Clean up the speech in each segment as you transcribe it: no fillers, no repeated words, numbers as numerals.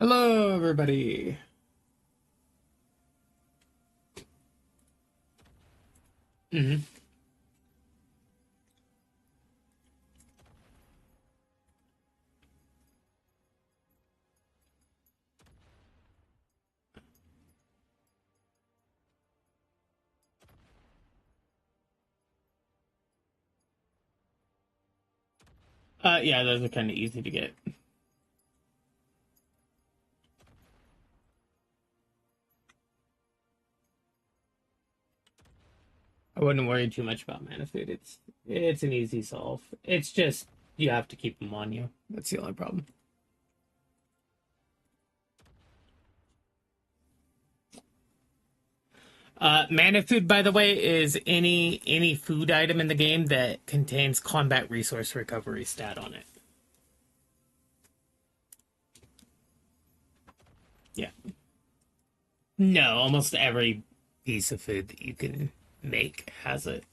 Hello, everybody. hmm yeah, those are kind of easy to get. I wouldn't worry too much about mana food. It's an easy solve. It's just you have to keep them on you. That's the only problem. Mana food, by the way, is any food item in the game that contains combat resource recovery stat on it. Yeah. No, almost every piece of food that you can make has it.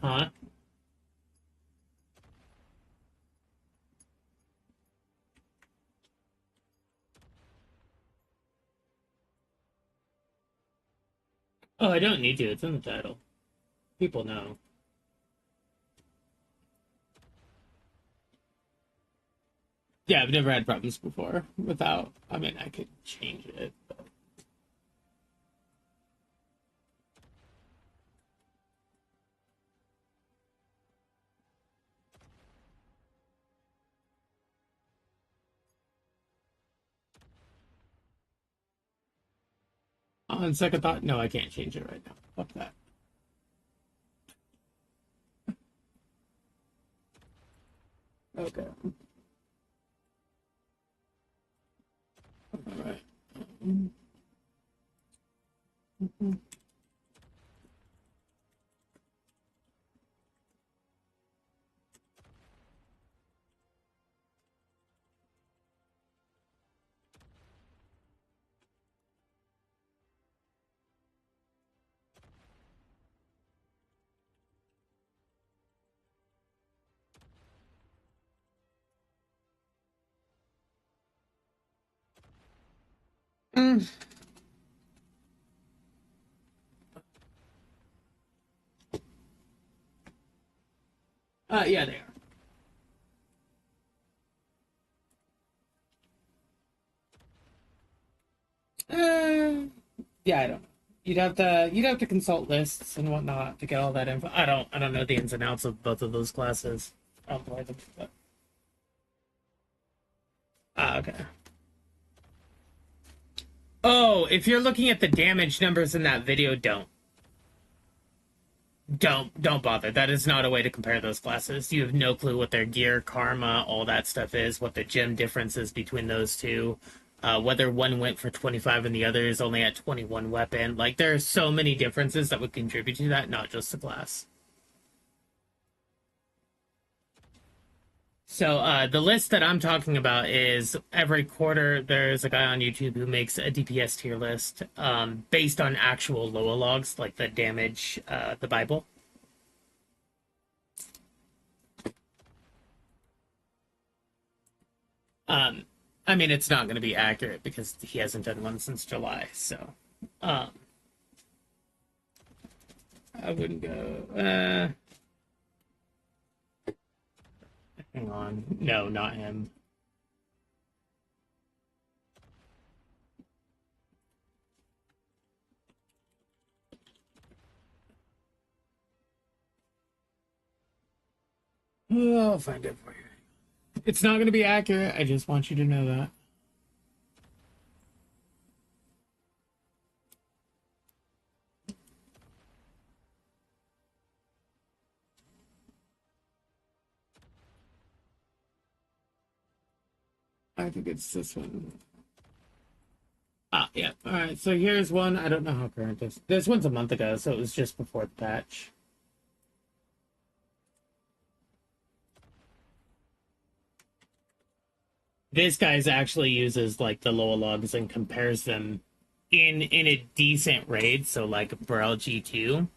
Huh? Oh, I don't need to. It's in the title. People know. Yeah, I've never had problems before without. I mean, I could change it. On second thought, no, I can't change it right now. Fuck that. Okay. All right. Mm. Yeah, they are. Yeah, I don't know. You'd have to consult lists and whatnot to get all that info. I don't know the ins and outs of both of those classes. I don't play them. But... okay. Oh, if you're looking at the damage numbers in that video, don't bother. That is not a way to compare those classes. You have no clue what their gear, karma, all that stuff is, what the gem difference is between those two, whether one went for 25 and the other is only at 21 weapon. Like, there are so many differences that would contribute to that, not just the class. So the list that I'm talking about is every quarter there's a guy on YouTube who makes a DPS tier list based on actual Loa logs, like the damage, the Bible. Um, I mean, it's not going to be accurate because he hasn't done one since July. So, um, I wouldn't go. Hang on. No, not him. Oh, I'll find it for you. It's not going to be accurate. I just want you to know that. I think it's this one. Ah, yeah. All right. So here's one. I don't know how current this. This one's a month ago, so it was just before the patch. This guy's actually uses like the Loa logs and compares them in a decent raid, so like Brawl G2,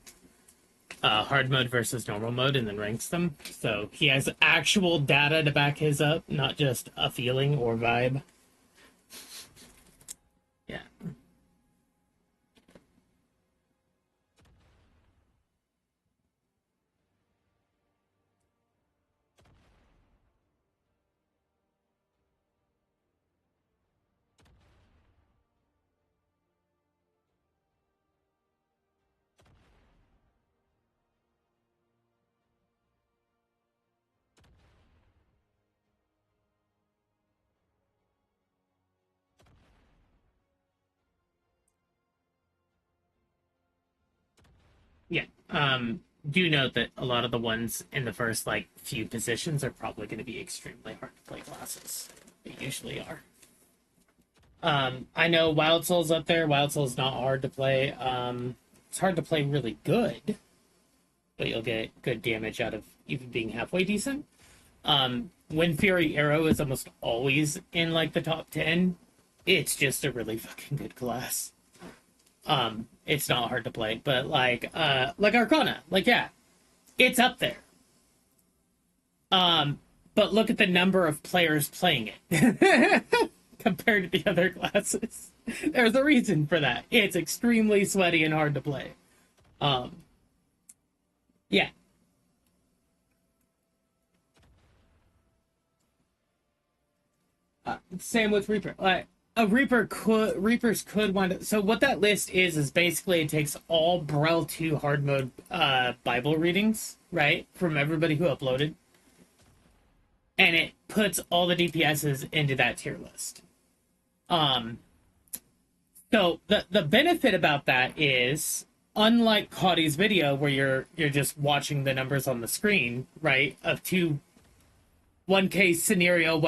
hard mode versus normal mode, and then ranks them. So he has actual data to back his up, not just a feeling or vibe. Yeah. Yeah. Do note that a lot of the ones in the first like few positions are probably going to be extremely hard to play classes. They usually are. I know Wild Soul's up there. Wild Soul's not hard to play. It's hard to play really good, but you'll get good damage out of even being halfway decent. Wind Fury Arrow is almost always in like the top 10. It's just a really fucking good class. It's not hard to play, but like Arcana, like yeah, it's up there. But look at the number of players playing it compared to the other classes. There's a reason for that. It's extremely sweaty and hard to play. Yeah. Same with Reaper. Like Reapers could wind up. So what that list is basically it takes all Braille 2 hard mode Bible readings, right, from everybody who uploaded, and it puts all the DPSs into that tier list. So the benefit about that is, unlike Caudy's video where you're just watching the numbers on the screen, right, of one case scenario,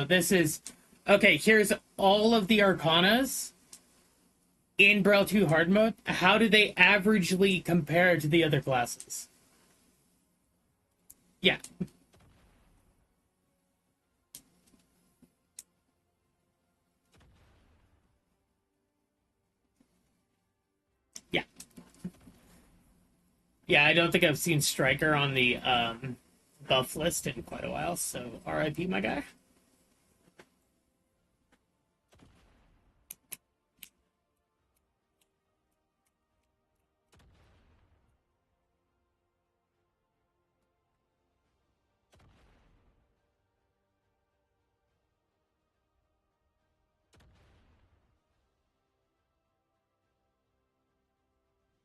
this is okay, here's all of the Arcanas in Braille 2 hard mode. How do they averagely compare to the other classes? Yeah. Yeah. Yeah, I don't think I've seen Striker on the buff list in quite a while, so RIP, my guy.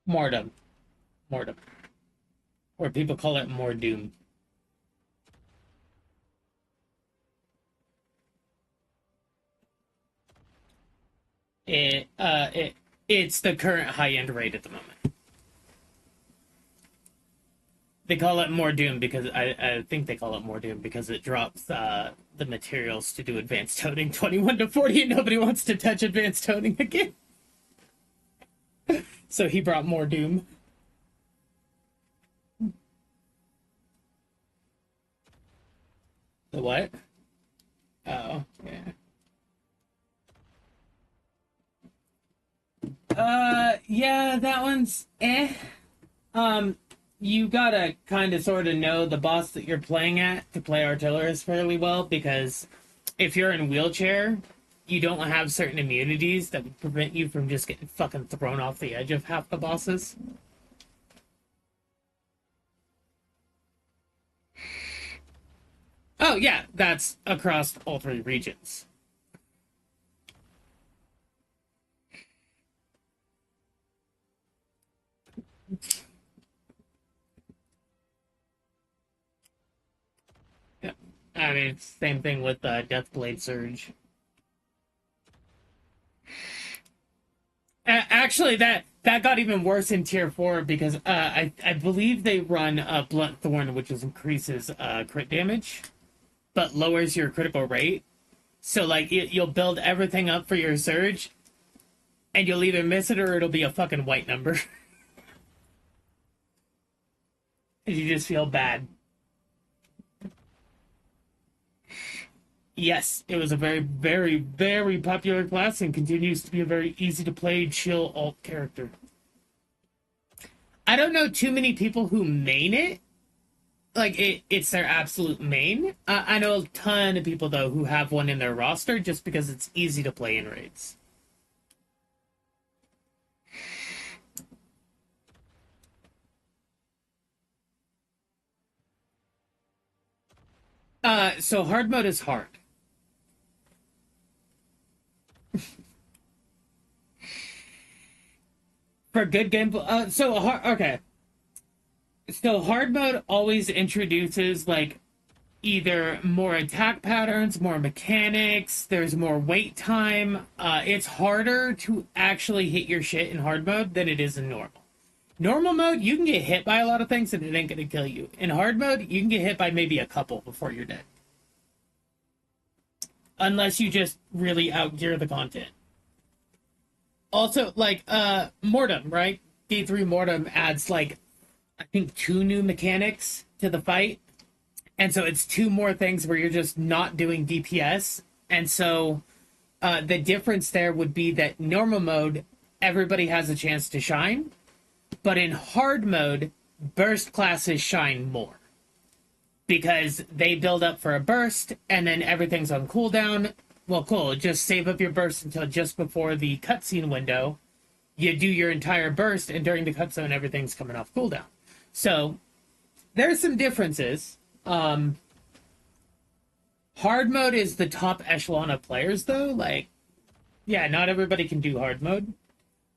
Mordum. Mordum. Or people call it more doom. It's the current high-end rate at the moment. They call it more doom because I think they call it more doom because it drops the materials to do advanced toning 21 to 40 and nobody wants to touch advanced toning again. So he brought more doom. The what? Oh, yeah. Yeah, that one's eh. You gotta kind of sort of know the boss that you're playing at to play Artillerist fairly well, because if you're in wheelchair, you don't have certain immunities that would prevent you from just getting fucking thrown off the edge of half the bosses. Oh, yeah, that's across all three regions. Yeah. I mean, same thing with Deathblade Surge. Actually, that got even worse in tier 4 because I believe they run Blunt Thorn, which increases crit damage, but lowers your critical rate. So like you'll build everything up for your surge, and you'll either miss it or it'll be a fucking white number. And you just feel bad. Yes, it was a very, very, very popular class and continues to be a very easy to play, chill alt character. I don't know too many people who main it. Like it's their absolute main. I know a ton of people though who have one in their roster just because it's easy to play in raids. So hard mode is hard. For good gameplay. Okay. So hard mode always introduces like either more attack patterns, more mechanics, there's more wait time. It's harder to actually hit your shit in hard mode than it is in normal. Normal mode, you can get hit by a lot of things and it ain't gonna kill you. In hard mode, you can get hit by maybe a couple before you're dead. Unless you just really outgear the content. Also, like, Mortem, right? D3 Mortem adds, like, I think 2 new mechanics to the fight. And so it's 2 more things where you're just not doing DPS. And so the difference there would be that normal mode, everybody has a chance to shine. But in hard mode, burst classes shine more. Because they build up for a burst, and then everything's on cooldown. Well, cool. Just save up your burst until just before the cutscene window. You do your entire burst, and during the cutscene, everything's coming off cooldown. So, there's some differences. Hard mode is the top echelon of players, though. Like, yeah, not everybody can do hard mode.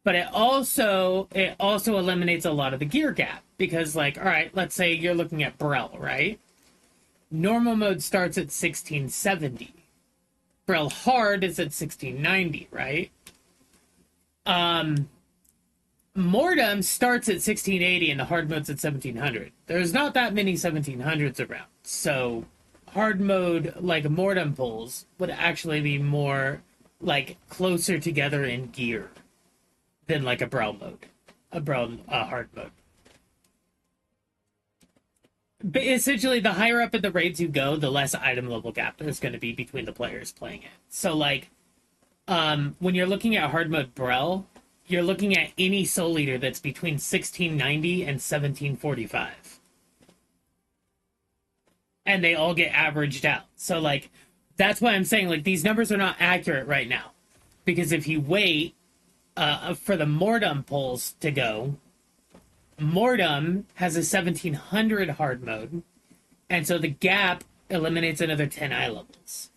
But it also eliminates a lot of the gear gap. Because, like, all right, let's say you're looking at Brel, right? Normal mode starts at 1670. Brel hard is at 1690, right? Mortem starts at 1680 and the hard mode's at 1700. There's not that many 1700s around. So hard mode, like Mortem pulls, would actually be more like closer together in gear than like a Brel mode. A hard mode. But essentially, the higher up in the raids you go, the less item level gap there's going to be between the players playing it. So, like, when you're looking at hard mode Brel, you're looking at any soul leader that's between 1690 and 1745. And they all get averaged out. So, like, that's why I'm saying, like, these numbers are not accurate right now. Because if you wait for the Mortem pulls to go, Mortem has a 1700 hard mode, and so the gap eliminates another 10 eye levels.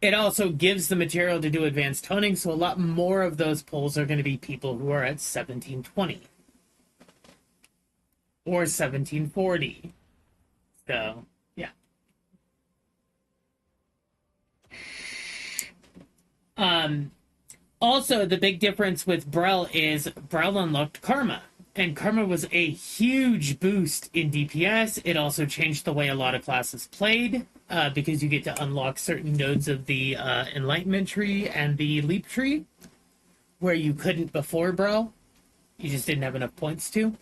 It also gives the material to do advanced toning, so a lot more of those pulls are going to be people who are at 1720 or 1740. So, yeah. Also, the big difference with Brel is Brel unlocked Karma. And Karma was a huge boost in DPS. It also changed the way a lot of classes played, because you get to unlock certain nodes of the Enlightenment tree and the Leap tree, where you couldn't before Brel. You just didn't have enough points to.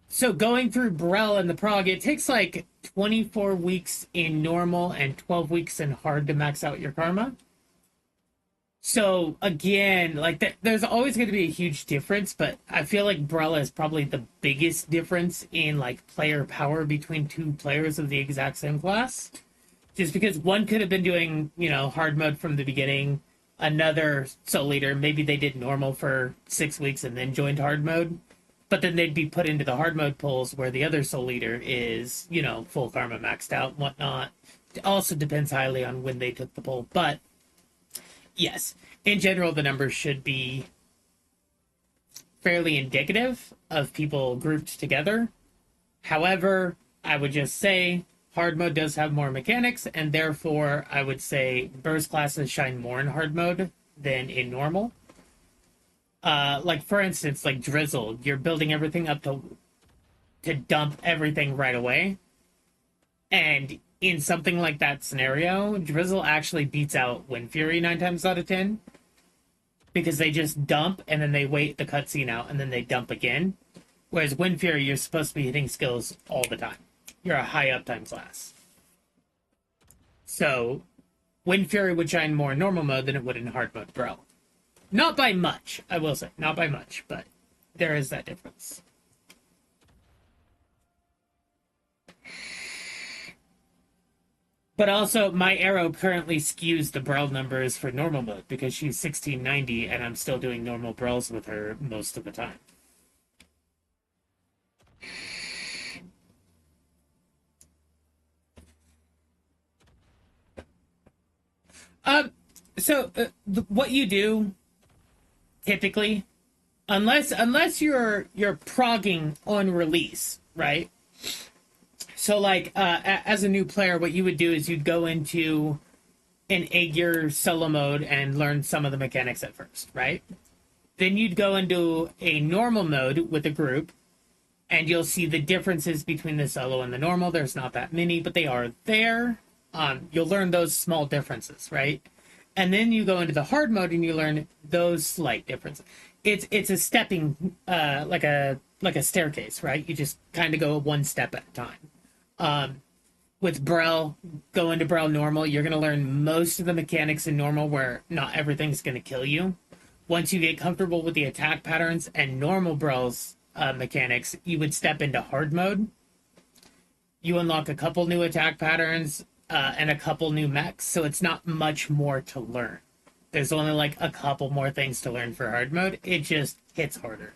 So going through Brel and the prog, it takes like 24 weeks in normal and 12 weeks in hard to max out your Karma. So again, like there's always going to be a huge difference, but I feel like Brella is probably the biggest difference in like player power between 2 players of the exact same class. Just because one could have been doing, you know, hard mode from the beginning, another soul leader, maybe they did normal for 6 weeks and then joined hard mode, but then they'd be put into the hard mode pulls where the other soul leader is, you know, full Karma maxed out and whatnot. It also depends highly on when they took the pull, but yes, in general, the numbers should be fairly indicative of people grouped together. However, I would just say hard mode does have more mechanics, and therefore I would say burst classes shine more in hard mode than in normal. Like, for instance, like Drizzle, you're building everything up to dump everything right away. And in something like that scenario, Drizzle actually beats out Wind Fury 9 times out of 10. Because they just dump, and then they wait the cutscene out, and then they dump again. Whereas Wind Fury, you're supposed to be hitting skills all the time. You're a high uptime class. So Wind Fury would shine more in normal mode than it would in hard mode Bro. Not by much, I will say. Not by much, but there is that difference. But also, my arrow currently skews the Brawl numbers for normal mode because she's 1690 and I'm still doing normal Brawls with her most of the time. What you do typically, unless you're progging on release, right? So like as a new player, what you would do is you'd go into an Aegir solo mode and learn some of the mechanics at first, right? Then you'd go into a normal mode with a group, and you'll see the differences between the solo and the normal. There's not that many, but they are there. You'll learn those small differences, right? And then you go into the hard mode and you learn those slight differences. It's a stepping like a staircase, right? You just kind of go one step at a time. With Brawl, go into Brawl normal, you're going to learn most of the mechanics in normal where not everything's going to kill you. Once you get comfortable with the attack patterns and normal Brawl's mechanics, you would step into hard mode. You unlock a couple new attack patterns and a couple new mechs, so it's not much more to learn. There's only like a couple more things to learn for hard mode. It just hits harder.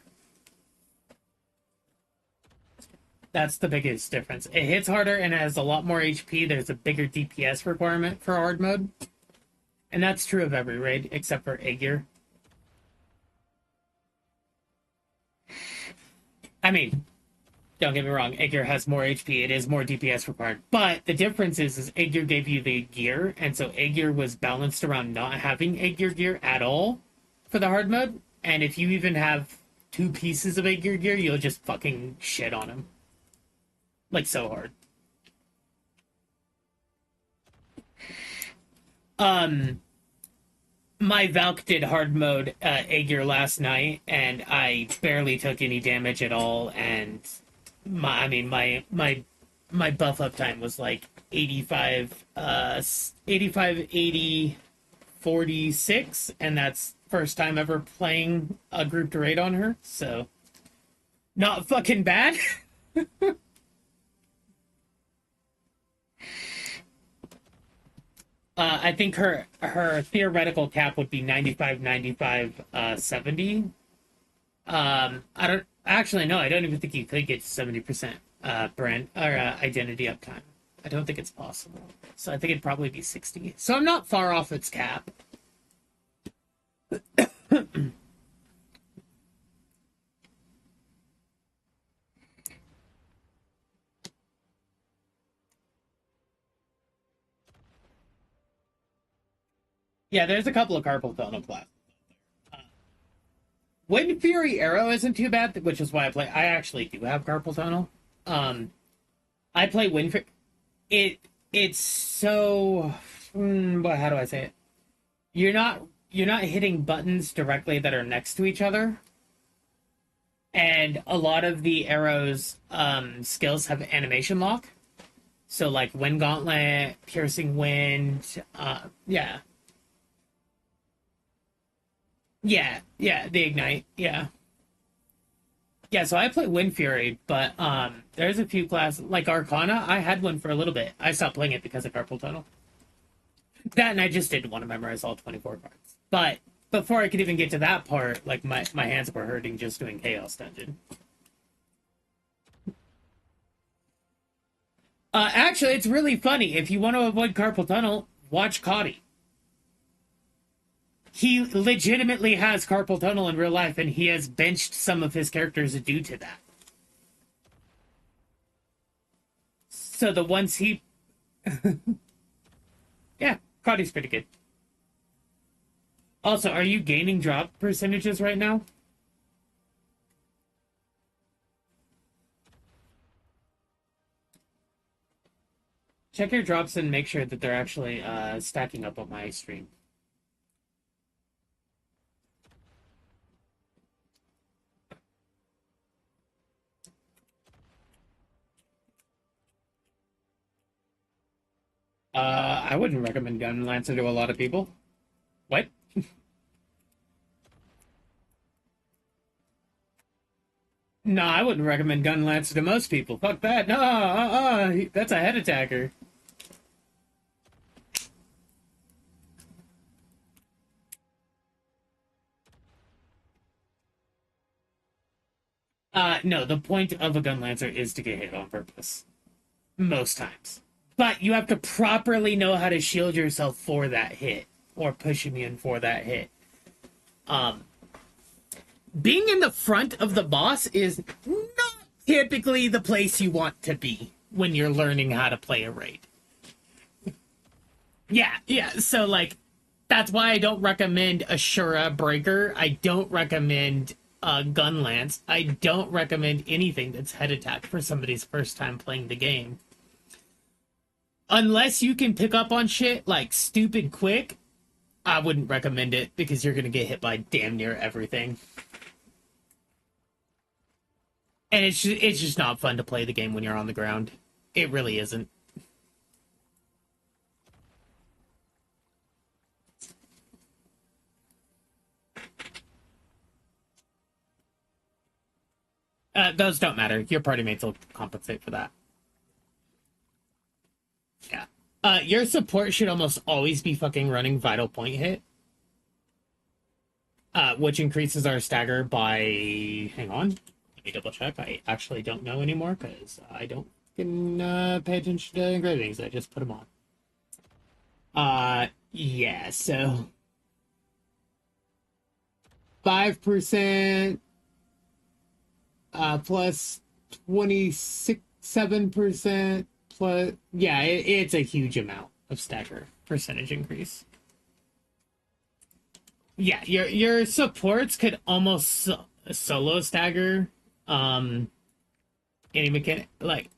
That's the biggest difference. It hits harder and it has a lot more HP. There's a bigger DPS requirement for hard mode. And that's true of every raid, except for Aegir. I mean, don't get me wrong, Aegir has more HP. It is more DPS required. But the difference is Aegir gave you the gear, and so Aegir was balanced around not having Aegir gear at all for the hard mode. And if you even have 2 pieces of Aegir gear, you'll just fucking shit on him. Like, so hard. My Valk did hard mode Aegir last night, and I barely took any damage at all, and my buff up time was like 85, 80, 46, and that's first time ever playing a grouped raid on her, so not fucking bad. I think her theoretical cap would be 95, 95, 70. I don't actually no, I don't even think you could get to 70% brand or identity uptime. I don't think it's possible. So I think it'd probably be 60. So I'm not far off its cap. Yeah, there's a couple of carpal tunnel classes. Wind Fury Arrow isn't too bad, which is why I actually do have carpal tunnel. I play Wind Fury. It's so but how do I say it? You're not hitting buttons directly that are next to each other. And a lot of the arrows skills have animation lock. So like Wind Gauntlet, Piercing Wind, yeah. Yeah, the Ignite, yeah. Yeah, so I play Wind Fury, but there's a few classes like Arcana. I had one for a little bit. I stopped playing it because of carpal tunnel. That and I just didn't want to memorize all 24 cards. But before I could even get to that part, like my hands were hurting just doing Chaos Dungeon. Actually, it's really funny. If you want to avoid carpal tunnel, watch Cody. He legitimately has carpal tunnel in real life, and he has benched some of his characters due to that. So the ones he... yeah, Cody's pretty good. Also, are you gaining drop percentages right now? Check your drops and make sure that they're actually stacking up on my stream. I wouldn't recommend Gun Lancer to a lot of people. What? No, I wouldn't recommend Gun Lancer to most people. Fuck that. No, that's a head attacker. No, the point of a Gun Lancer is to get hit on purpose. Most times. But you have to properly know how to shield yourself for that hit. Or push immune for that hit. Um, Being in the front of the boss is not typically the place you want to be when you're learning how to play a raid. Yeah. So, like, that's why I don't recommend Ashura Breaker. I don't recommend Gun Lance. I don't recommend anything that's head attack for somebody's first time playing the game. Unless you can pick up on shit like stupid quick, I wouldn't recommend it because you're going to get hit by damn near everything. And it's just not fun to play the game when you're on the ground. It really isn't. Those don't matter. Your party mates will compensate for that. Yeah. Your support should almost always be fucking running Vital Point hit. Which increases our stagger by... Hang on. Let me double check. I actually don't know anymore because I don't pay attention to engravings. I just put them on. Yeah, so... 5% plus 27% plus... Yeah, it's a huge amount of stagger percentage increase. Yeah, your supports could almost solo stagger any mechanic. Like,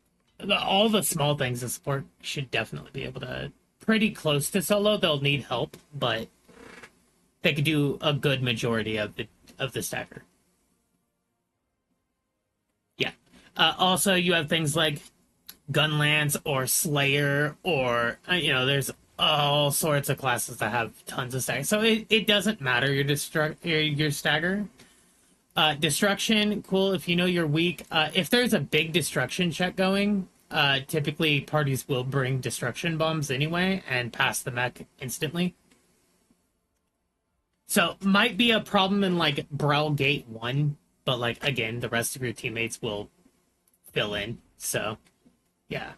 all the small things the support should definitely be able to... Pretty close to solo. They'll need help, but they could do a good majority of the stagger. Yeah. Also, you have things like Gun Lance or Slayer or, there's all sorts of classes that have tons of stagger. So it doesn't matter your stagger. Destruction, cool if you know you're weak. If there's a big destruction check going, typically parties will bring destruction bombs anyway and pass the mech instantly. So might be a problem in like Brawl Gate 1, but like again, the rest of your teammates will fill in. So yeah.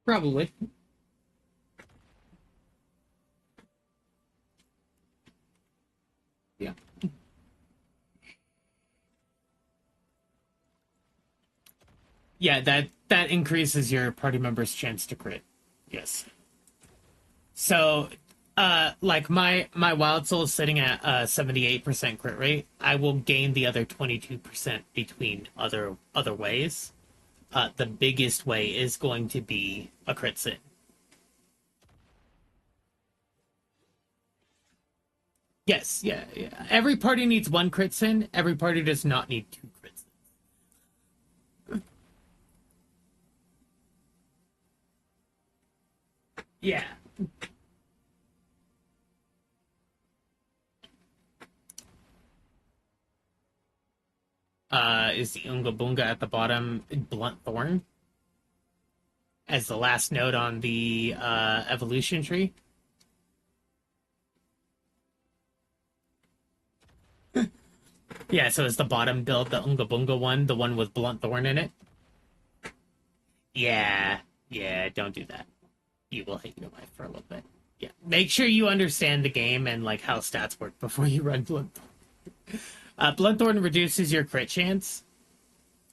Probably. Yeah. Yeah, that increases your party members' chance to crit. Yes. So, like my Wild Soul is sitting at 78% crit rate. I will gain the other 22% between other ways. The biggest way is going to be a crit sin. Yes, yeah. Every party needs one crit sin. Every party does not need two crit sins. Yeah. Is the Unga Bunga at the bottom Blunt Thorn as the last node on the evolution tree? Yeah, so is the bottom build the Unga Bunga one, the one with Blunt Thorn in it? Yeah, don't do that. You will hate your life for a little bit. Yeah, make sure you understand the game and like how stats work before you run Blunt Thorn. Blunt Thorn reduces your crit chance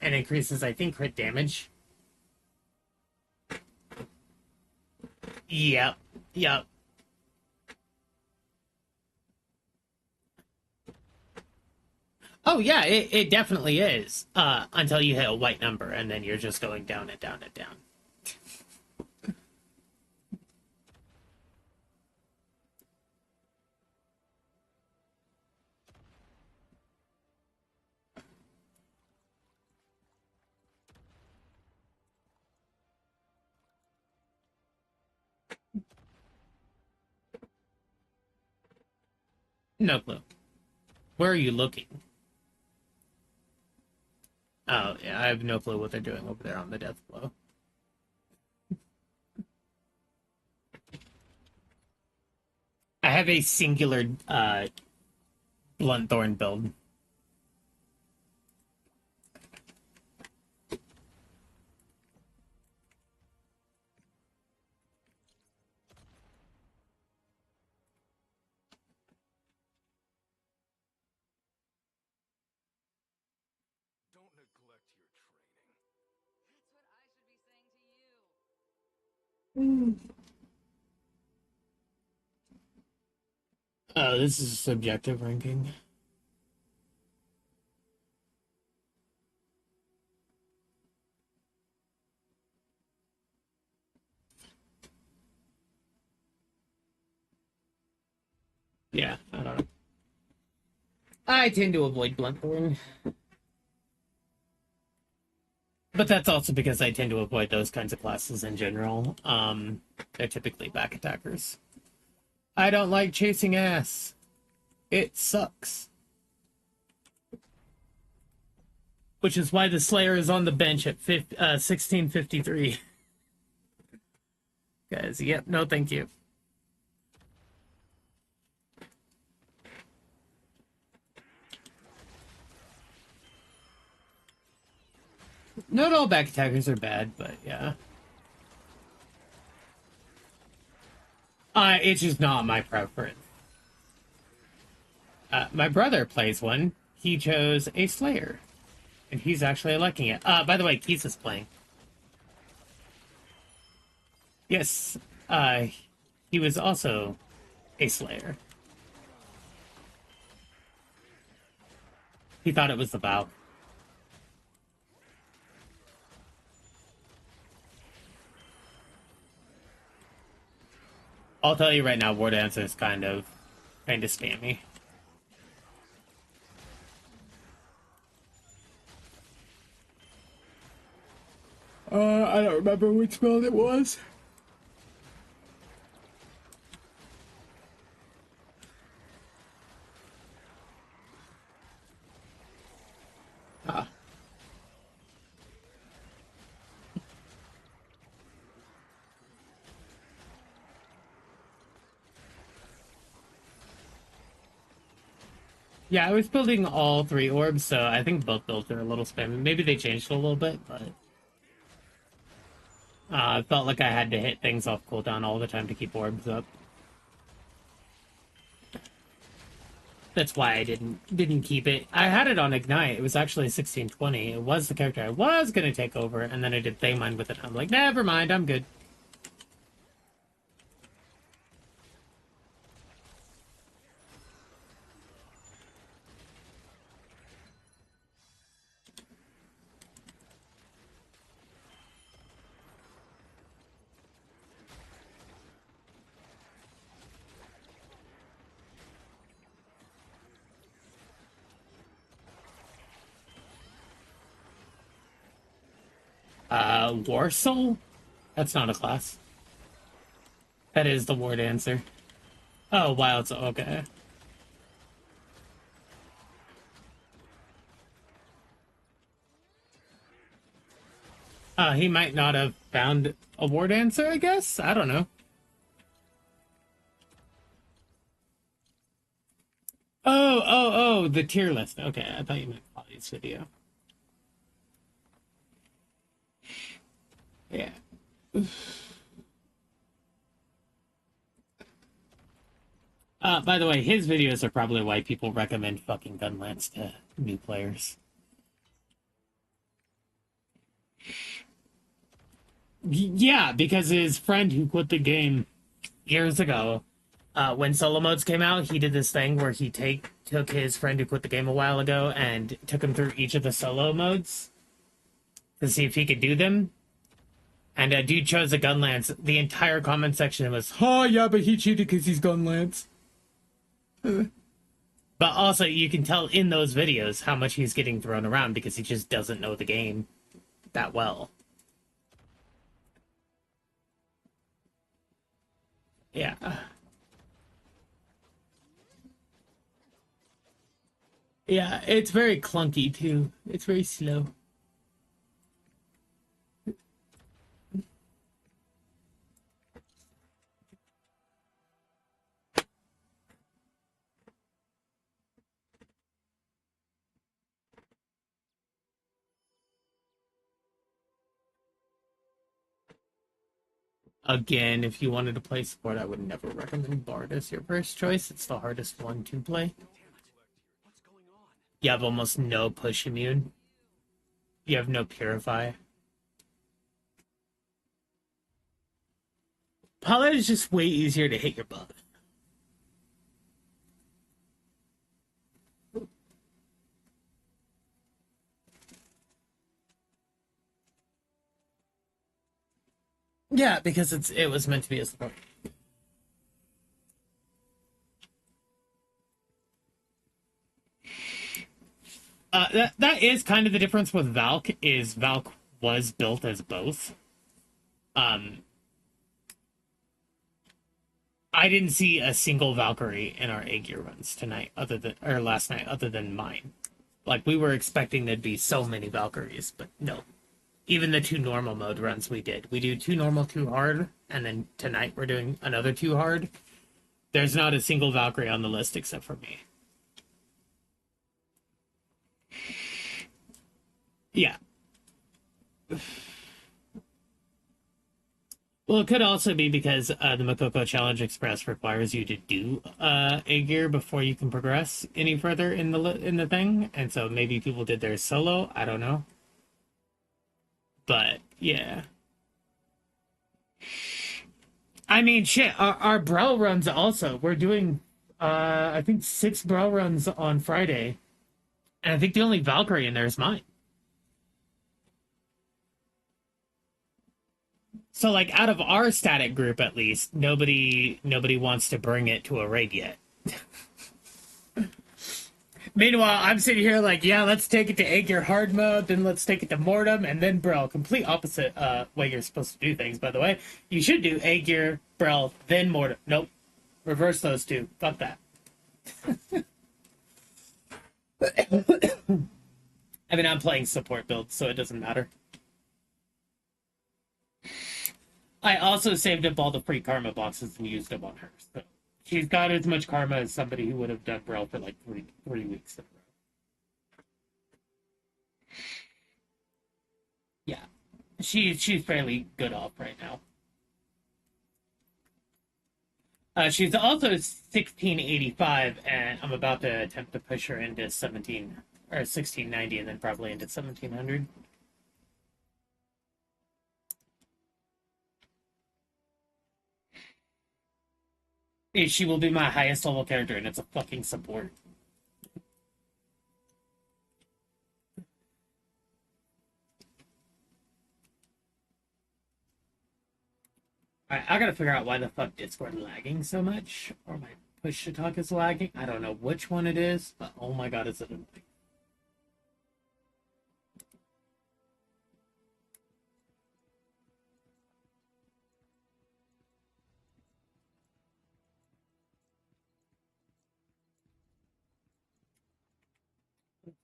and increases, I think, crit damage. Yep. Oh yeah, it definitely is. Until you hit a white number, and then you're just going down and down and down. No clue. Where are you looking? Oh, yeah, I have no clue what they're doing over there on the death blow. I have a singular blunt thorn build. Don't neglect your training. That's what I should be saying to you. Oh, this is subjective ranking. Yeah, I don't know. I tend to avoid Bluntthorn. But that's also because I tend to avoid those kinds of classes in general. They're typically back attackers. I don't like chasing ass. It sucks. Which is why the Slayer is on the bench at 1653. Guys, yep, no thank you. Not all back attackers are bad, but yeah. It's just not my preference. My brother plays one. He chose a Slayer. And he's actually liking it. By the way, Keith is playing. Yes, he was also a Slayer. He thought it was the Valkyre. I'll tell you right now, War Dancer is kind of spammy. I don't remember which build it was. Ah. Yeah, I was building all 3 orbs, so I think both builds are a little spammy. Maybe they changed a little bit, but I felt like I had to hit things off cooldown all the time to keep orbs up. That's why I didn't keep it. I had it on Ignite. It was actually 1620. It was the character I was gonna take over, and then I did Thaymine with it. I'm like, never mind, I'm good. Warsoul? That's not a class. That is the War Dancer. Oh, Wild Soul, okay. He might not have found a War Dancer, I guess? I don't know. Oh, the tier list. Okay, I thought you meant Polly's video. Yeah. By the way, his videos are probably why people recommend fucking Gunlance to new players. Yeah, because his friend who quit the game years ago, when solo modes came out, he did this thing where he took his friend who quit the game a while ago and took him through each of the solo modes to see if he could do them. And dude chose a Gunlance. The entire comment section was, "Oh yeah, but he cheated because he's Gunlance." But also, you can tell in those videos how much he's getting thrown around because he just doesn't know the game that well. Yeah. Yeah, it's very clunky too. It's very slow. Again, if you wanted to play support, I would never recommend Bard as your first choice. It's the hardest one to play. What's going on? You have almost no push immune. You have no purify. Pilot is just way easier to hit your buff. Yeah, because it was meant to be a support. That is kind of the difference with Valk. Is Valk was built as both. Um, I didn't see a single Valkyrie in our Aegir runs tonight, other than or last night, other than mine. Like we were expecting there'd be so many Valkyries, but no. Even the two normal mode runs we did. We do two normal, two hard, and then tonight we're doing another two hard. There's not a single Valkyrie on the list except for me. Yeah. Well, it could also be because the Makoko Challenge Express requires you to do a gear before you can progress any further in the thing, and so maybe people did theirs solo. I don't know, but yeah. I mean, shit. Our brow runs also. We're doing, I think 6 brow runs on Friday, and I think the only Valkyrie in there is mine. So, like, out of our static group, at least, nobody wants to bring it to a raid yet. Meanwhile, I'm sitting here like, yeah, let's take it to Aegir hard mode, then let's take it to Mortem, and then Brel. Complete opposite way you're supposed to do things, by the way. You should do Aegir, Brel, then Mortem. Nope. Reverse those two. Fuck that. I mean, I'm playing support build, so it doesn't matter. I also saved up all the free karma boxes and used them on her. So she's got as much karma as somebody who would have done Brel for like three weeks in a row. Yeah. She's fairly good off right now. She's also 1685, and I'm about to attempt to push her into 17 or 1690, and then probably into 1700. She will be my highest level character, and it's a fucking support. I gotta figure out why the fuck Discord lagging so much, or my push to talk is lagging. I don't know which one it is, but oh my god, is it annoying.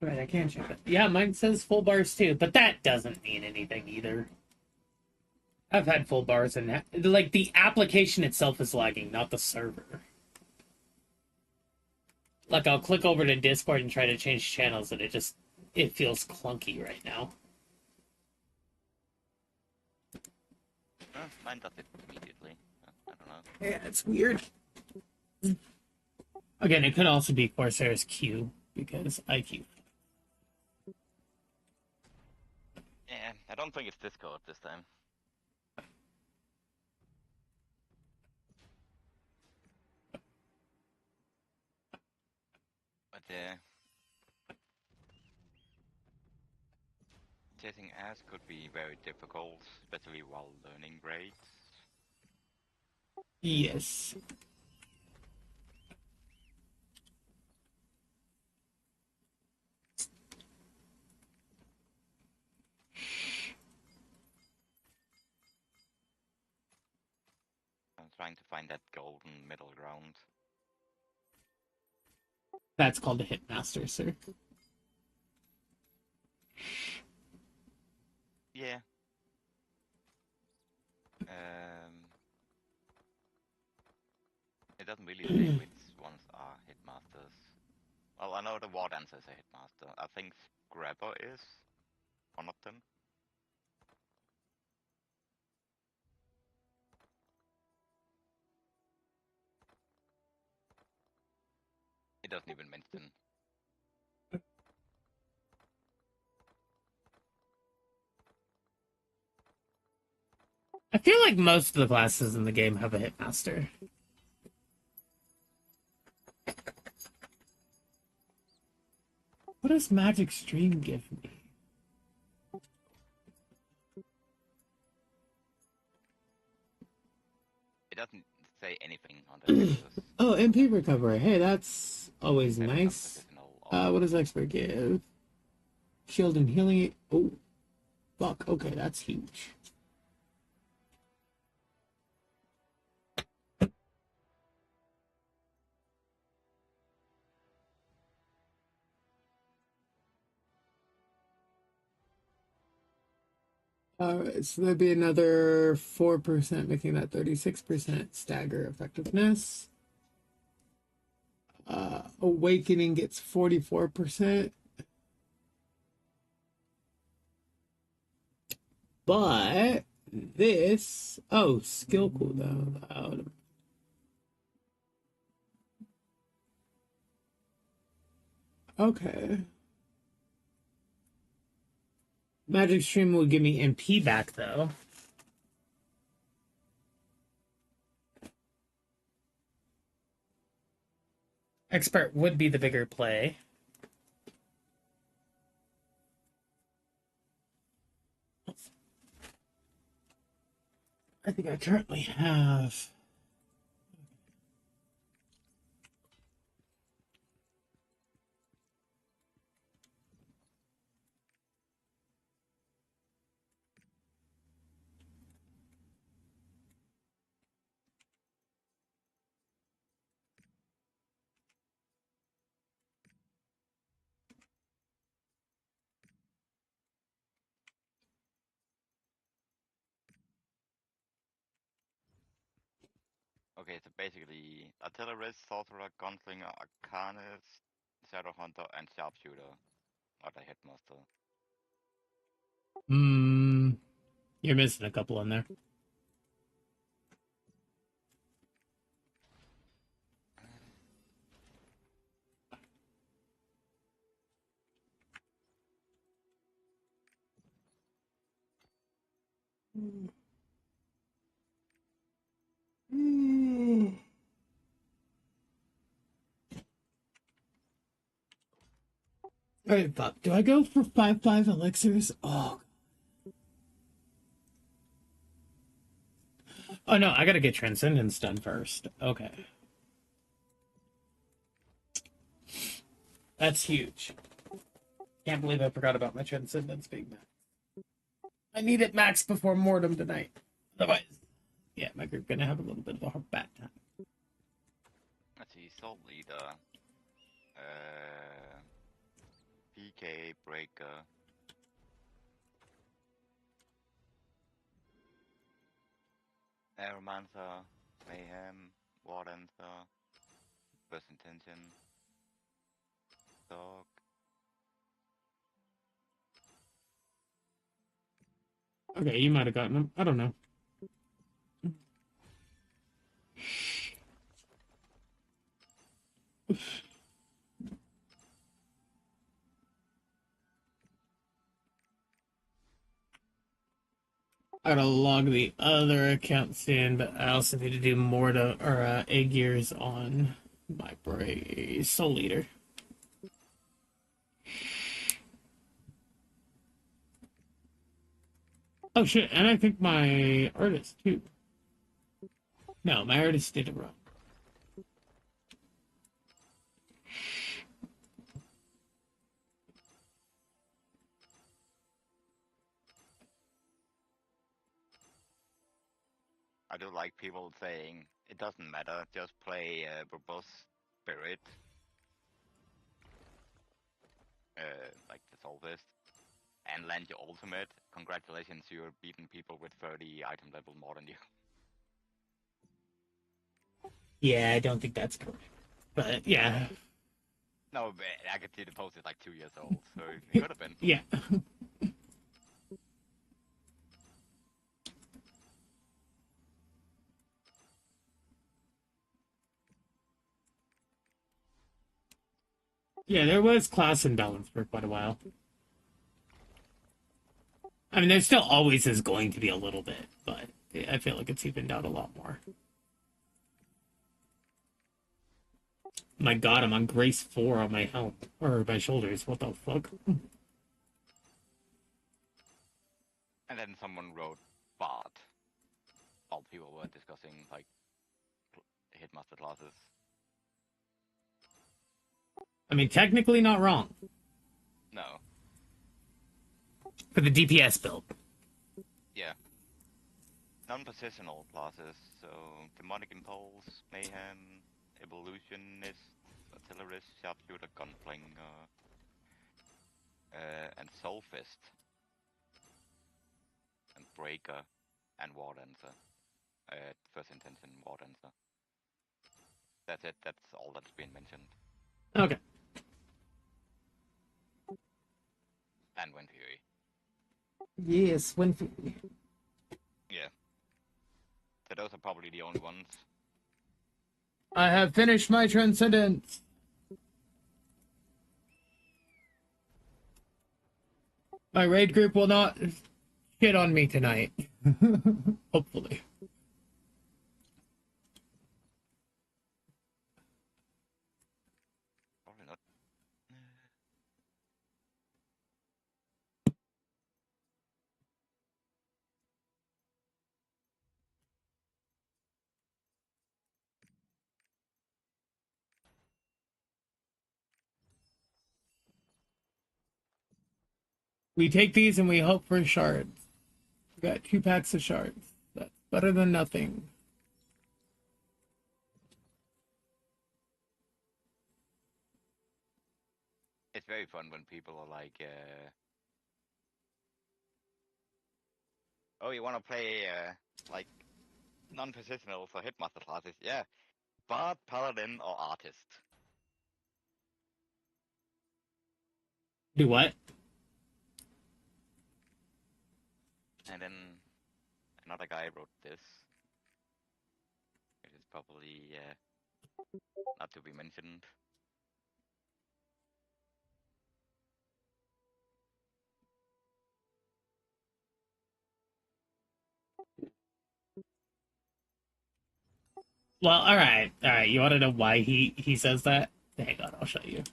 Right, I can check it. Yeah, mine says full bars too, but that doesn't mean anything either. I've had full bars and like the application itself is lagging, not the server. Like I'll click over to Discord and try to change channels, and it feels clunky right now. Mine does it immediately. I don't know. Yeah, it's weird. Again, it could also be Corsair's Q because IQ. Yeah, I don't think it's Discord this time. But yeah. Chasing ass could be very difficult, especially while learning grades. Yes. I'm trying to find that golden middle ground. That's called a hitmaster, sir. Yeah. Um, it doesn't really say which ones are hitmasters. Well, I know the war dancer is a hitmaster. I think Grabber is one of them. It doesn't even mention. I feel like most of the classes in the game have a hitmaster. What does Magic Stream give me? It doesn't say anything on the Nexus. Oh, MP recovery. Hey, that's always Maybe some nice. additional or What does expert give? Shield and healing. Oh, fuck. Okay, that's huge. Alright, so there'd be another 4%, making that 36% stagger effectiveness. Awakening gets 44%. But this, oh, skill cooldown. Okay. Magic Stream will give me MP back though. Expert would be the bigger play. I think I currently have. okay, so basically artillerist, sorcerer, gunslinger, arcanist, shadow hunter, and sharpshooter are the headmaster. Hmm. You're missing a couple in there. Alright, fuck. Do I go for 5/5 elixirs? Oh no, I gotta get Transcendence done first. Okay. That's huge. Can't believe I forgot about my Transcendence being max. I need it max before Mortem tonight. Otherwise, yeah, my group gonna have a little bit of a hard bad time. Let's see, Soul Leader, PK Breaker, Aeromancer, Mayhem, War Dancer, Burst Intention, Dog. Okay, you might have gotten them. I don't know. I gotta log the other accounts in, but I also need to do more to or egg years on my Soul Eater. Oh shit, and I think my artist too. No, my artist did a run. I do like people saying it doesn't matter, just play Robust Spirit. like the Solvist, and land your ultimate. Congratulations, you're beating people with 30 item level more than you. Yeah, I don't think that's correct. But yeah. No, but I could see the post is like 2 years old, so it could have been. Yeah. Yeah, there was class imbalance for quite a while. I mean, there still always is going to be a little bit, but I feel like it's evened out a lot more. My god, I'm on Grace 4 on my helm. Or my shoulders. What the fuck? And then someone wrote Bard. All people were discussing like Hitmaster classes. I mean, technically not wrong. No. For the DPS build. Yeah. Non-positional classes, so Demonic Impulse, Mayhem, Evolutionist, Artillerist, Sharpshooter, Gunflinger, and Soulfist, and Breaker, and War Dancer. First Intention, War Dancer. That's it, that's all that's been mentioned. Okay. And Wind Fury. Yes, Winfrey. Yeah. So those are probably the only ones. I have finished my transcendence. My raid group will not shit on me tonight. Hopefully. Probably not. We take these and we hope for shards. We got 2 packs of shards. That's better than nothing. It's very fun when people are like, oh, you want to play, like, non-positional for Hitmaster classes? Yeah. Bard, Paladin, or Artist? Do what? And then another guy wrote this, which is probably not to be mentioned. Well, all right. You want to know why he says that? Hang on, I'll show you.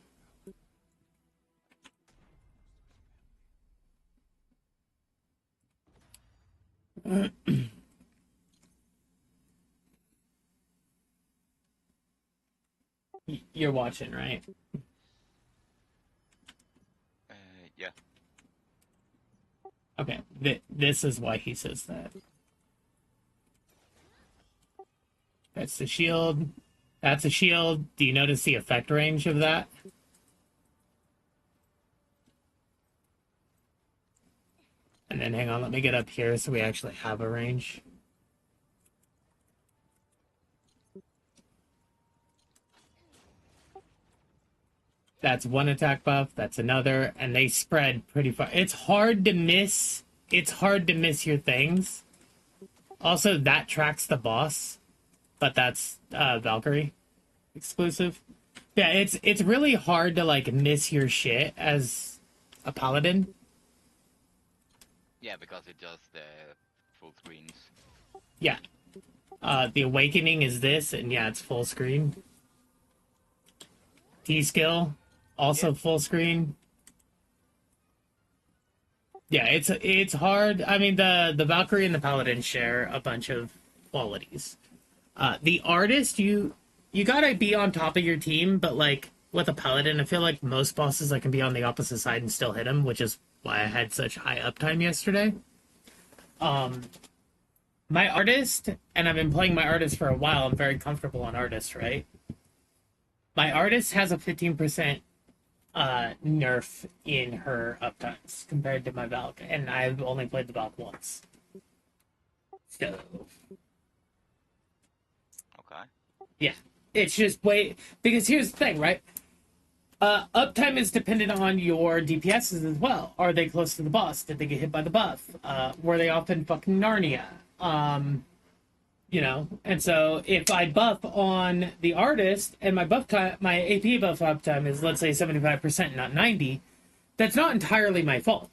You're watching, right? Yeah. Okay, this is why he says that. That's the shield. That's a shield. Do you notice the effect range of that? And then hang on, let me get up here so we actually have a range. That's one attack buff, that's another, and they spread pretty far. It's hard to miss. It's hard to miss your things. Also, that tracks the boss, but that's Valkyrie exclusive. Yeah, it's really hard to like miss your shit as a paladin. Yeah, because it does the full screens. Yeah. The awakening is this, and yeah, it's full screen. T-skill, also full screen. Yeah, it's hard. I mean, the Valkyrie and the Paladin share a bunch of qualities. The artist, you gotta be on top of your team, but like with a Paladin, I feel like most bosses I can be on the opposite side and still hit him, which is why I had such high uptime yesterday. My artist, and I've been playing my artist for a while. I'm very comfortable on artist, right? My artist has a 15% nerf in her uptimes compared to my Valk, and I've only played the Valk once. So Okay. yeah, it's just way because here's the thing, right? Uptime is dependent on your DPSs as well. Are they close to the boss? Did they get hit by the buff? Were they often fucking Narnia? You know, and so if I buff on the artist and my buff time, my AP buff uptime is let's say 75%, not 90, that's not entirely my fault.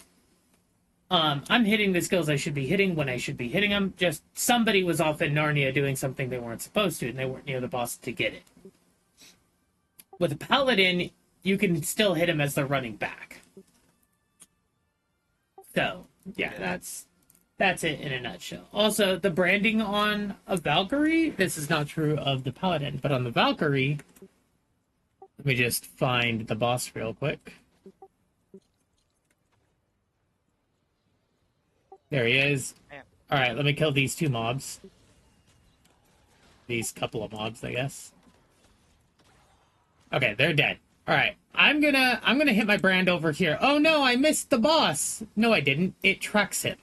I'm hitting the skills I should be hitting when I should be hitting them. Just somebody was off in Narnia doing something they weren't supposed to, and they weren't near the boss to get it. With a paladin, you can still hit him as they're running back. So yeah, that's it in a nutshell. Also, the branding on a Valkyrie, this is not true of the paladin, but on the Valkyrie, let me just find the boss real quick. There he is. Yeah. Alright, let me kill these two mobs. These couple of mobs, I guess. Okay, they're dead. Alright, I'm gonna hit my brand over here. Oh no, I missed the boss! No, I didn't. It tracks him.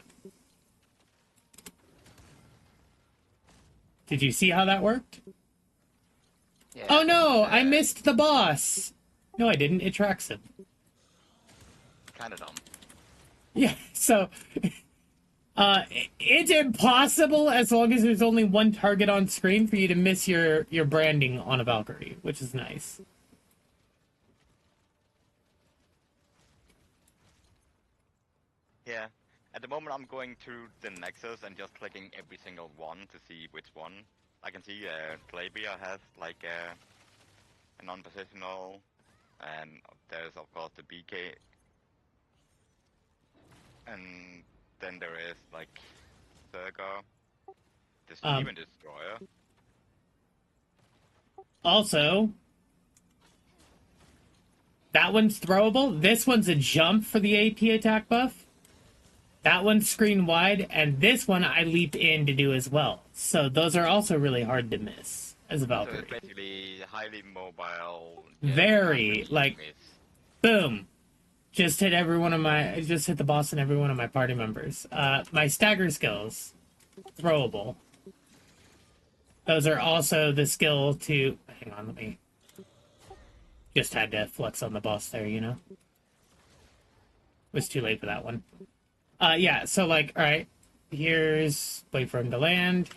Did you see how that worked? Yeah, Oh no, I missed the boss! No, I didn't. It tracks him. Kind of dumb. Yeah, so... it's impossible as long as there's only one target on screen for you to miss your branding on a Valkyrie, which is nice. Yeah. At the moment, I'm going through the Nexus and just clicking every single one to see which one. I can see Glabia has like a non-positional, and there's of course the BK, and then there is like Thurgar, the Demon Destroyer. Also, that one's throwable. This one's a jump for the AP attack buff. That one's screen wide, and this one I leap in to do as well. So those are also really hard to miss as a So Valkyrie. it's basically highly mobile. Very, like, boom. Just hit the boss and every one of my party members. My stagger skills, throwable. Those are also the skill to, hang on, let me, just had to flex on the boss there, you know? Was too late for that one. Yeah, so like, alright, here's, wait for him to land.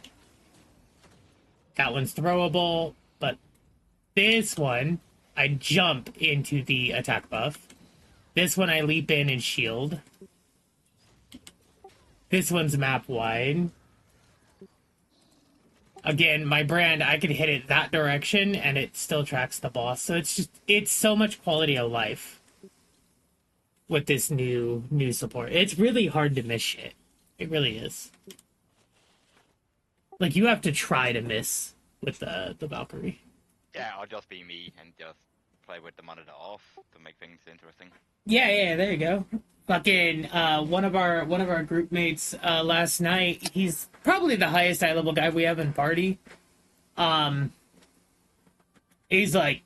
That one's throwable, but this one, I jump into the attack buff. This one I leap in and shield. This one's map wide. Again, my brand, I could hit it that direction and it still tracks the boss. So it's so much quality of life with this new support. It's really hard to miss shit. It really is. Like, you have to try to miss with the Valkyrie. Yeah, I'll just be me and just play with the monitor off to make things interesting. Yeah, there you go. Fucking one of our group mates last night, he's probably the highest high level guy we have in party. He's like,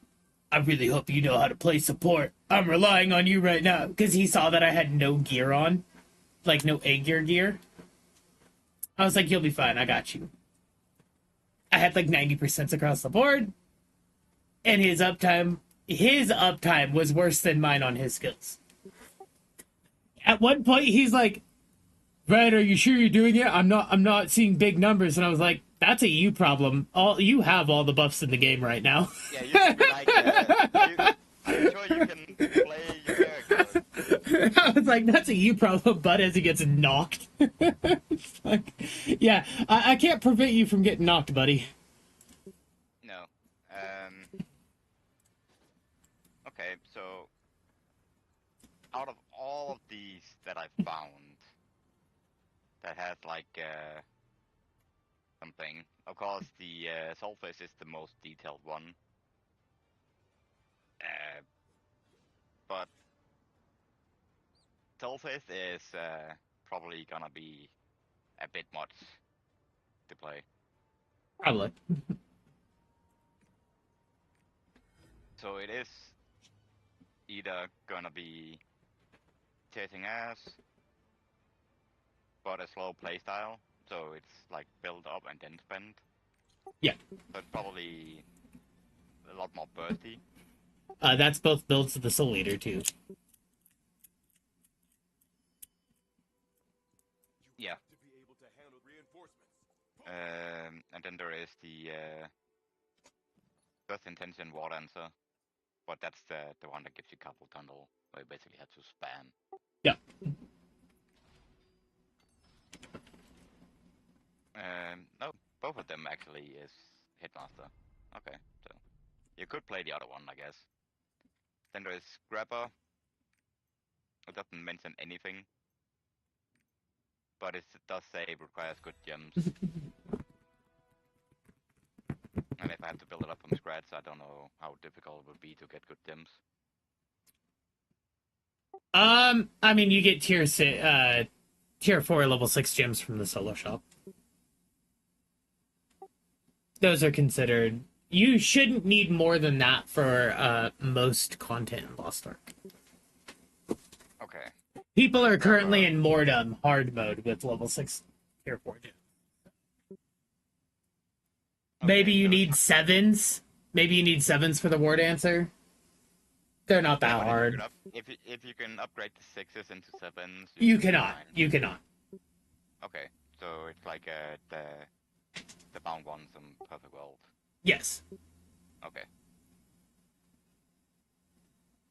I really hope you know how to play support. I'm relying on you right now. Because he saw that I had no gear on. Like, no A gear. I was like, you'll be fine. I got you. I had like 90% across the board. And his uptime was worse than mine on his skills. At one point, he's like, Brad, are you sure you're doing it? I'm not seeing big numbers. And I was like, that's a you problem. You have all the buffs in the game right now. Yeah, you can be like, I'm sure you can play your character. I was like, that's a you problem, bud, as he gets knocked. It's like, yeah, I can't prevent you from getting knocked, buddy. No. Okay, so out of all of these that I found that has like something, of course the Soulface is the most detailed one. But Soulface is probably gonna be a bit much to play. Probably. So it is either gonna be chasing ass, but a slow playstyle, so it's like build up and then spend. Yeah. So it's probably a lot more bursty. That's both builds of the Soul Eater, too. Yeah. To be able to handle reinforcements. And then there is the first intention war dancer, but that's the one that gives you carpal tunnel, where you basically have to spam. Yeah. No, both of them actually is Hitmaster. Okay, so you could play the other one, I guess. Then there is Grabber. It doesn't mention anything, but it does say it requires good gems. And if I have to build it up from scratch, I don't know how difficult it would be to get good gems. I mean, you get tier 4 level 6 gems from the solo shop. Those are considered. You shouldn't need more than that for most content in Lost Ark. Okay. People are currently in Mordom hard mode with level 6 tier 4 gems. Maybe you need 7s. Maybe you need 7s for the War Dancer. They're not that but hard. If you can upgrade the 6s into 7s, You should be cannot. fine. You cannot. Okay, so it's like the bound ones in Perfect World. Yes. Okay.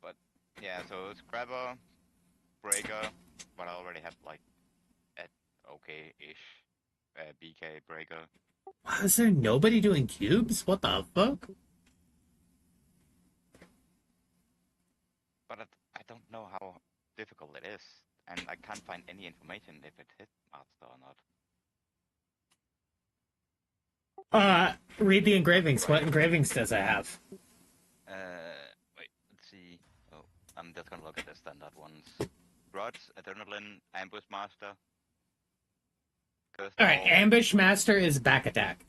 But yeah, so it's Grabber, Breaker, but I already have like at okay-ish BK Breaker. Wow, is there nobody doing cubes? What the fuck? But I don't know how difficult it is, and I can't find any information if it hit Master or not. Read the engravings. What engravings does it have? Wait, let's see. Oh, I'm just gonna look at the standard ones. Rods, Adrenaline, Ambush Master. All right, Ambush Master is back attack.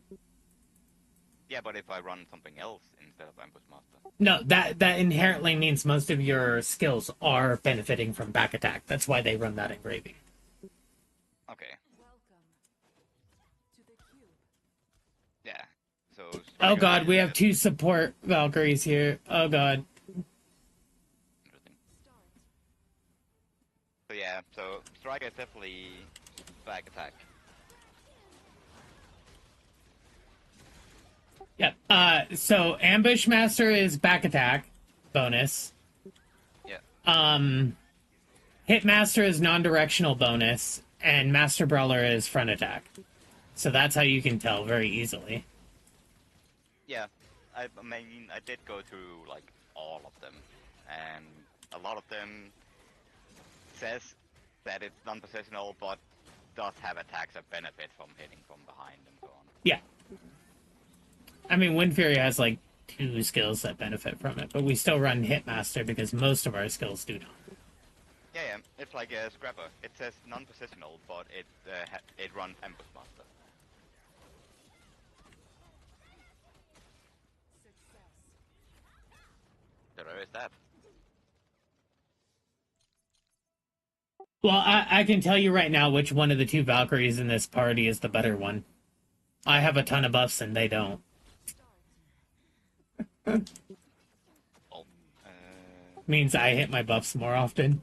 Yeah, but if I run something else instead of Ambush Master. No, that inherently means most of your skills are benefiting from back attack. That's why they run that engraving. Okay. Welcome to the cube. Yeah. So. Oh god, we have Striker- 2 support Valkyries here. Oh god. Interesting. So yeah, so Striker is definitely back attack. Yep. So Ambush Master is back attack bonus. Yeah. Hitmaster is non-directional bonus, and Master Brawler is front attack. So that's how you can tell very easily. Yeah. I mean, I did go through like all of them, and a lot of them says that it's non-positional, but does have attacks that benefit from hitting from behind and so on. Yeah. I mean, Wind Fury has like 2 skills that benefit from it, but we still run Hitmaster because most of our skills do not. Yeah, it's like a Scrapper. It says non-positional, but it runs Ambush Master. Success. So there is that. Well, I can tell you right now which one of the 2 Valkyries in this party is the better one. I have a ton of buffs and they don't. Oh. Means I hit my buffs more often.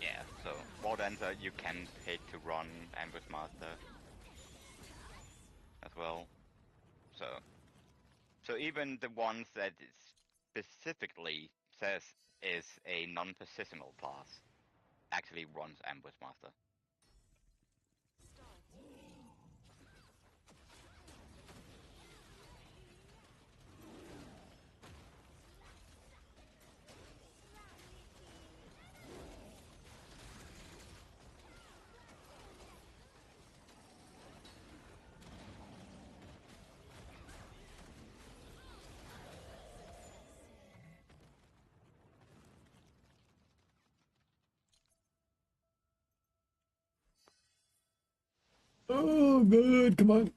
Yeah, so War Dancer you can hate to run Ambush Master as well. So even the ones that it specifically says is a non-positional class actually runs Ambush Master. Oh, good. Come on.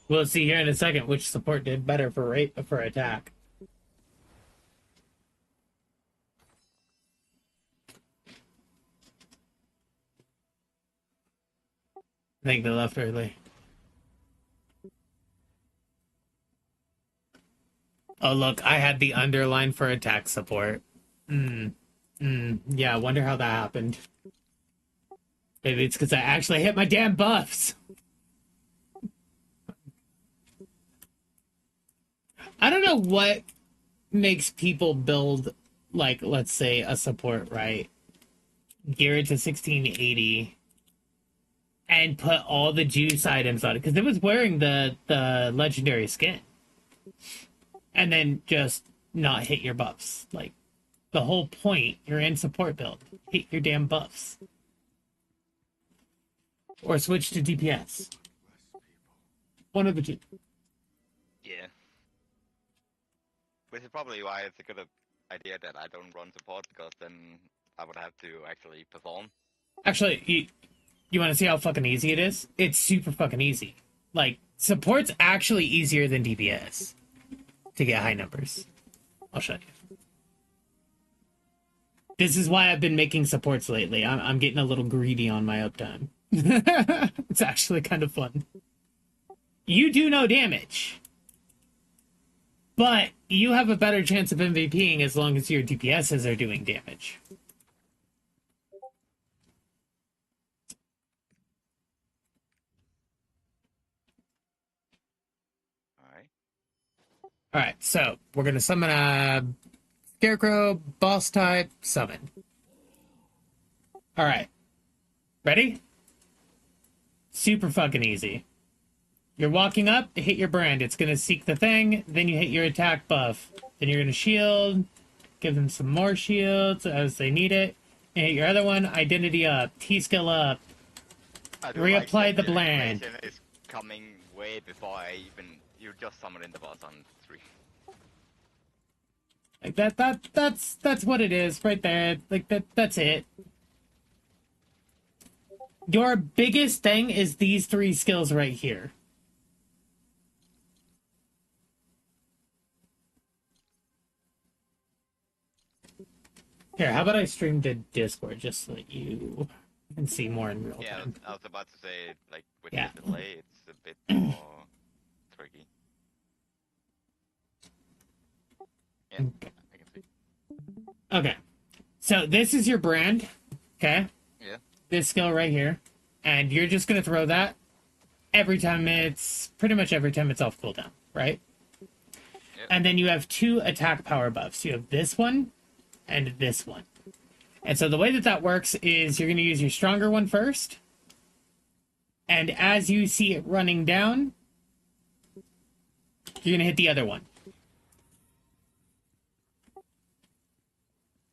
We'll see here in a second which support did better for rate for attack. I think they left early. Oh, look, I had the underline for attack support. Yeah, I wonder how that happened. Maybe it's because I actually hit my damn buffs. I don't know what makes people build, like, let's say, a support, right? Gear it to 1680 and put all the juice items on it. Because it was wearing the legendary skin. And then just not hit your buffs. Like, the whole point, you're in support build. Hit your damn buffs. Or switch to DPS. One of the two. Yeah. Which is probably why it's a good idea that I don't run support, because then I would have to actually perform. Actually, you want to see how fucking easy it is? It's super fucking easy. Like, support's actually easier than DPS to get high numbers. I'll show you. This is why I've been making supports lately. I'm getting a little greedy on my uptime. It's actually kind of fun. You do no damage. But you have a better chance of MVPing as long as your DPSs are doing damage. Alright, so we're gonna summon a Scarecrow, boss type, summon. Alright. Ready? Super fucking easy. You're walking up, hit your brand. It's gonna seek the thing, then you hit your attack buff. Then you're gonna shield, give them some more shields as they need it. And hit your other one, identity up, T-skill up, reapply the bland. Is coming way before I even... You just summoning the boss on 3. Like that's what it is right there. Like that's it. Your biggest thing is these 3 skills right here. Here, how about I stream to Discord just so that you can see more in real time? Yeah, I was about to say, like, with Yeah. the delay, it's a bit more tricky. Yeah, Okay. I can see. Okay. So this is your brand. Okay. Yeah. This skill right here. And you're just going to throw that pretty much every time it's off cooldown, right? Yep. And then you have 2 attack power buffs. You have this one and this one. And so the way that works is you're going to use your stronger one first. And as you see it running down, you're going to hit the other one.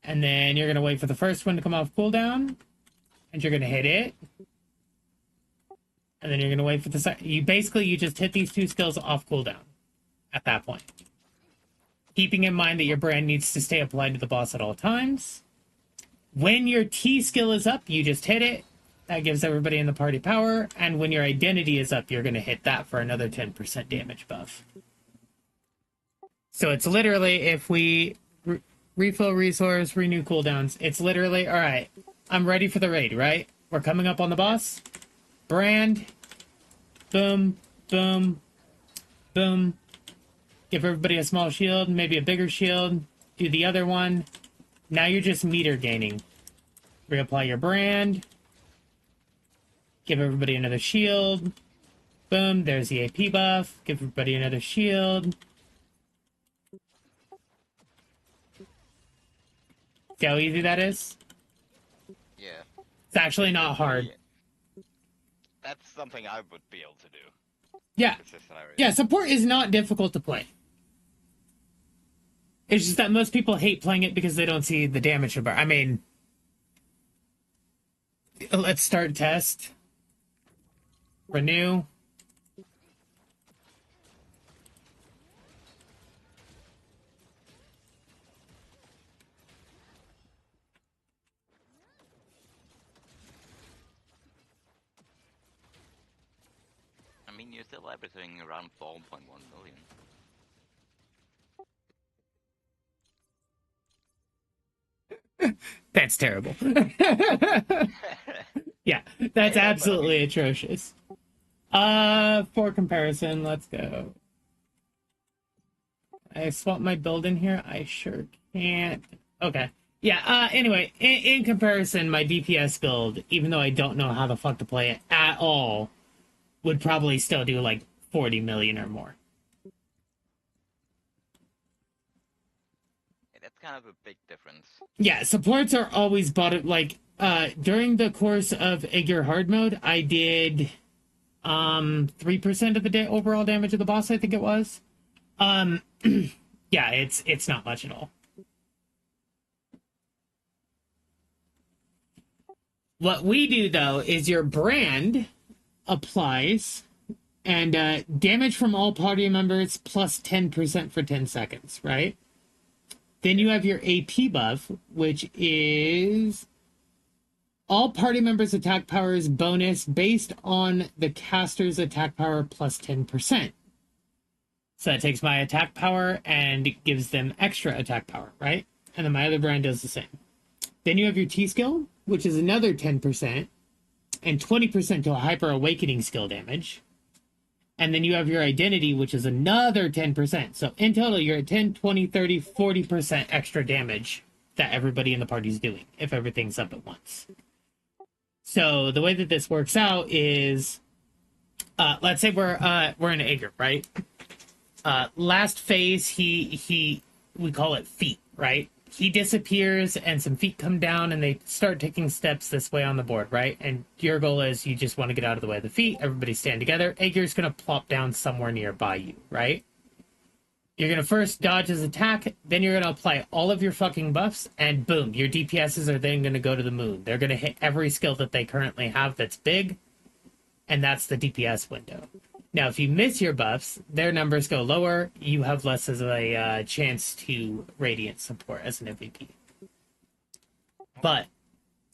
And then you're going to wait for the first one to come off cooldown. And you're going to hit it. And then you're going to wait for the second. You just hit these 2 skills off cooldown at that point. Keeping in mind that your brand needs to stay applied to the boss at all times. When your T skill is up, you just hit it. That gives everybody in the party power. And when your identity is up, you're going to hit that for another 10% damage buff. So it's literally, if we refill resource, renew cooldowns, it's literally, all right, I'm ready for the raid, right? We're coming up on the boss. Brand. Boom, boom, boom. Give everybody a small shield, maybe a bigger shield. Do the other one. Now you're just meter gaining. Reapply your brand. Give everybody another shield. Boom, there's the AP buff. Give everybody another shield. See how easy that is? Yeah. It's actually not hard. That's something I would be able to do. Yeah. It's just hilarious. Yeah, support is not difficult to play. It's just that most people hate playing it because they don't see the damage bar. I mean, let's start test. Renew. I mean, you're still averaging around 4.1 million. That's terrible. Yeah, that's absolutely atrocious. For comparison, let's go. I swap my build in here. I sure can't. Okay. Yeah, anyway, in comparison, my DPS build, even though I don't know how the fuck to play it at all, would probably still do like 40 million or more. That's kind of a big difference. Yeah, supports are always bought like during the course of Aegir hard mode, I did 3% of the overall damage of the boss, I think it was. Yeah, it's not much at all. What we do though is your brand applies and damage from all party members plus 10% for 10 seconds, right? Then you have your AP buff, which is all party members' attack power is bonus based on the caster's attack power plus 10%. So that takes my attack power and gives them extra attack power, right? And then my other brand does the same. Then you have your T skill, which is another 10%, and 20% to a hyper awakening skill damage. And then you have your identity, which is another 10%. So in total, you're at 10, 20, 30, 40% extra damage that everybody in the party is doing if everything's up at once. So the way that this works out is, let's say we're in Aegir, right? Last phase, we call it feet, right? He disappears and some feet come down and they start taking steps this way on the board, right? And your goal is you just want to get out of the way of the feet. Everybody stand together. Aegir's going to plop down somewhere nearby you, right? You're going to first dodge his attack. Then you're going to apply all of your fucking buffs. And boom, your DPSs are then going to go to the moon. They're going to hit every skill that they currently have that's big. And that's the DPS window. Now, if you miss your buffs, their numbers go lower. You have less of a chance to Radiant support as an MVP. But,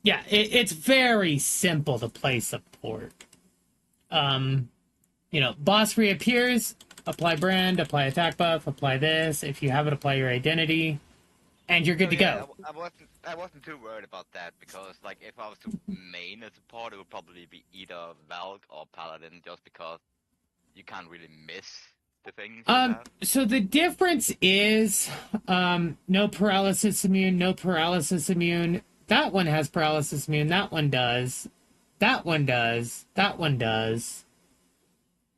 yeah, it's very simple to play support. Boss reappears, apply brand, apply attack buff, apply this. If you have it, apply your identity, and you're good to go. I wasn't too worried about that because, like, if I was to main a support, it would probably be either Valk or Paladin, just because you can't really miss the things. So the difference is, no paralysis immune, no paralysis immune. That one has paralysis immune. That one does. That one does. That one does.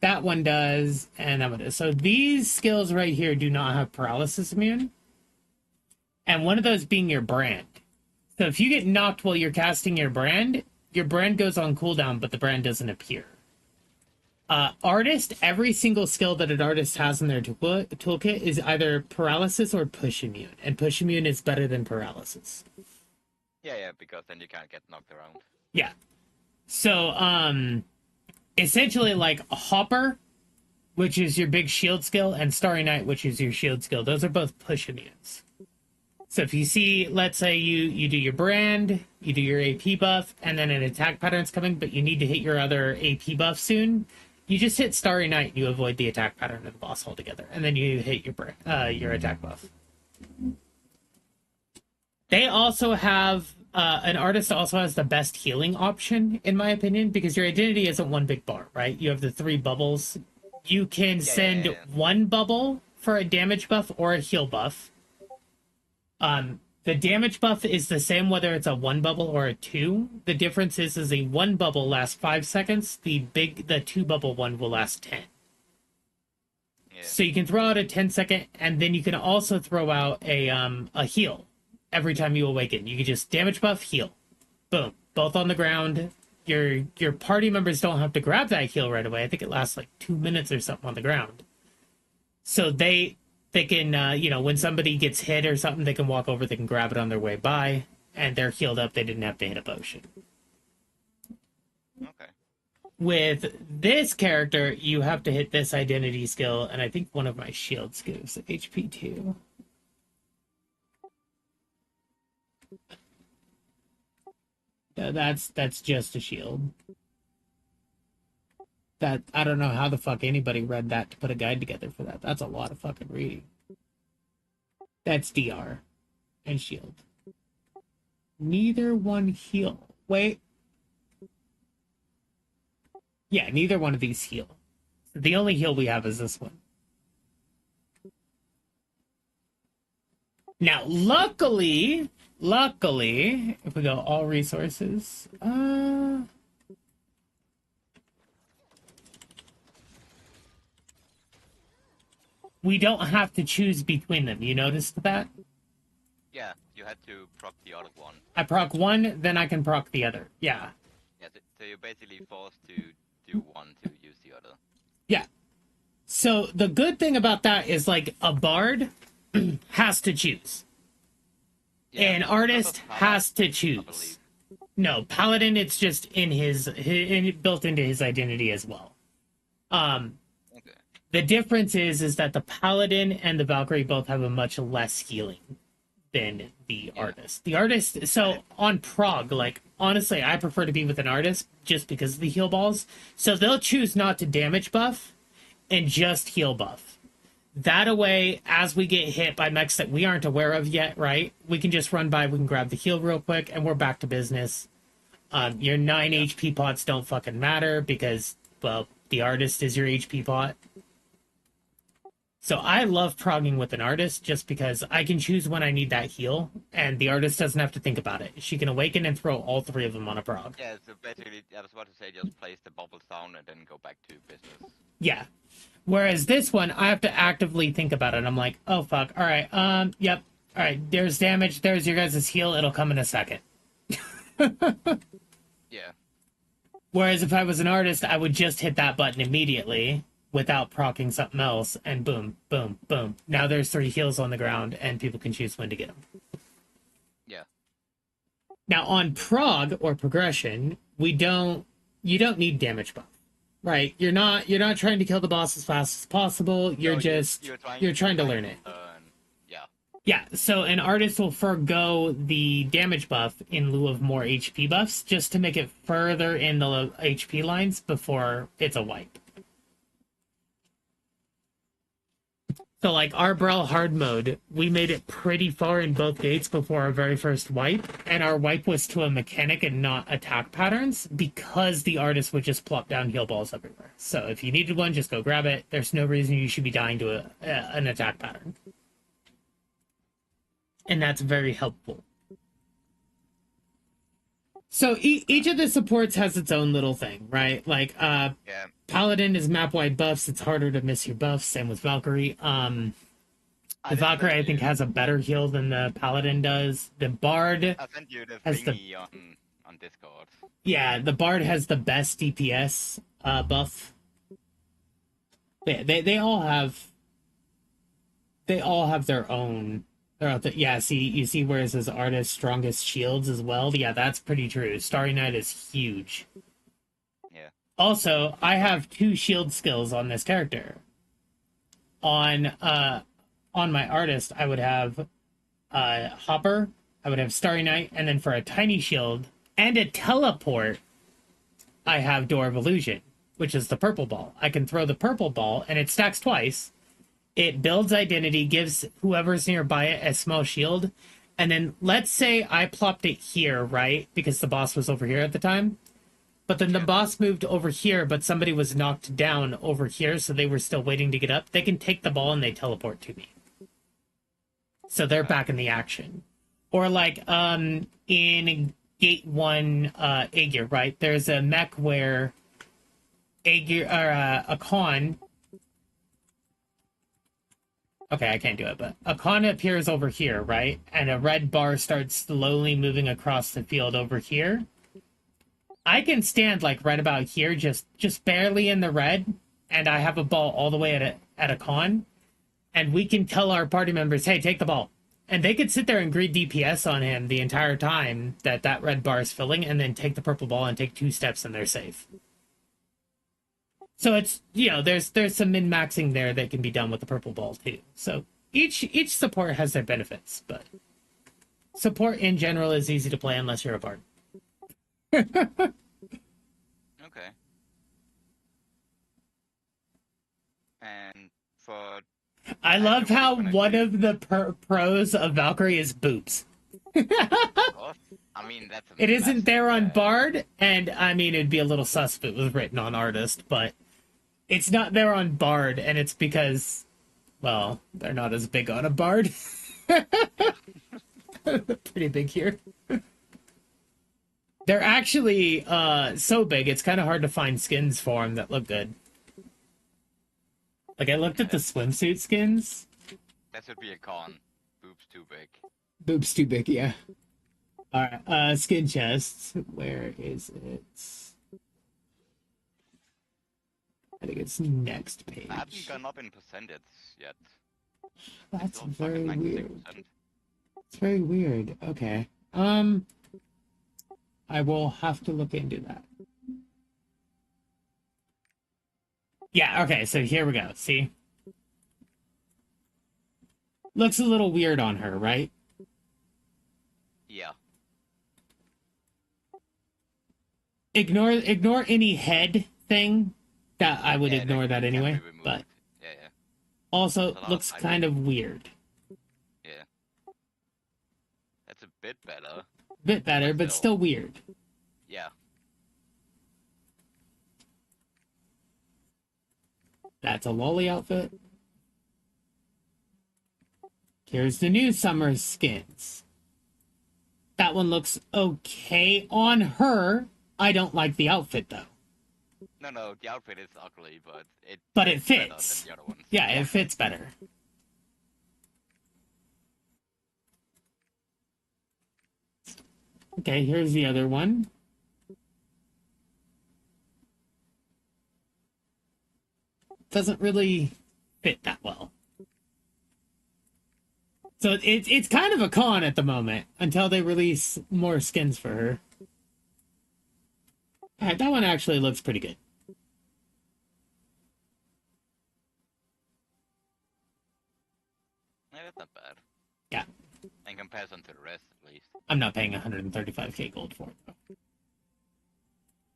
That one does. And that one does. So these skills right here do not have paralysis immune. And one of those being your brand. So if you get knocked while you're casting your brand goes on cooldown, but the brand doesn't appear. Artist, every single skill that an artist has in their toolkit is either paralysis or push immune, and push immune is better than paralysis. Yeah, because then you can't get knocked around. Yeah. So, essentially, like a Hopper, which is your big shield skill, and Starry Night, which is your shield skill, those are both push immunes. So if you see, let's say you do your brand, you do your AP buff, and then an attack pattern's coming, but you need to hit your other AP buff soon, you just hit Starry Night and you avoid the attack pattern of the boss altogether, and then you hit your attack buff. They also have an artist also has the best healing option, in my opinion, because your identity isn't one big bar, right? You have the 3 bubbles. You can send one bubble for a damage buff or a heal buff. The damage buff is the same whether it's a 1 bubble or a 2. The difference is a 1 bubble lasts 5 seconds. The 2 bubble one will last 10. Yeah. So you can throw out a 10-second, and then you can also throw out a heal every time you awaken. You can just damage buff, heal. Boom. Both on the ground. Your party members don't have to grab that heal right away. I think it lasts like 2 minutes or something on the ground. So they can, when somebody gets hit or something, they can walk over, they can grab it on their way by, and they're healed up. They didn't have to hit a potion. Okay. With this character, you have to hit this identity skill, and I think one of my shields gives HP 2. No, that's just a shield. That I don't know how the fuck anybody read that to put a guide together for that. That's a lot of fucking reading. That's DR and shield. Neither one heal. Wait. Yeah, neither one of these heal. The only heal we have is this one. Now, luckily, if we go all resources, we don't have to choose between them. You noticed that? Yeah, you had to proc the other one. I proc one, then I can proc the other. Yeah. Yeah, so you're basically forced to do one to use the other. Yeah. So the good thing about that is, like, a bard has to choose. Yeah, An artist has to choose. No, paladin, it's just in built into his identity as well. Okay. The difference is that the paladin and the Valkyrie both have a much less healing than the artist. The artist, so on prog, like, honestly, I prefer to be with an artist just because of the heal balls. So they'll choose not to damage buff and just heal buff. That away, as we get hit by mechs that we aren't aware of yet, right? We can just run by, we can grab the heal real quick, and we're back to business. Your 9 HP pots don't fucking matter because, well, the artist is your HP pot. So I love progging with an artist just because I can choose when I need that heal, and the artist doesn't have to think about it. She can awaken and throw all 3 of them on a prog. Yeah, so basically, I was about to say just place the bubbles down and then go back to business. Yeah. Whereas this one, I have to actively think about it. I'm like, oh fuck, alright, yep. Alright, there's damage, there's your guys' heal, it'll come in a second. Yeah. Whereas if I was an artist, I would just hit that button immediately without proccing something else, and boom, boom, boom. Now there's 3 heals on the ground, and people can choose when to get them. Yeah. Now on prog, or progression, you don't need damage buff. Right, you're not trying to kill the boss as fast as possible. You're trying to learn it. Yeah. Yeah, so an artist will forego the damage buff in lieu of more HP buffs just to make it further in the HP lines before it's a wipe. So, like, our Brawl hard mode, we made it pretty far in both gates before our very first wipe, and our wipe was to a mechanic and not attack patterns because the artist would just plop down heal balls everywhere. So if you needed one, just go grab it. There's no reason you should be dying to an attack pattern. And that's very helpful. So each of the supports has its own little thing, right? Like, Yeah. Paladin is map-wide buffs. It's harder to miss your buffs. Same with Valkyrie. The Valkyrie, I think, has a better heal than the Paladin does. The Bard I sent you the has thingy on Discord. Yeah, the Bard has the best DPS buff. They all have their own. Yeah, you see where it says artist strongest shields as well? Yeah, that's pretty true. Starry Night is huge. Yeah. Also, I have 2 shield skills on this character. On my artist, I would have Hopper, I would have Starry Night, and then for a tiny shield and a teleport, I have Door of Illusion, which is the purple ball. I can throw the purple ball, and it stacks twice. It builds identity, gives whoever's nearby it a small shield, and then let's say I plopped it here, right? Because the boss was over here at the time. But then the boss moved over here, but somebody was knocked down over here, so they were still waiting to get up. They can take the ball and they teleport to me. So they're back in the action. Or like in Gate 1 Aegir, right? There's a mech where Aegir or a con. Okay, I can't do it, but a con appears over here, right? And a red bar starts slowly moving across the field over here. I can stand like right about here, just barely in the red, and I have a ball all the way at a con, and we can tell our party members, "Hey, take the ball." And they could sit there and greed DPS on him the entire time that red bar is filling, and then take the purple ball and take 2 steps and they're safe. So it's, there's some min-maxing there that can be done with the purple ball too. So each support has their benefits, but support in general is easy to play unless you're a bard. Okay. And for I love how one of the pros of Valkyrie is boobs. course, I mean that's. It isn't there on Bard, and I mean it'd be a little sus if it was written on Artist, but it's not there on Bard, and it's because, well, they're not as big on a Bard. Pretty big here. They're actually so big, it's kind of hard to find skins for them that look good. Like, I looked at the swimsuit skins. That should be a con. Boobs too big. Boobs too big, yeah. Alright, skin chests. Where is it? I think it's next page. I haven't gone up in percentage yet. That's Still very fucking weird. 96%. It's very weird. Okay. I will have to look into that. Yeah, okay, so here we go. See? Looks a little weird on her, right? Yeah. Ignore any head thing. That I would ignore that can be anyway. removed. But Yeah, yeah. also It's a lot looks of kind of weird. Yeah. That's a bit better. Bit better, but still weird. Yeah. That's a lolly outfit. Here's the new summer skins. That one looks okay on her. I don't like the outfit though. No, the outfit is ugly, but it. But it better fits. than the other ones. Yeah, it fits better. Okay, here's the other one. Doesn't really fit that well. So it's kind of a con at the moment until they release more skins for her. Alright, that one actually looks pretty good. Yeah, that's not bad. Yeah. In comparison to the rest, at least. I'm not paying 135k gold for it, though.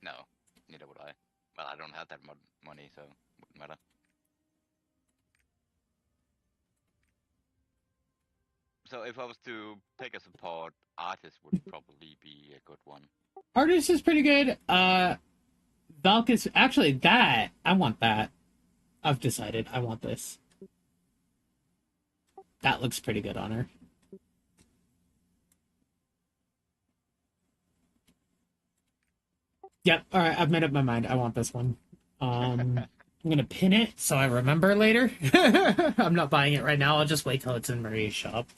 No, neither would I. Well, I don't have that money, so it wouldn't matter. So if I was to pick a support, artist would probably be a good one. Artist is pretty good. Valk is actually that. I want that. I've decided I want this. That looks pretty good on her. Yep. All right. I've made up my mind. I want this one. I'm gonna pin it so I remember later. I'm not buying it right now. I'll just wait till it's in Maria's shop.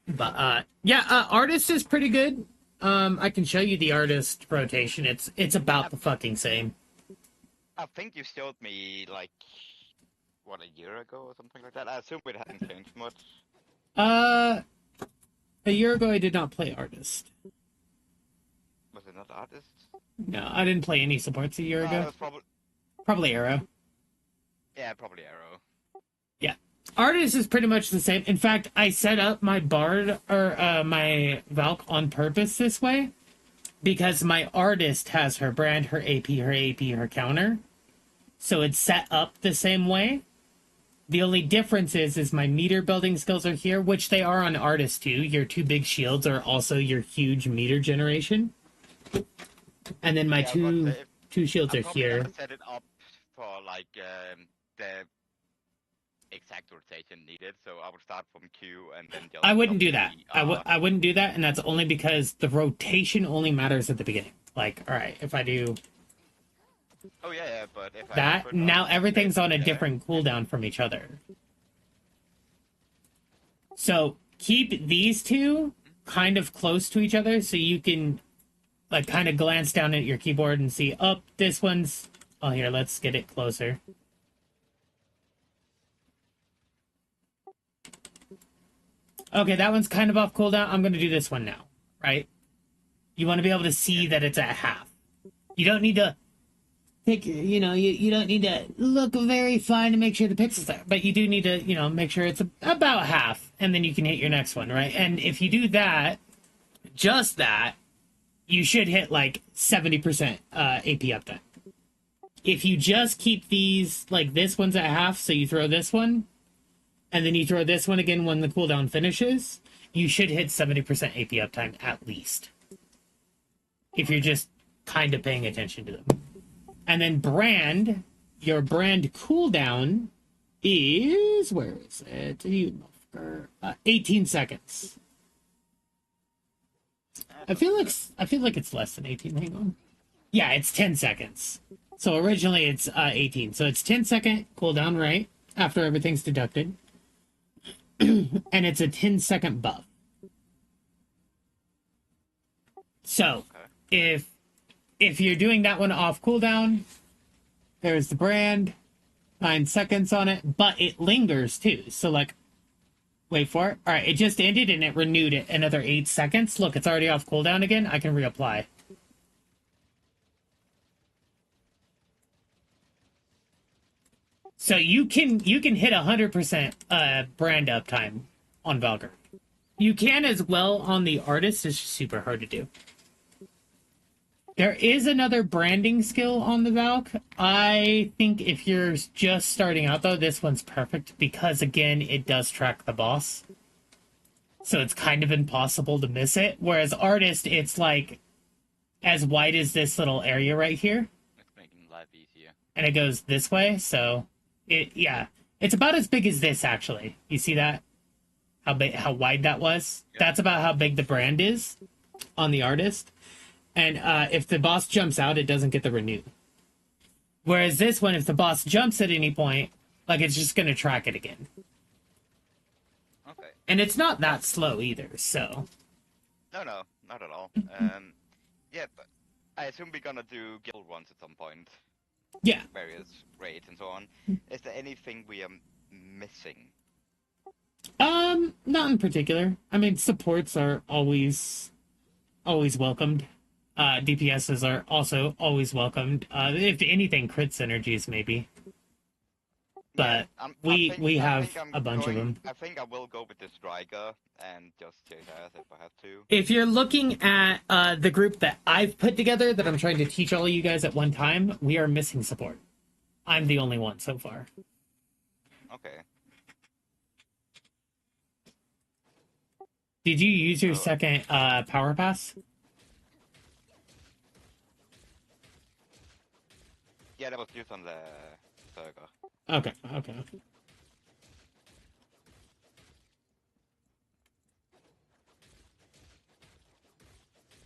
But yeah, artist is pretty good. I can show you the artist rotation. It's about the fucking same. I think you showed me, like, what, a year ago or something like that? I assume it hadn't changed much. A year ago I did not play artist. Was it not artist? No, I didn't play any supports a year It ago. was Probably Arrow. yeah, probably Arrow. Yeah. Artist is pretty much the same. In fact, I set up my Bard or my Valk on purpose this way because my artist has her brand, her AP, her counter. So it's set up the same way. The only difference is my meter building skills are here, which they are on artist too. Your 2 big shields are also your huge meter generation. And then my Yeah, two shields I'm are probably here. gonna set it up for, like, the exact rotation needed, so I would start from Q and then just I wouldn't do double that. the R. I wouldn't do that, and that's only because the rotation only matters at the beginning. Like, all right, if I do Oh yeah, but if I that, put on now everything's on a there, different cooldown from each other. So keep these two kind of close to each other so you can like kind of glance down at your keyboard and see, oh, this one's, oh, here, let's get it closer. Okay, that one's kind of off cooldown. I'm going to do this one now, right? You want to be able to see that it's at half. You don't need to pick, you don't need to look very fine to make sure the pixels are, but you do need to, make sure it's about half, and then you can hit your next one, right? And if you do that, just that, you should hit like 70% AP uptime. If you just keep these, like this one's at half, so you throw this one, and then you throw this one again when the cooldown finishes, you should hit 70% AP uptime at least. If you're just kind of paying attention to them. And then brand, your brand cooldown is, where is it? 18 seconds. I feel like it's less than 18. Hang on. Yeah, it's 10 seconds. So originally it's 18. So it's 10-second cooldown, right? After everything's deducted. And it's a 10-second buff. So if you're doing that one off cooldown, there's the brand, 9 seconds on it, but it lingers too. So like, wait for it. All right, it just ended and it renewed it another 8 seconds. Look, it's already off cooldown again. I can reapply. So you can hit 100% brand uptime on Valkyre. You can as well on the artist. It's just super hard to do. There is another branding skill on the Valk. I think if you're just starting out, though, this one's perfect because, again, it does track the boss. So it's kind of impossible to miss it. Whereas artist, it's like as wide as this little area right here. It's making life easier. And it goes this way, so it's about as big as this, actually. You see that? How wide that was? Yeah. That's about how big the brand is on the artist. And if the boss jumps out, it doesn't get the renew. Whereas this one, if the boss jumps at any point, like it's just going to track it again. Okay. And it's not that slow either, so. No, not at all. Yeah, but I assume we're gonna do guild ones at some point. Yeah. Various raids and so on. Is there anything we are missing? Not in particular. I mean, supports are always welcomed. DPSs are also always welcomed. If anything, crit synergies maybe. But yeah, we have a bunch of them. I think I will go with the striker and just chase ass if I have to. If you're looking at the group that I've put together that I'm trying to teach all of you guys at one time, we are missing support. I'm the only one so far. Okay. Did you use your second power pass? Yeah, that was used on the circle. Okay.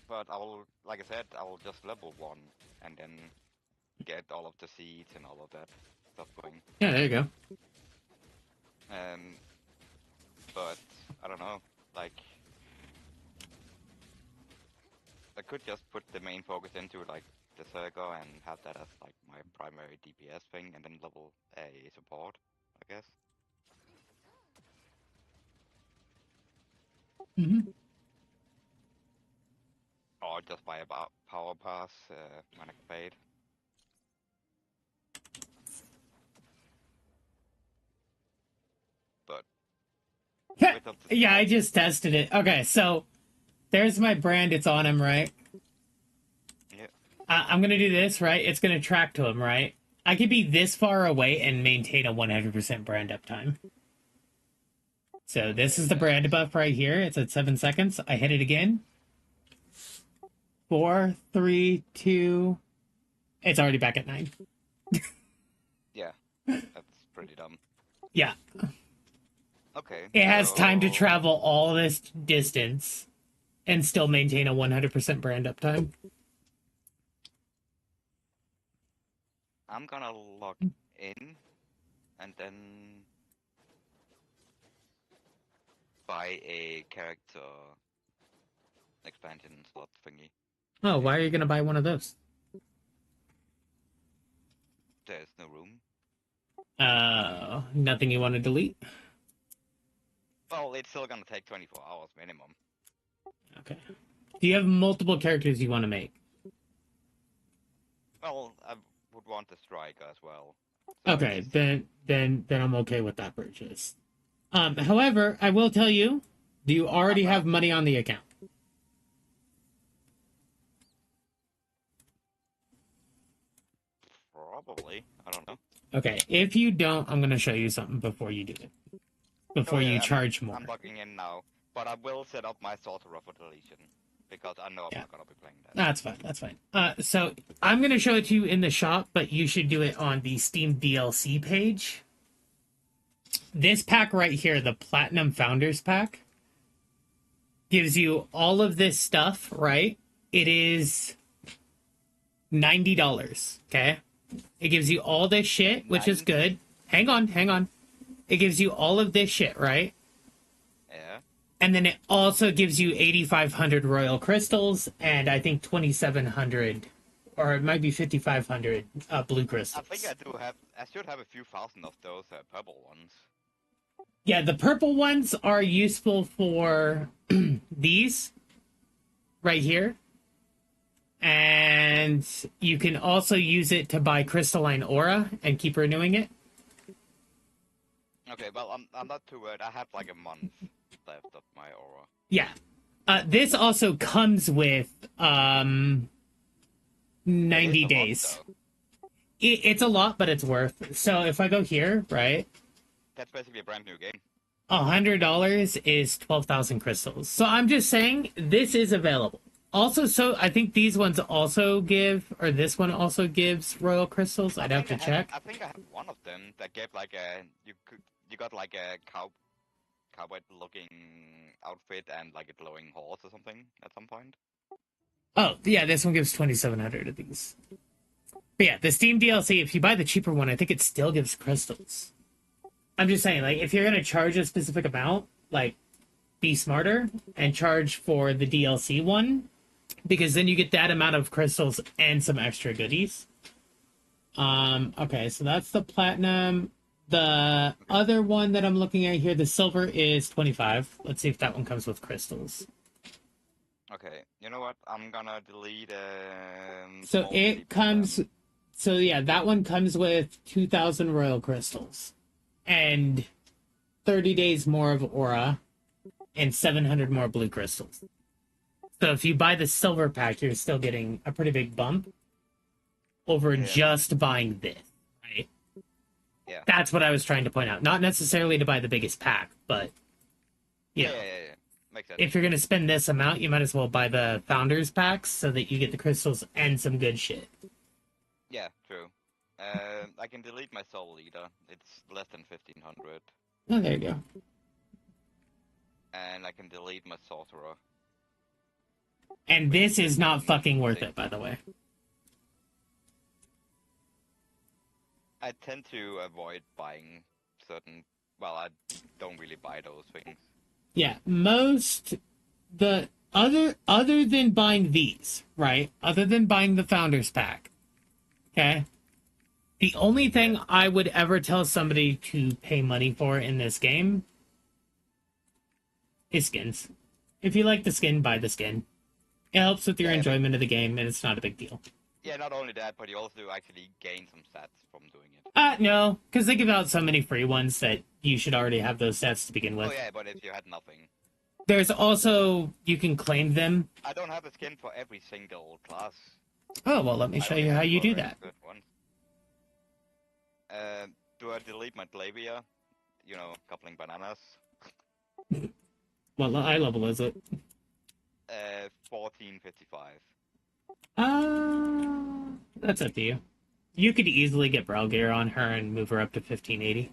But I will, like I said, I will just level 1 and then get all of the seeds and all of that stuff going. Yeah, there you go. But I don't know, like I could just put the main focus into like the circle and have that as like my primary DPS thing, and then level a support, I guess. Mm-hmm. Or just buy a power pass when I get paid. But yeah, I just tested it. Okay, so there's my brand. It's on him, right? Yeah. I'm gonna do this, right? It's gonna track to him, right? I could be this far away and maintain a 100% brand uptime. So this is the brand buff right here. It's at 7 seconds. I hit it again. 4, 3, 2. It's already back at 9. Yeah, that's pretty dumb. Yeah. Okay. It has time to so travel all this distance and still maintain a 100% brand uptime. I'm gonna log in and then buy a character expansion slot thingy. Oh, why are you going to buy one of those? There's no room. Nothing you want to delete? Well, it's still gonna take 24 hours minimum. Okay. Do you have multiple characters you want to make? Well, I would want a striker as well. So at Okay, least then I'm okay with that purchase. However, I will tell you, do you already I'm have money on the account? probably. I don't know. Okay, if you don't, I'm gonna show you something before you do it. Before Oh you yeah, charge more. I'm logging in now, but I will set up my sorcerer for deletion because I know I'm Yeah. not gonna be playing that. That's fine. That's fine. So I'm gonna show it to you in the shop, but you should do it on the Steam DLC page. This pack right here, the Platinum Founders Pack, gives you all of this stuff. Right? It is $90. Okay. It gives you all this shit, which is 90? good. Hang on. It gives you all of this shit, right? Yeah. And then it also gives you 8,500 royal crystals and I think 2,700, or it might be 5,500 blue I crystals. think I do have. I should have a few thousand of those purple ones. Yeah, the purple ones are useful for these right here. And you can also use it to buy crystalline aura and keep renewing it. Okay, well I'm not too worried. I have like a month left of my aura. Yeah. This also comes with 90 It is a lot, days. though. It's a lot, but it's worth. So if I go here, right, That's basically a brand new game. $100 is 12,000 crystals. So I'm just saying this is available. Also, so I think these ones also give, or this one also gives royal crystals. I'd have to check. I think I have one of them that gave like a you got like a cowboy looking outfit and like a glowing horse or something at some point. Oh, yeah, this one gives 2,700 of these. But yeah, the Steam DLC, if you buy the cheaper one, I think it still gives crystals. I'm just saying, like, if you're going to charge a specific amount, like, be smarter and charge for the DLC one, because then you get that amount of crystals and some extra goodies. Okay, so that's the platinum. The other one that I'm looking at here, the silver, is 25. Let's see if that one comes with crystals. Okay, you know what? I'm gonna delete. So small it sleep comes. then. So yeah, that one comes with 2,000 royal crystals and 30 days more of aura and 700 more blue crystals. So if you buy the silver pack, you're still getting a pretty big bump over Yeah. just buying this, right? Yeah. That's what I was trying to point out. Not necessarily to buy the biggest pack, but you Yeah, know, yeah. Makes sense. if you're going to spend this amount, you might as well buy the founders packs so that you get the crystals and some good shit. Yeah, true. I can delete my soul leader. It's less than 1,500, Oh, there you go. and I can delete my sorcerer. And this is not fucking worth it, by the way. I tend to avoid buying certain. Well, I don't really buy those things. Yeah, most the other than buying these, right? Other than buying the founders pack. Okay? The only thing I would ever tell somebody to pay money for in this game is skins. If you like the skin, buy the skin. It helps with your Yeah, enjoyment of the game, and it's not a big deal. Yeah, not only that, but you also actually gain some stats from doing it. No, because they give out so many free ones that you should already have those stats to begin with. Oh yeah, but if you had nothing. There's also, you can claim them. I don't have a skin for every single class. Oh, well, let me I show only you how have you for do a that. good one. Do I delete my Glavia? You know, coupling bananas. What eye level is it? 1455. That's up to you. You could easily get Valkyre on her and move her up to 1580.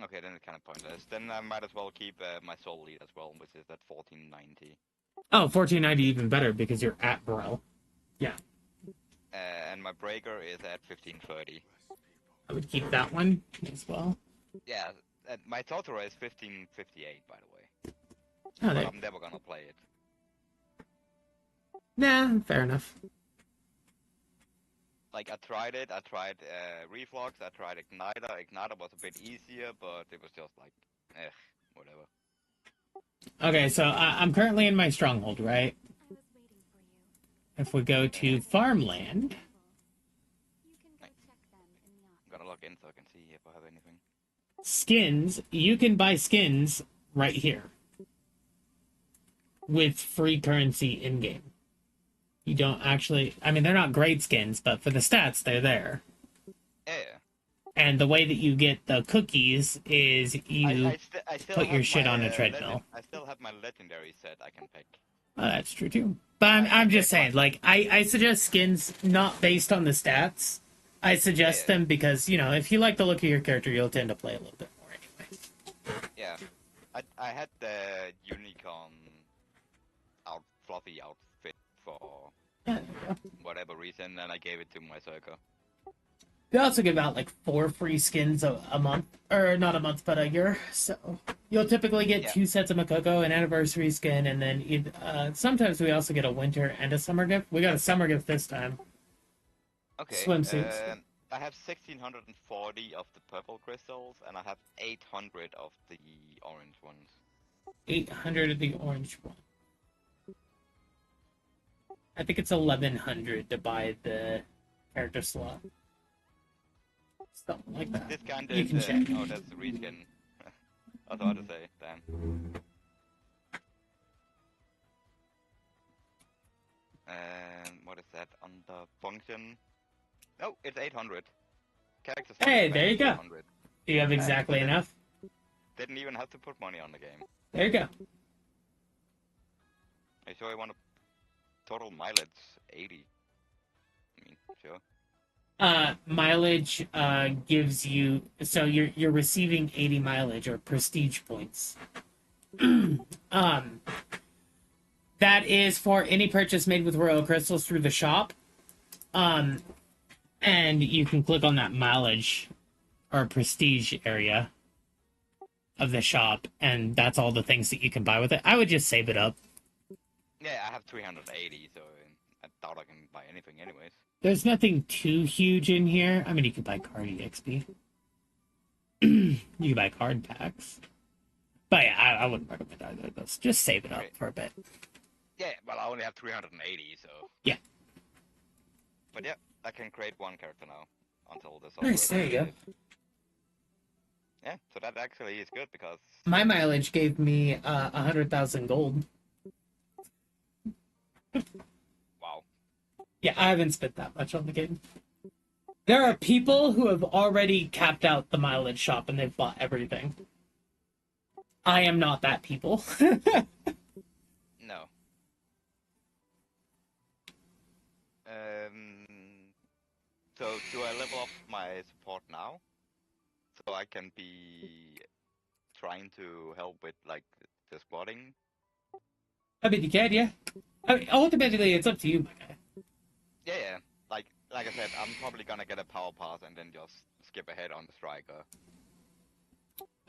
Okay, then it's kind of pointless. Then I might as well keep my soul lead as well, which is at 1490. Oh, 1490 even better because you're at Burrell. Yeah, And my breaker is at 1530. I would keep that one as well. Yeah, my Totoro is 1558, by the way. Oh, But there. I'm never gonna play it. Nah, fair enough. Like, I tried it, I tried Reflux, I tried Igniter. Igniter was a bit easier, but it was just like, whatever. Okay, so I'm currently in my stronghold, right? I was waiting for you. If we go to farmland, You can go check them in the office. I'm gonna log in so I can see if I have anything. skins, you can buy skins right here with free currency in game. You don't actually, I mean, they're not great skins, but for the stats, they're there. Yeah. And the way that you get the cookies is you I still put your have shit my, on a treadmill. I still have my legendary set I can pick. Oh, that's true too. But I'm just saying, like, I suggest skins not based on the stats. I suggest them because, you know, if you like the look of your character, you'll tend to play a little bit more anyway. Yeah. I had the unicorn fluffy outfit for Yeah, there you go. whatever reason, and I gave it to my circle. They also give out like 4 free skins a month, or not a month, but a year. So you'll typically get 2 sets of Makoko, an anniversary skin, and then sometimes we also get a winter and a summer gift. We got a summer gift this time. Okay. Swimsuits. I have 1640 of the purple crystals, and I have 800 of the orange ones. 800 of the orange one. I think it's 1100 to buy the character slot. Something like that. This kind You of can check. oh, that's the reskin. I was about to say, damn. And what is that on the function? Oh, it's 800. Character slot Hey, is there you go. 800. You have exactly enough. Didn't even have to put money on the game. There you go. Are you sure you want to total mileage 80? I mean, sure. Mileage gives you, so you're receiving 80 mileage or prestige points. That is for any purchase made with royal crystals through the shop. And you can click on that mileage or prestige area of the shop, and that's all the things that you can buy with it. I would just save it up. Yeah, I have 380, so I doubt I can buy anything anyways. There's nothing too huge in here. I mean, you can buy card EXP. You can buy card packs. But yeah, I wouldn't recommend either of those. Just save it up Right. for a bit. Yeah, well, I only have 380, so... Yeah. But yeah, I can create one character now, until this Nice, there you go. Yeah, so that actually is good, because... My mileage gave me 100,000 gold. Wow. Yeah, I haven't spent that much on the game. There are people who have already capped out the mileage shop and they've bought everything. I am not that people. No. So, do I level up my support now? So I can be trying to help with, like, the squatting? I mean, you can, yeah. I mean, ultimately, it's up to you, my guy. Yeah. Like I said, I'm probably gonna get a power pass and then just skip ahead on the striker.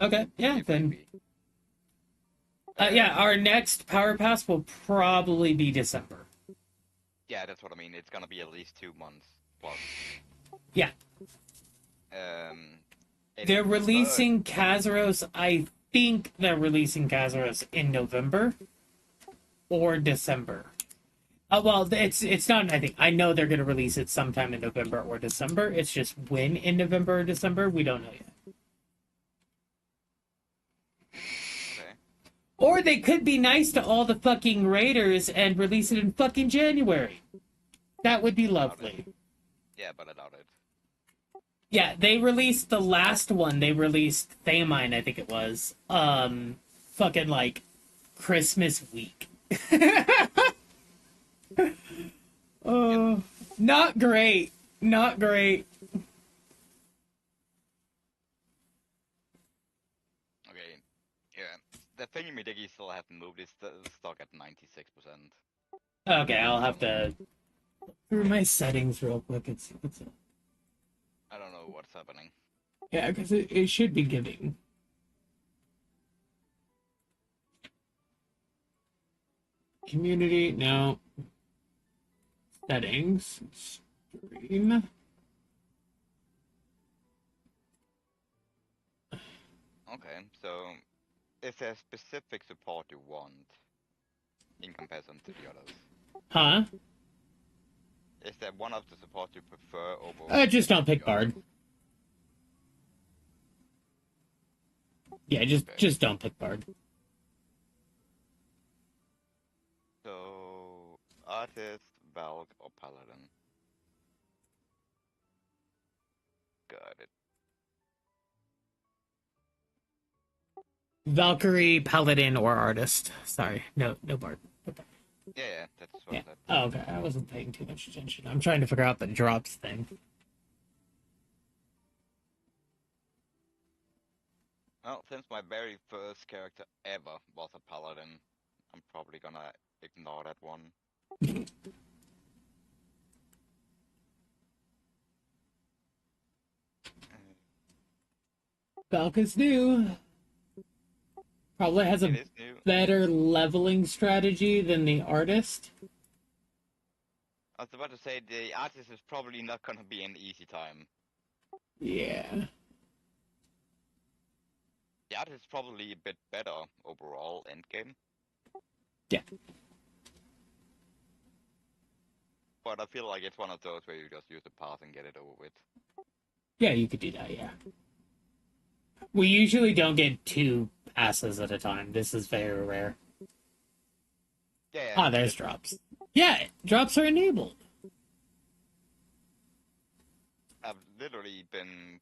Okay, yeah, if then. need be. Yeah, our next power pass will probably be December. Yeah, that's what I mean. It's gonna be at least 2 months plus. Yeah. And They're releasing Kazaros. I think they're releasing Kazaros in November or December. Well, it's not. I think I know they're going to release it sometime in November or December. It's just when in November or December we don't know yet. Okay. Or they could be nice to all the fucking raiders and release it in fucking January. That would be lovely. Yeah, but I doubt it. Yeah, they released the last one. They released Thamine, I think it was. Fucking like Christmas week. Not great. Not great. The thingy-majiggy still hasn't moved. It's still stuck at 96%. Okay, I'll have to through my settings real quick. It's I don't know what's happening. yeah, because it should be giving. Community, no. Settings. Stream. Okay, so is there specific support you want in comparison to the others? Huh? Is there one of the support you prefer over Just don't the pick Bard. others? Yeah, just Okay. just don't pick Bard. So, artist, Valk, or paladin? Got it. Valkyrie, Paladin, or Artist. Sorry, no Bard. Yeah, that's what Yeah. that. Oh, okay. I wasn't paying too much attention. I'm trying to figure out the drops thing. Well, since my very first character ever was a paladin, I'm probably gonna ignore that one. Valka's new. Probably has It a is new. better leveling strategy than the Artist. I was about to say the artist is probably not gonna be an easy time. Yeah. The artist is probably a bit better overall endgame. Yeah. But I feel like it's one of those where you just use the path and get it over with. Yeah, you could do that, yeah. We usually don't get 2 passes at a time. This is very rare. Yeah. Ah, there's drops. Yeah, drops are enabled. I've literally been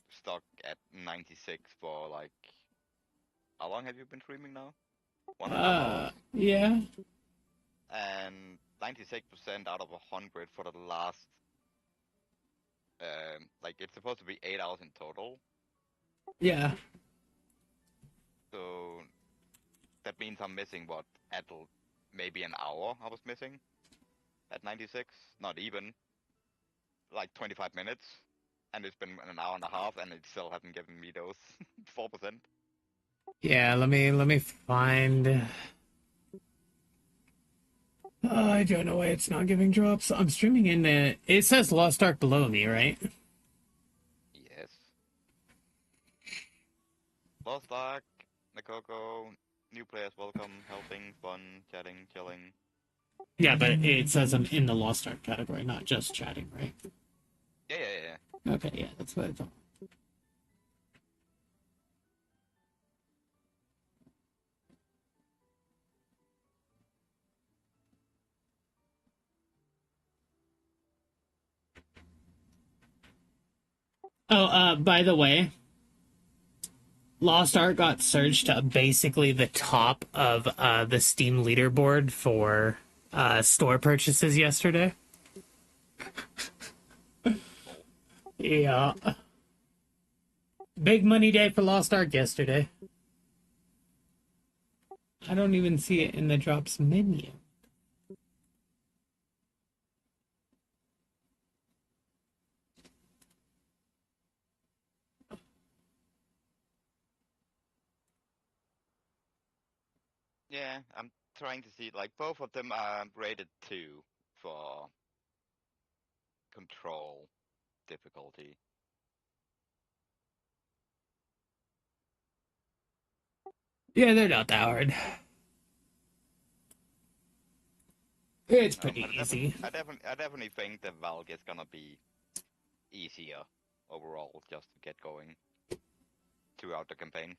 stuck at 96 for like... How long have you been streaming now? 1.5 hours? Yeah. And 96% out of 100 for the last... like, it's supposed to be 8 hours in total. Yeah. So... That means I'm missing, what, at maybe an hour I was missing? At 96? Not even. Like 25 minutes. And it's been an hour and a half, and it still hasn't given me those 4%. Yeah, let me find. Oh, I don't know why it's not giving drops. I'm streaming in the. It says Lost Ark below me, right? Yes. Lost Ark, Nakoko, new players welcome, helping, fun, chatting, chilling. Yeah, but it says I'm in the Lost Ark category, not just chatting, right? Yeah. Okay, yeah, that's what I thought. Oh, by the way, Lost Ark got surged to basically the top of the Steam leaderboard for store purchases yesterday. Yeah. Big money day for Lost Ark yesterday. I don't even see it in the drops menu. Yeah, I'm trying to see, like, both of them are rated 2 for control difficulty. Yeah, they're not that hard. It's pretty easy. I definitely think that Valk is gonna be easier overall, just to get going throughout the campaign.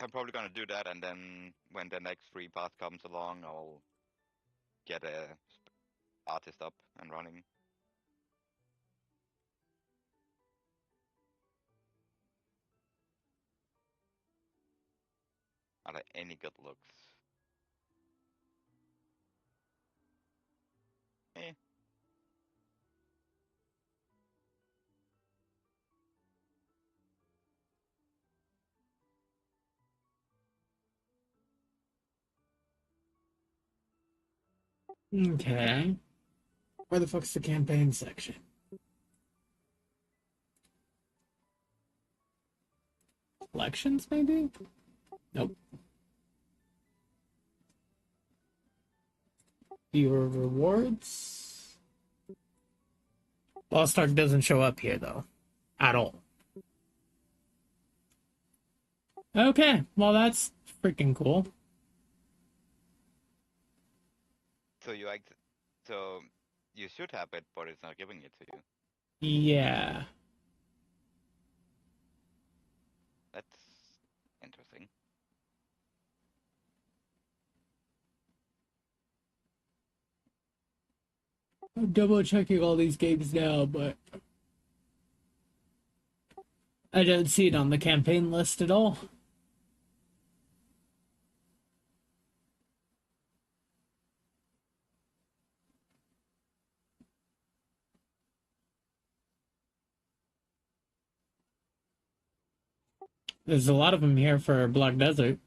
I'm probably gonna do that, and then when the next free pass comes along, I'll get a artist up and running. Are there any good looks? Eh. Okay. Where the fuck's the campaign section? Elections, maybe? Nope. Viewer rewards. Lost Ark doesn't show up here, though. At all. Okay, well, that's freaking cool. So so you should have it, but it's not giving it to you. Yeah. That's interesting. I'm double checking all these games now, but I don't see it on the campaign list at all. There's a lot of them here for Black Desert.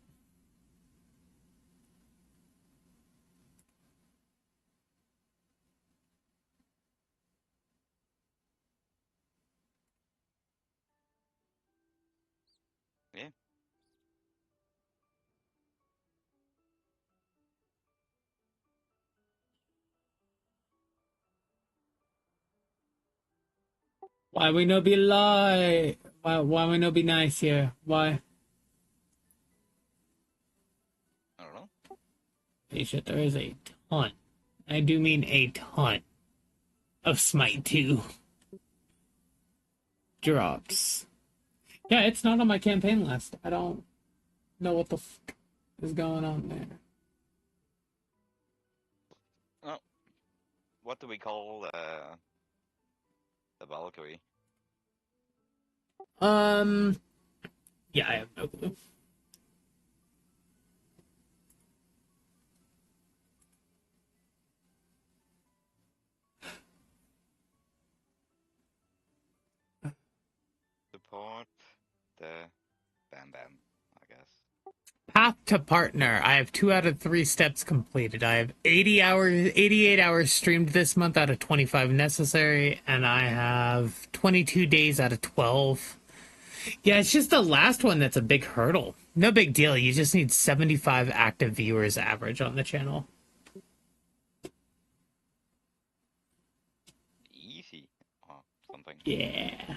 Yeah. Why we no be lie? Why we no be nice here? Why? I don't know. Hey, shit, there is a ton. I do mean a ton of Smite 2 drops. Yeah, it's not on my campaign list. I don't know what the fuck is going on there. Oh, what do we call the Valkyrie? Um, yeah, I have no clue. Support the Bam Bam, I guess. Path to partner. I have 2 out of 3 steps completed. I have 80 hours, 88 hours streamed this month out of 25 necessary, and I have 22 days out of 12. Yeah, it's just the last one that's a big hurdle. No big deal. You just need 75 active viewers average on the channel. Easy or something. Yeah.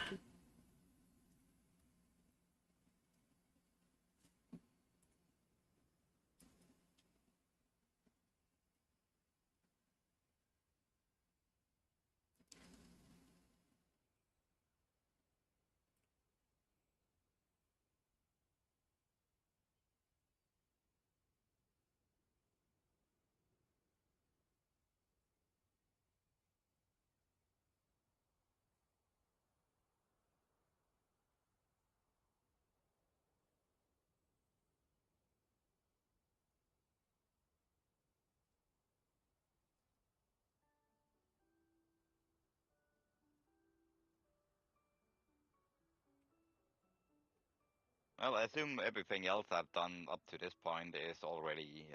Well, I assume everything else I've done up to this point is already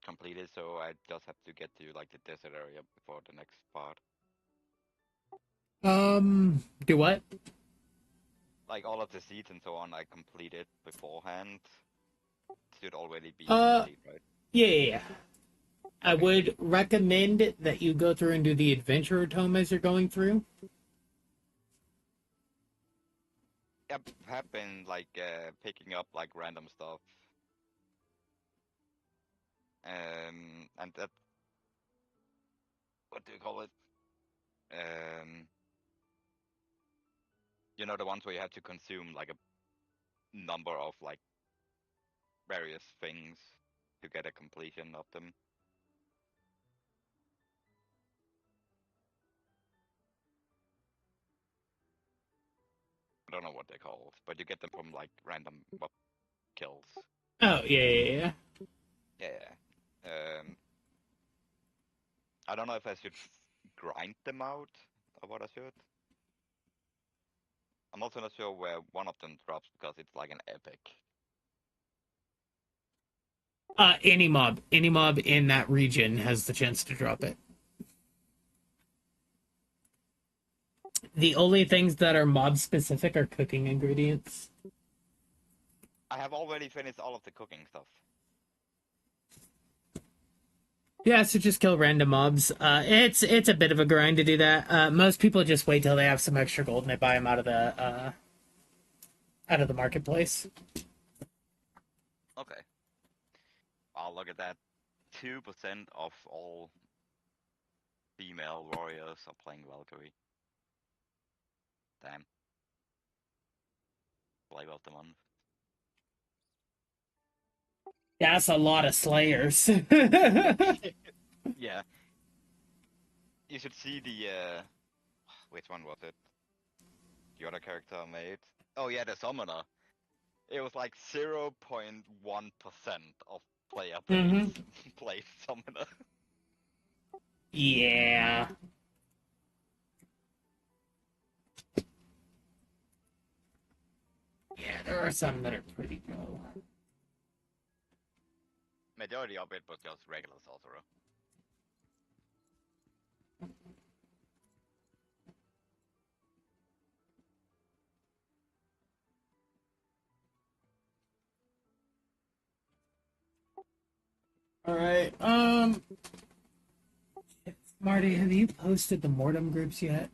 completed, so I just have to get to like the desert area before the next part. Do what? Like all of the seeds and so on, I completed beforehand. Should already be Uh, complete, right? yeah. I Okay. would recommend that you go through and do the adventurer tome as you're going through. Yep, have been like picking up like random stuff. And that, what do you call it? Um, you know, the ones where you have to consume like a number of like various things to get a completion of them. I don't know what they're called, but you get them from like random mob kills. Oh, yeah. Yeah. I don't know if I should grind them out or what I should. I'm also not sure where one of them drops because it's like an epic. Any mob. Any mob in that region has the chance to drop it. The only things that are mob specific are cooking ingredients. I have already finished all of the cooking stuff. Yeah, so just kill random mobs. It's a bit of a grind to do that. Most people just wait till they have some extra gold and they buy them out of the marketplace. Okay. I'll look at that. 2% of all female warriors are playing Valkyrie. Damn. Flavor of the month. That's a lot of slayers. Yeah. You should see the which one was it? The other character I made. Oh yeah, the summoner. It was like 0.1% of player base played summoner. Yeah. Yeah, there are some that are pretty low. Majority of it was just regular sorcerer. All right. Marty, have you posted the mortem groups yet?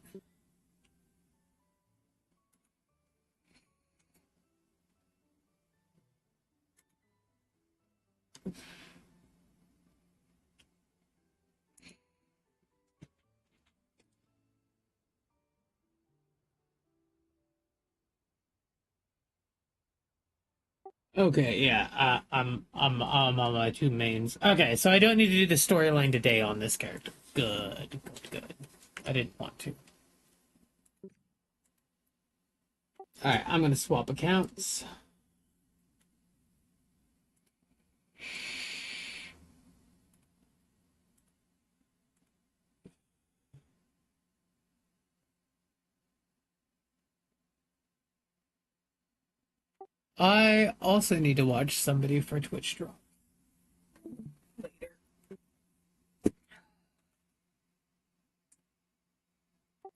Okay, yeah. I'm on my two mains. Okay, so I don't need to do the storyline today on this character. Good, good, good. I didn't want to. All right, I'm gonna swap accounts. I also need to watch somebody for Twitch drop later.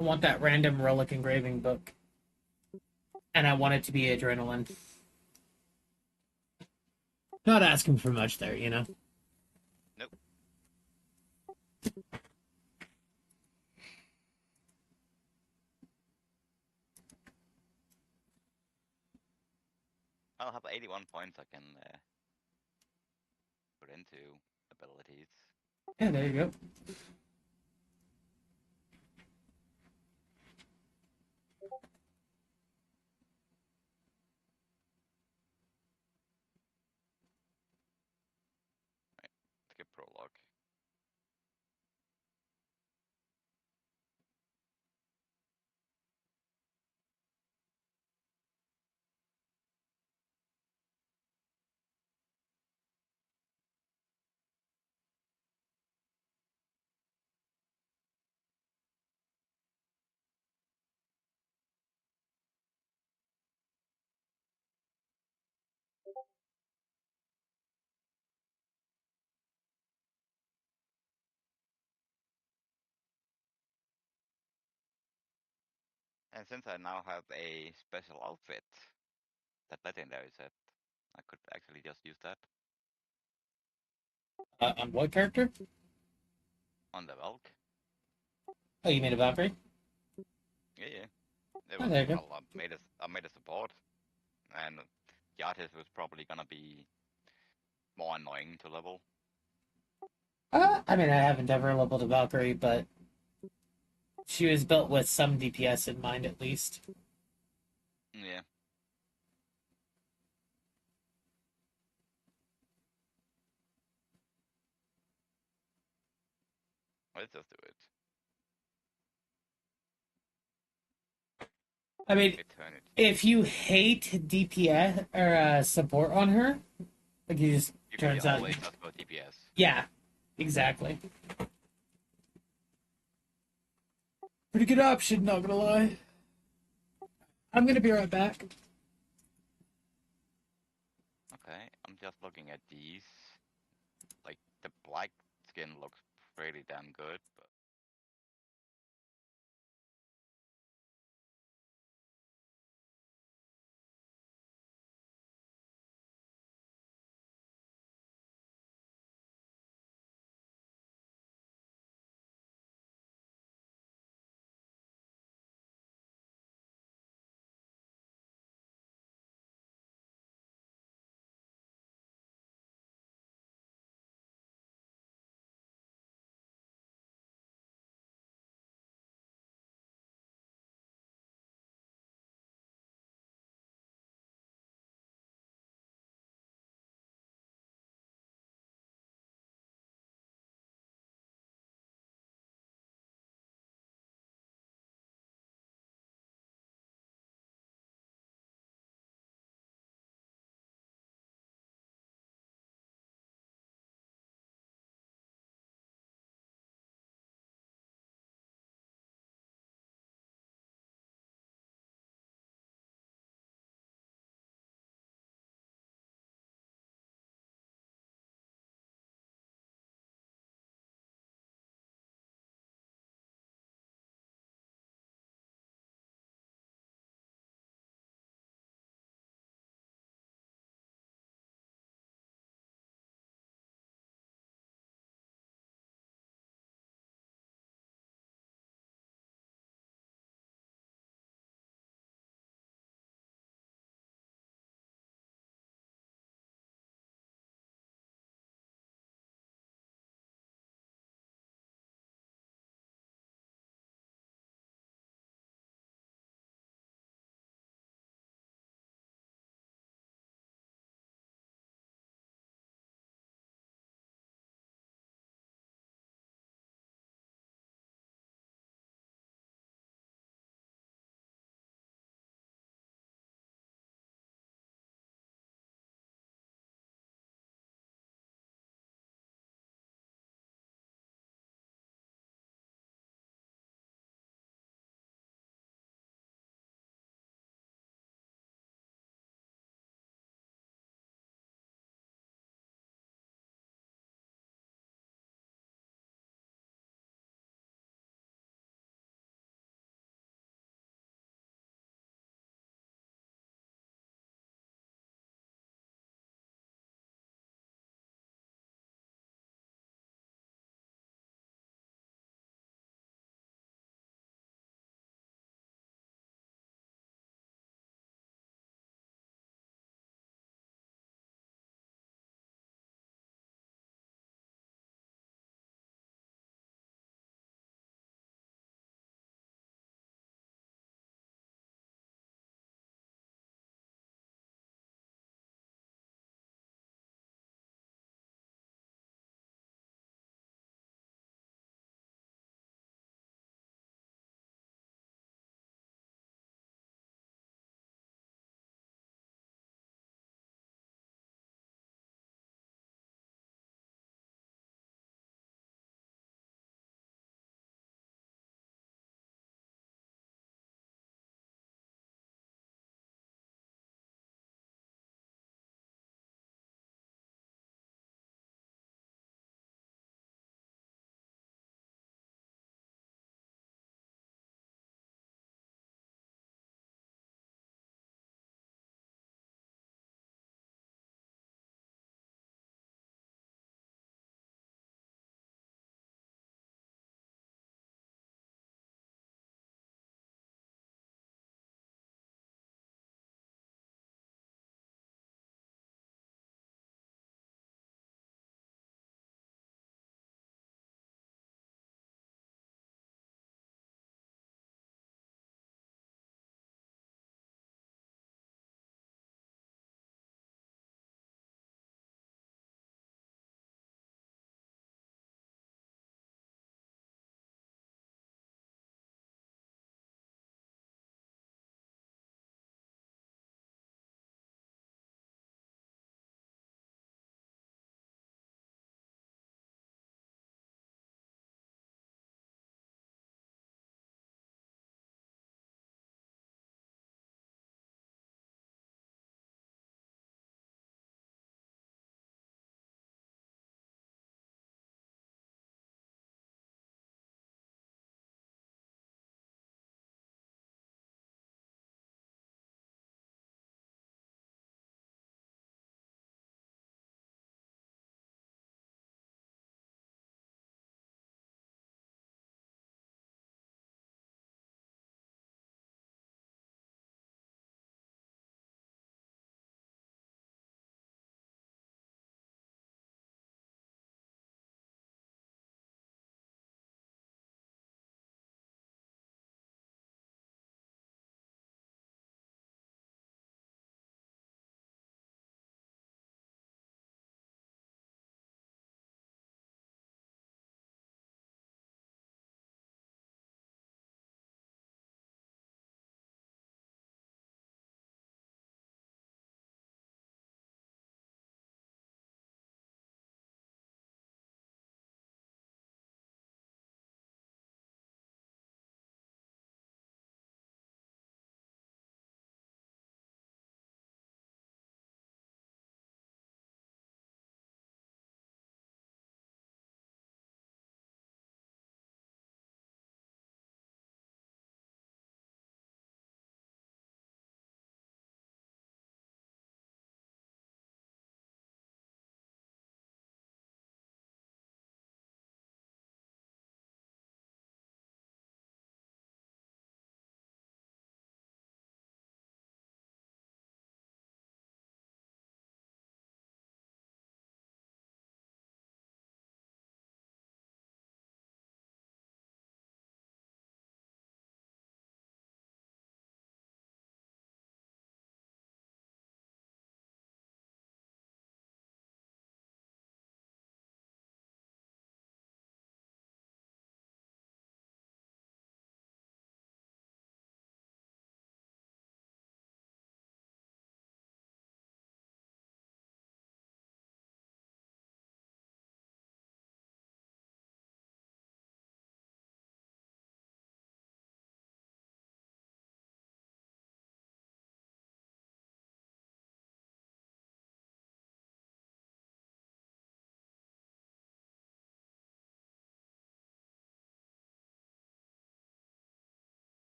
I want that random relic engraving book, and I want it to be adrenaline. Not asking for much there, you know. Nope. I'll have 81 points I can put into abilities. Yeah, there you go. Skip prologue. And since I now have a special outfit, that legendary set, I could actually just use that On what character? on the Valk. Oh, you made a Valkyrie? Yeah. It Oh, was there you go. well, I made a support, and the artist was probably gonna be more annoying to level. I mean, I haven't ever leveled a Valkyrie, but she was built with some DPS in mind, at least. Yeah. Let's just do it. I mean, Eternity. if you hate DPS or support on her, like you just You can turns out, always just go DPS. yeah, exactly. Pretty good option, not gonna lie. I'm gonna be right back. Okay, I'm just looking at these. skin looks pretty damn good. But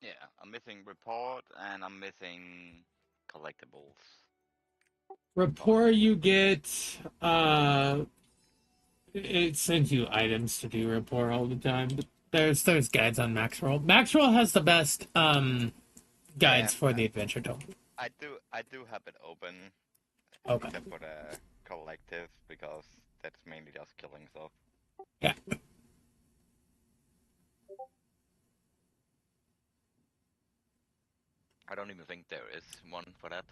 Yeah, I'm missing report and I'm missing collectibles. Rapport you get, it sends you items to do rapport all the time. But there's guides on Maxroll. Maxroll has the best Yeah, guides for the adventure tool. I do have it open, Okay. except for the collective because that's mainly just killing stuff. Yeah. I don't even think there is one for that.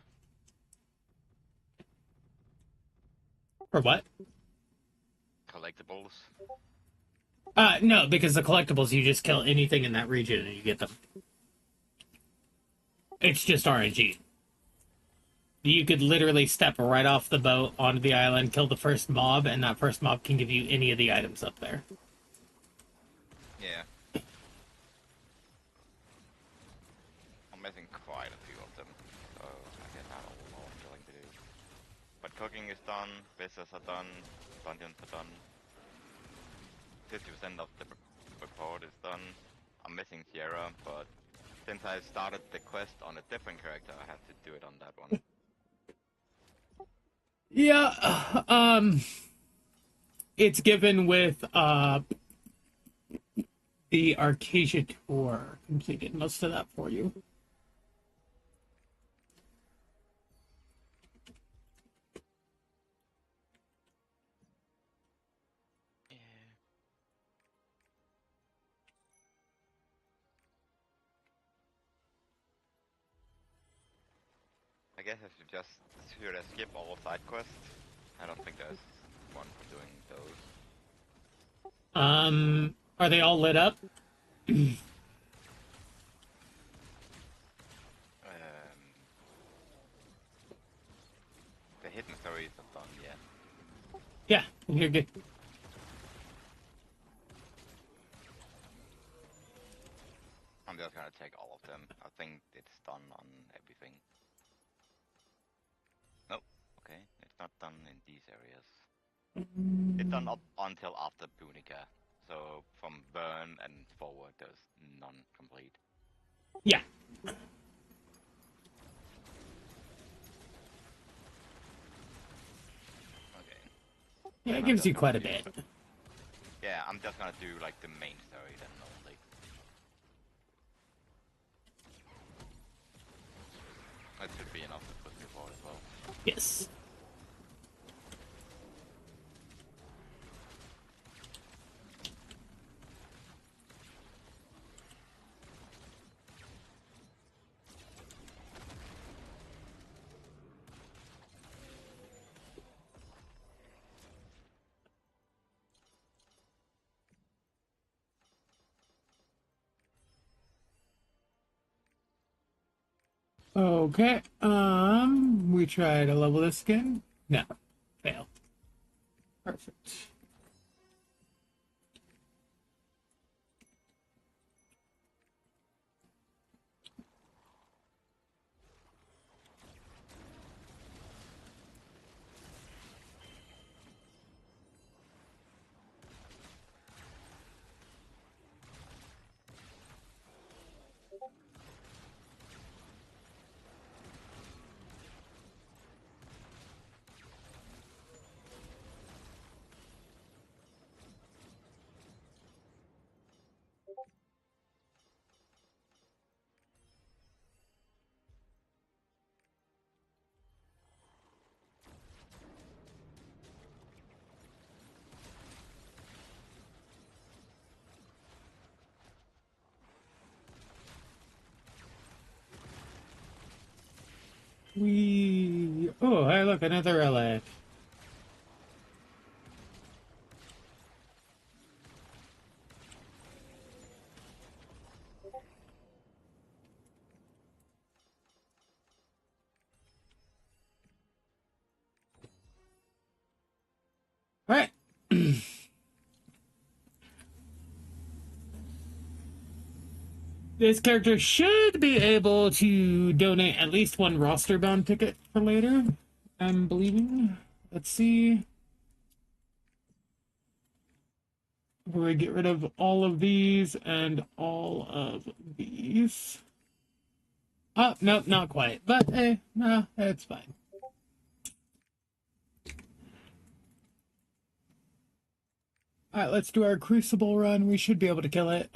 For what? Collectibles. No, because the collectibles you just kill anything in that region and you get them. It's just RNG. You could literally step right off the boat onto the island, kill the first mob, and that first mob can give you any of the items up there. Yeah. I'm missing quite a few of them, so I guess I have a lot of killing to do. But cooking is done, business are done, dungeons are done. 50% of the report is done. I'm missing Sierra, but since I started the quest on a different character, I have to do it on that one. Yeah, it's given with the Arcadia tour completed most of that for you. I guess I should I skip all side quests? I don't think there's one for doing those. Are they all lit up? The hidden stories are done, yeah. Yeah, you're good. I'm just gonna check all of them. I think it's done on everything. Nope. Okay, it's not done in these areas. It's done up until after Punica. So from Burn and forward, there's none complete. Yeah. Okay. Yeah, it I'm gives just you quite a gonna bit. Yeah, I'm just gonna do like the main story then only. That should be enough to put me forward as well. Yes. Okay. We try to level this again. No. Fail. Perfect. Oh, hey, look, another relic. All right. This character should be able to donate at least one roster bound ticket for later. I'm believing. Let's see. We get rid of all of these and all of these. Oh, no, not quite. But, no, it's fine. Alright, let's do our Crucible run. We should be able to kill it.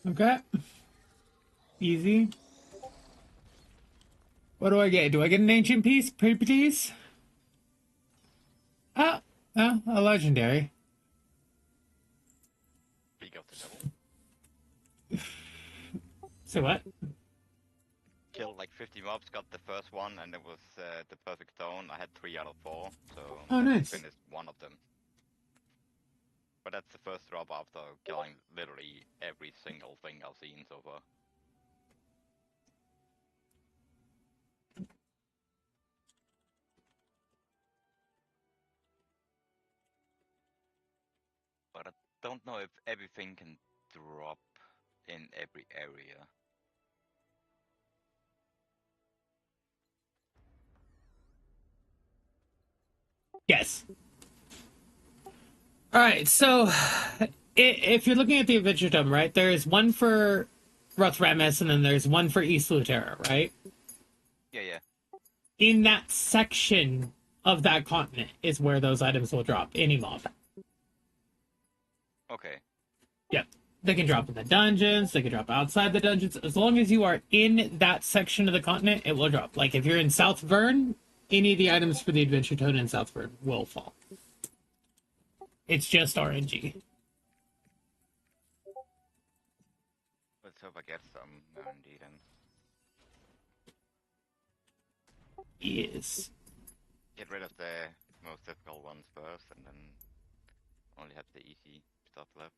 Okay. Easy. What do I get? Do I get an ancient piece? Please? Ah, a legendary. Speak of the devil. Say what? Killed like 50 mobs, got the first one, and it was the perfect stone. I had 3 out of 4, so Oh, I nice. finished one of them. But that's the first drop after killing literally every single thing I've seen so far. But I don't know if everything can drop in every area. Yes. All right, so if you're looking at the Adventure Tome, right, there's one for Rothramus and then there's one for East Lutera, right? Yeah. In that section of that continent is where those items will drop, any mob. Okay. Yep. They can drop in the dungeons, they can drop outside the dungeons. As long as you are in that section of the continent, it will drop. Like if you're in South Vern, any of the items for the Adventure Tome in South Vern will fall. It's just RNG. Let's hope I get some R&D then. Yes. Get rid of the most difficult ones first, and then only have the easy stuff left.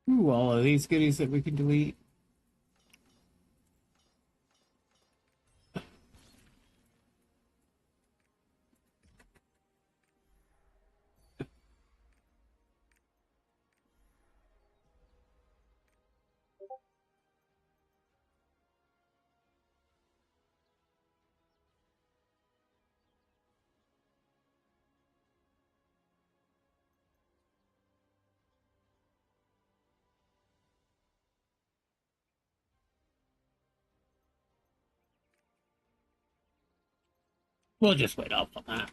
Ooh, all of these goodies that we can delete. We'll just wait up on that.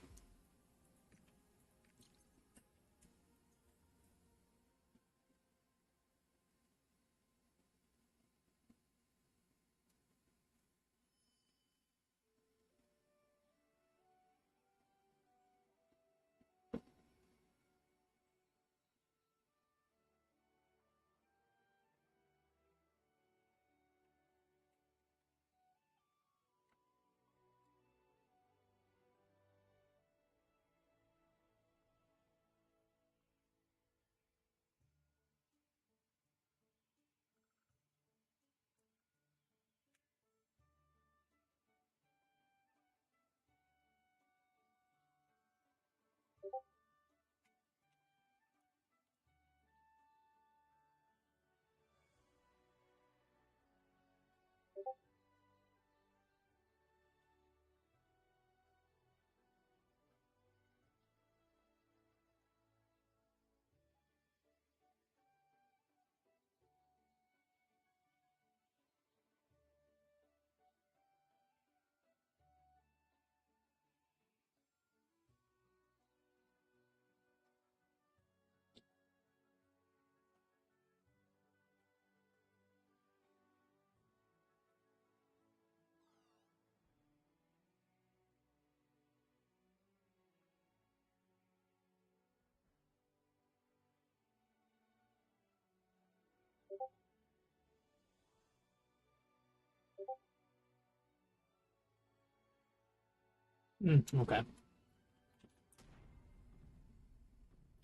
Okay.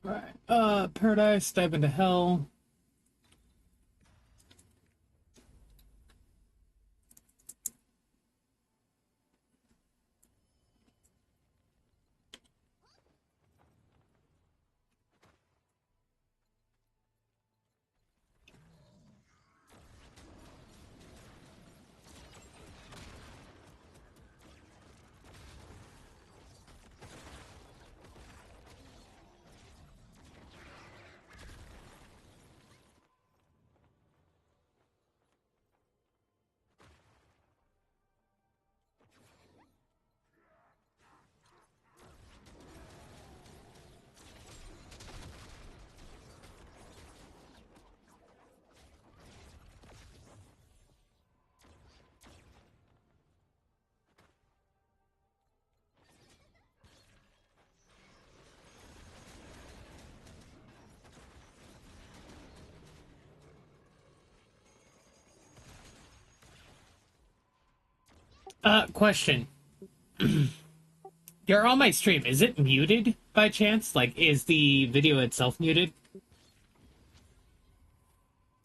Alright. Paradise, dive into hell. Question. You're on my stream. Is it muted by chance? Like, is the video itself muted?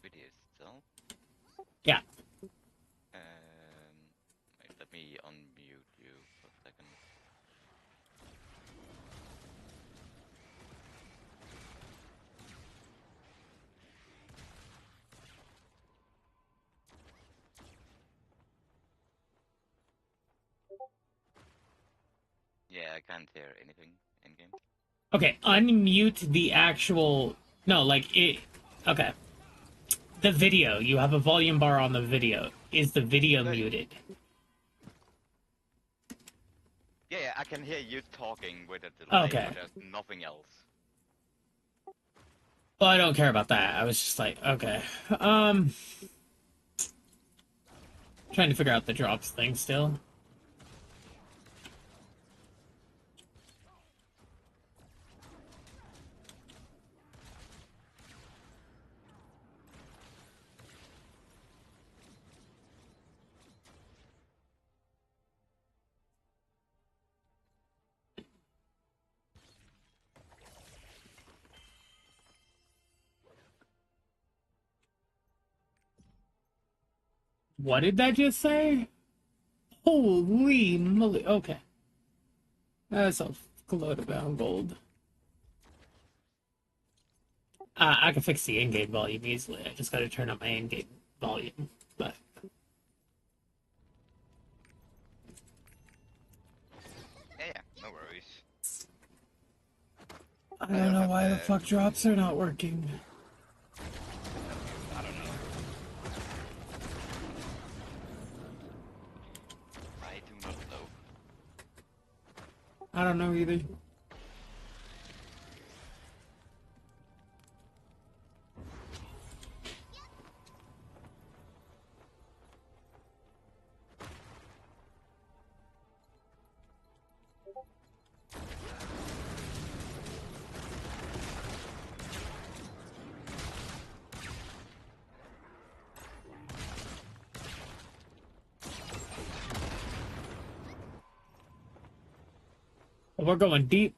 Video itself. Yeah. Wait, let me unmute you for a second. Yeah, I can't hear anything in game. Okay, unmute the actual... No, like, it... Okay. The video. You have a volume bar on the video. Is the video muted? Yeah, I can hear you talking with a delay, Okay. but there's nothing else. Well, I don't care about that. I was just like, okay. Trying to figure out the drops thing still. What did that just say? Holy moly. Okay. That's a load of bound gold. I can fix the in-game volume easily. I just gotta turn up my in-game volume. But Yeah, no worries. I don't know why the fuck drops are not working. I don't know. I do not know. I don't know either. We're going deep.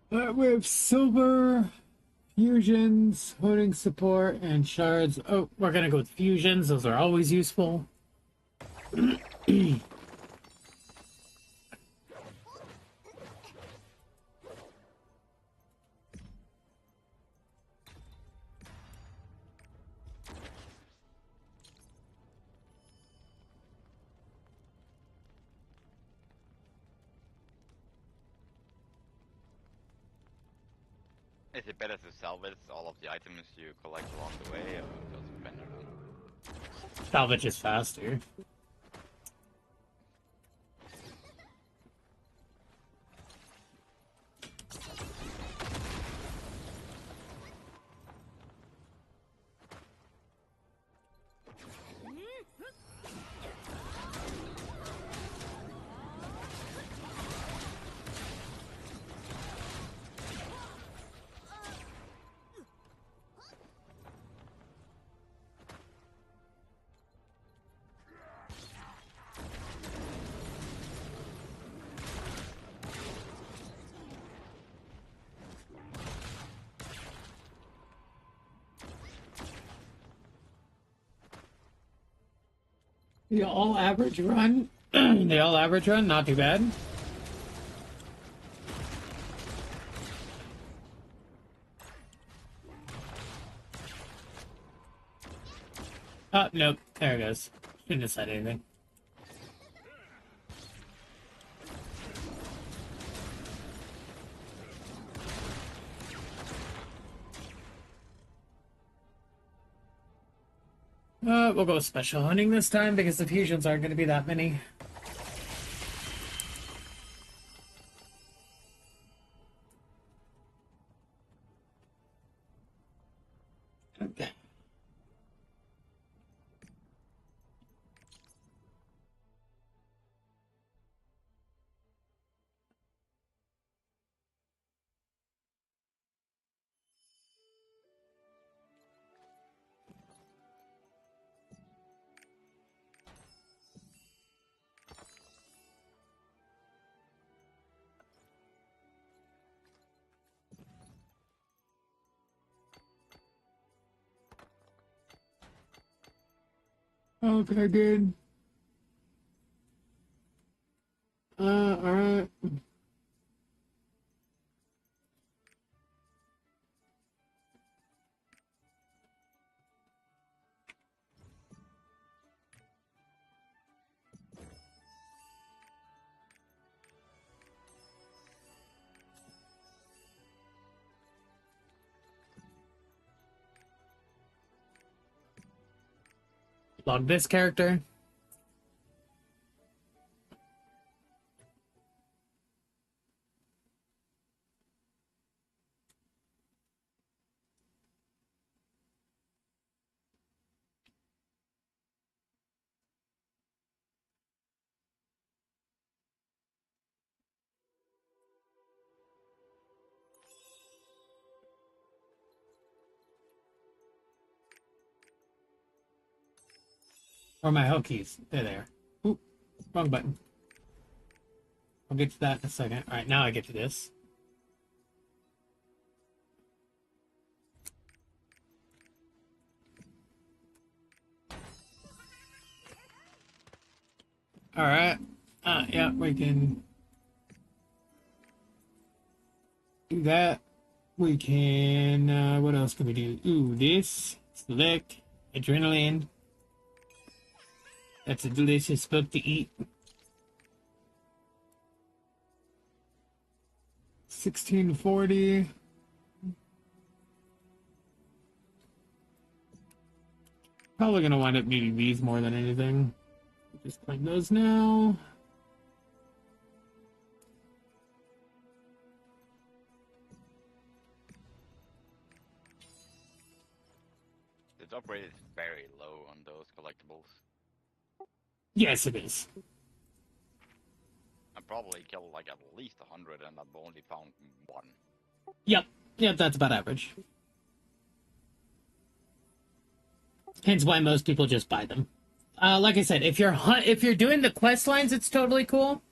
We have silver, fusions, holding support, and shards. Oh, we're gonna go with fusions. Those are always useful. Is it better to salvage all of the items you collect along the way, or just vendor them? Salvage is faster. The all average run. The all average run, not too bad. Oh, nope. There it goes. Shouldn't have said anything. We'll go special hunting this time because the fusions aren't going to be that many. Okay. Okay, good. Alright. Log this character. Or my hookies. They're there. Oop, wrong button. I'll get to that in a second. Alright, now I get to this. Alright. Yeah, we can do that. We can, what else can we do? Ooh, this. Select. Adrenaline. That's a delicious book to eat. 1640. Probably gonna wind up needing these more than anything. Just claim those now. The drop rate is very low on those collectibles. Yes, it is. I probably killed like at least 100 and I've only found one. Yep. Yep, that's about average. Hence why most people just buy them. Like I said, if you're doing the quest lines, it's totally cool.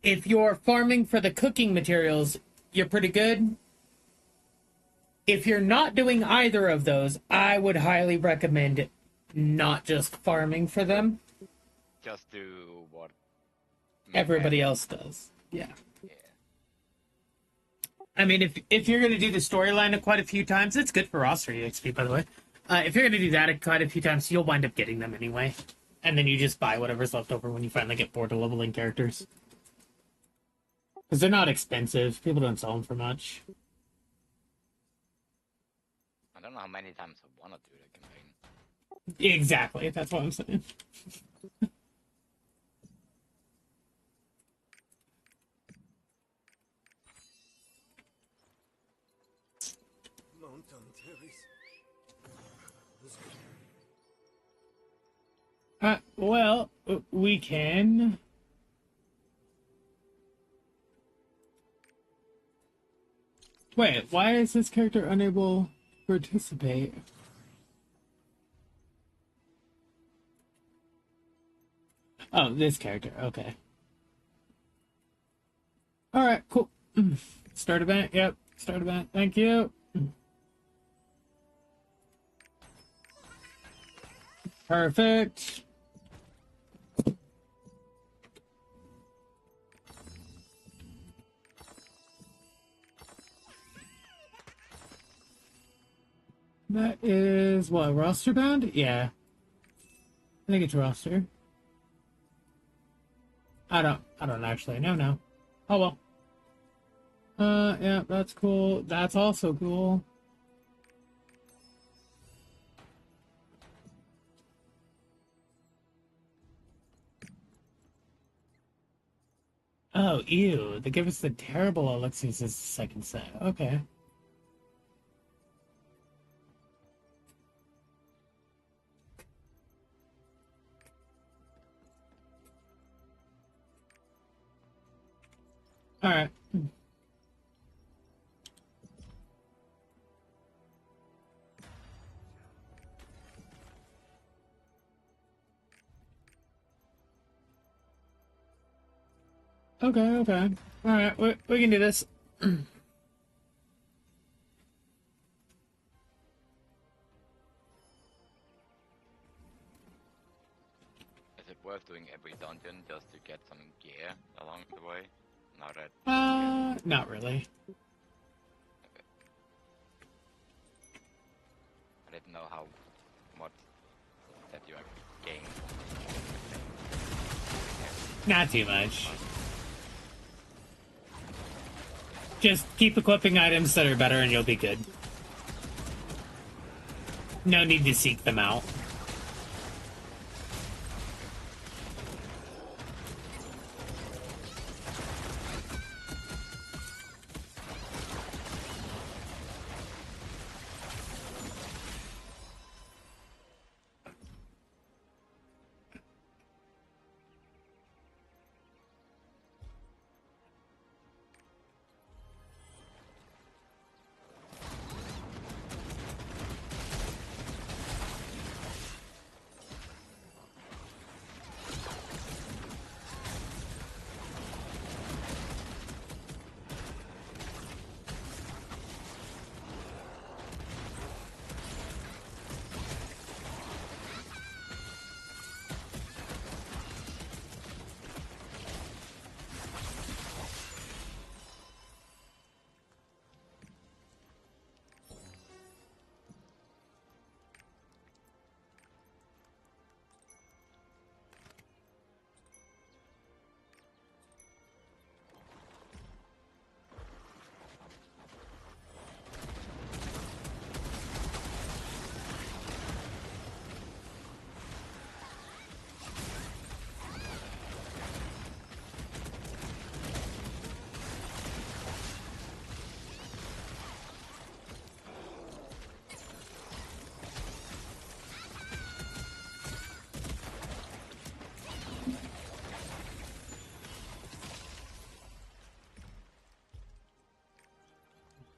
If you're farming for the cooking materials, you're pretty good. If you're not doing either of those, I would highly recommend not just farming for them. Just do what Everybody else does. Yeah. Yeah. I mean, if you're going to do the storyline quite a few times, it's good for roster EXP, by the way. If you're going to do that quite a few times, you'll wind up getting them anyway. And then you just buy whatever's left over when you finally get bored of leveling characters. Because they're not expensive. People don't sell them for much. know how many times I want to do the campaign. Exactly, that's what I'm saying. Mountain terrace. Well, we can. Wait, why is this character unable to participate? Oh, this character, okay. Alright, cool. Start event, yep. Start event, thank you. Perfect. That is what, roster bound? Yeah. I think it's roster. I don't actually know now. Oh well. Yeah, that's cool. That's also cool. Oh, ew. They give us the terrible elixirs as the second set. Okay. Alright. Okay, okay. Alright, we can do this. Is it worth doing every dungeon just to get some gear along the way? Now that Not really. I didn't know how much that you actually gain. Not too much. Just keep equipping items that are better and you'll be good. No need to seek them out.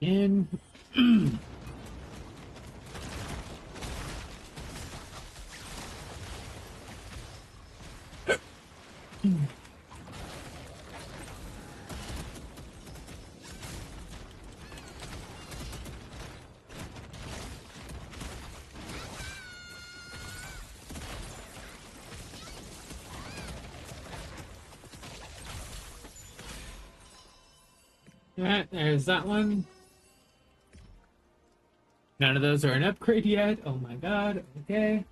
In. Alright, there's that one. None of those are an upgrade yet. Oh my god. Okay.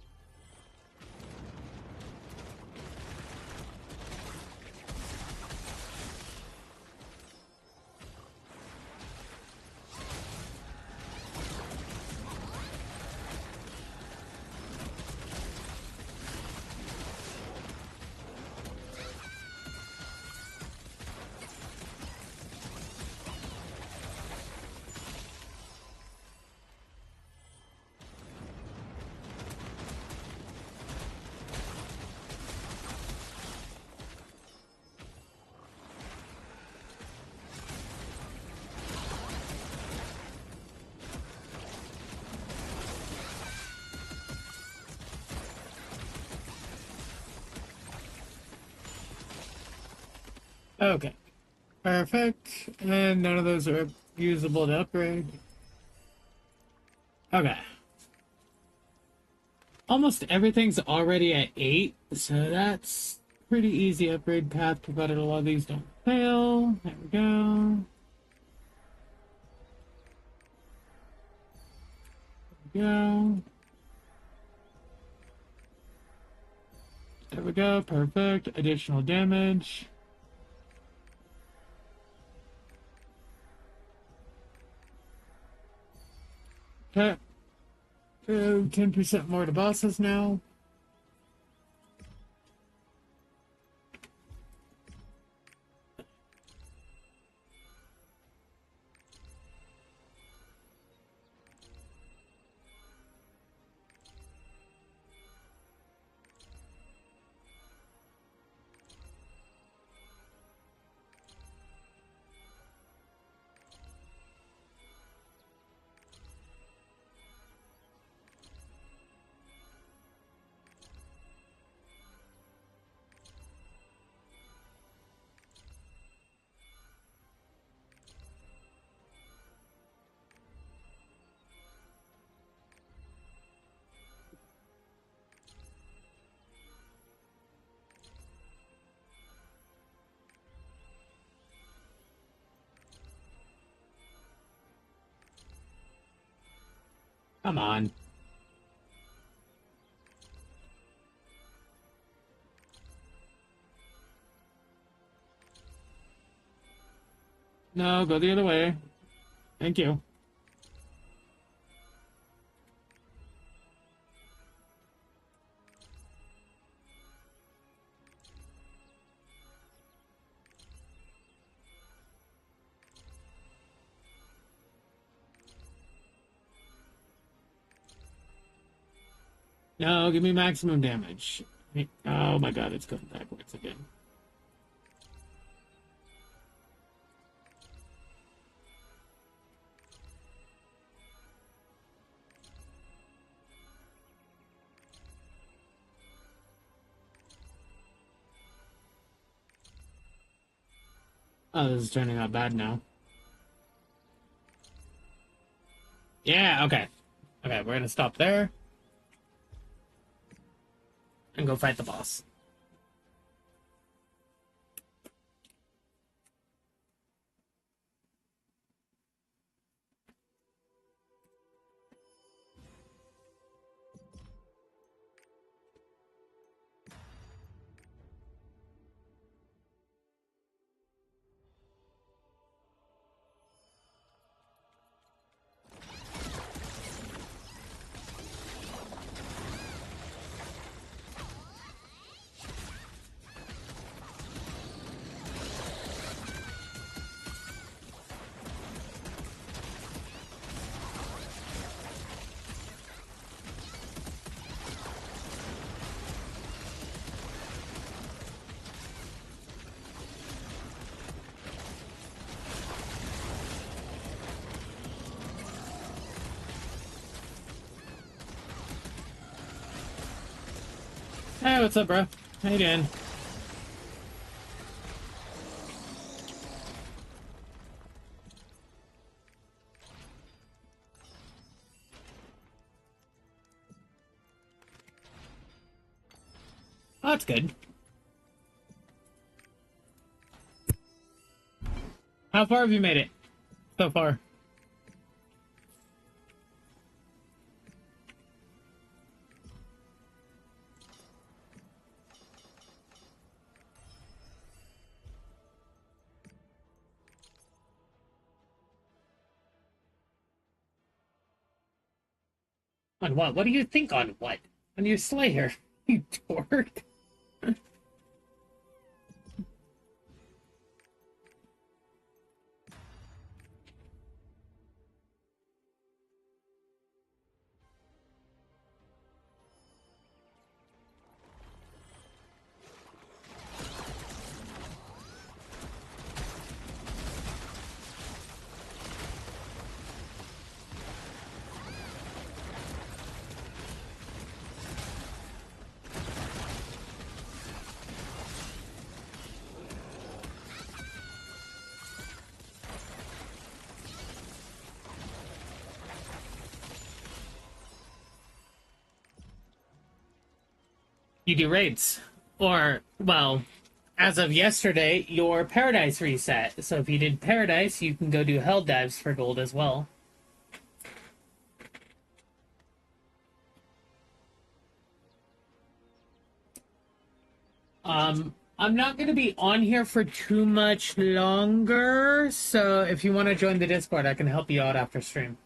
Okay. Perfect. And none of those are usable to upgrade. Okay. Almost everything's already at 8, so that's pretty easy upgrade path, provided a lot of these don't fail. There we go. There we go. There we go. Perfect. Additional damage. Okay. 10% more to bosses now. Come on. No, go the other way. Thank you. No, give me maximum damage. Oh my god, it's going backwards again. Oh, this is turning out bad now. Yeah, okay. Okay, we're gonna stop there. And go fight the boss. Hey, what's up, bro? How you doing? Oh, that's good. How far have you made it so far? On what? What do you think on what? On your Slayer, you dork. You do raids. Or, well, as of yesterday, your Paradise reset. So if you did Paradise, you can go do Hell Dives for gold as well. I'm not going to be on here for too much longer, so if you want to join the Discord, I can help you out after stream.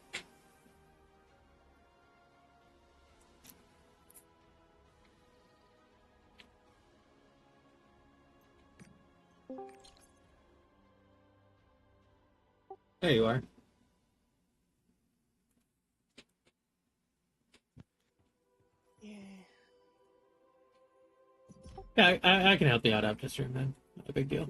There you are. Yeah, I can help you out after stream, man. Not a big deal.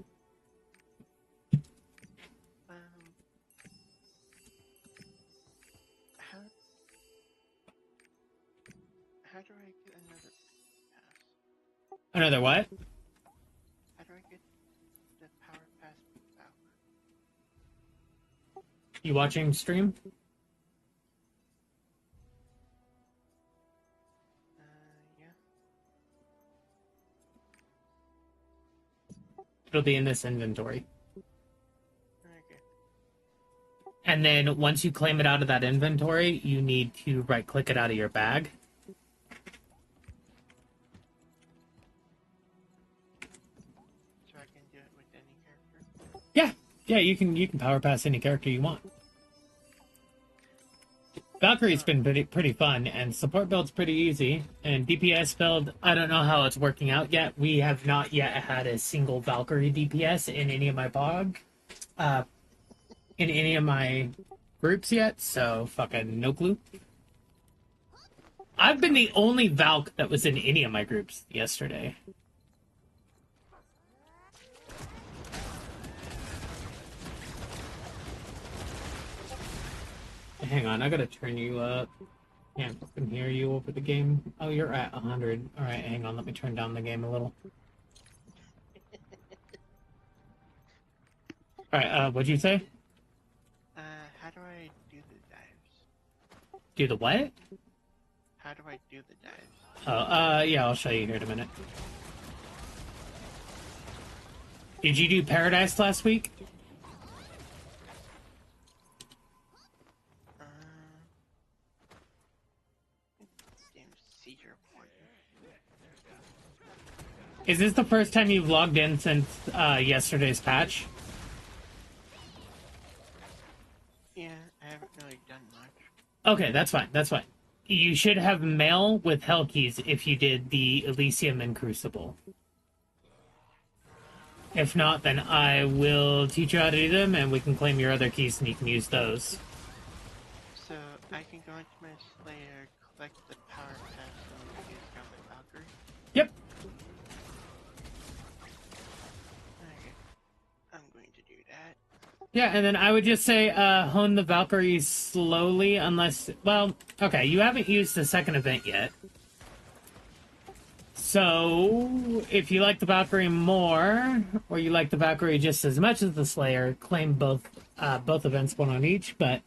How do I get another pass? Another what? How do I get the power pass with Valkyre? You watching stream? Yeah. It'll be in this inventory. Okay. And then once you claim it out of that inventory, you need to right-click it out of your bag. So I can do it with any character? Yeah, you can power pass any character you want. Valkyrie's been pretty fun, and support build's pretty easy. And DPS build, I don't know how it's working out yet. We have not yet had a single Valkyrie DPS in any of my in any of my groups yet, so fucking no clue. I've been the only Valk that was in any of my groups yesterday. Hang on, I gotta turn you up. Can't fucking hear you over the game. Oh, you're at 100. Alright, hang on, let me turn down the game a little. Alright, what'd you say? How do I do the dives? Do the what? How do I do the dives? Oh, yeah, I'll show you here in a minute. Did you do Paradise last week? Damn seizure point. Is this the first time you've logged in since yesterday's patch? Yeah, I haven't really done much. Okay, that's fine, that's fine. You should have mail with hell keys if you did the Elysium and Crucible. If not, then I will teach you how to do them, and we can claim your other keys and you can use those. So I can go into my Slayer, collect the power pass, and use it on my Valkyrie? Yep. Okay. I'm going to do that. Yeah, and then I would just say hone the Valkyrie slowly, unless... Well, okay, you haven't used the second event yet. So, if you like the Valkyrie more, or you like the Valkyrie just as much as the Slayer, claim both events, one on each. But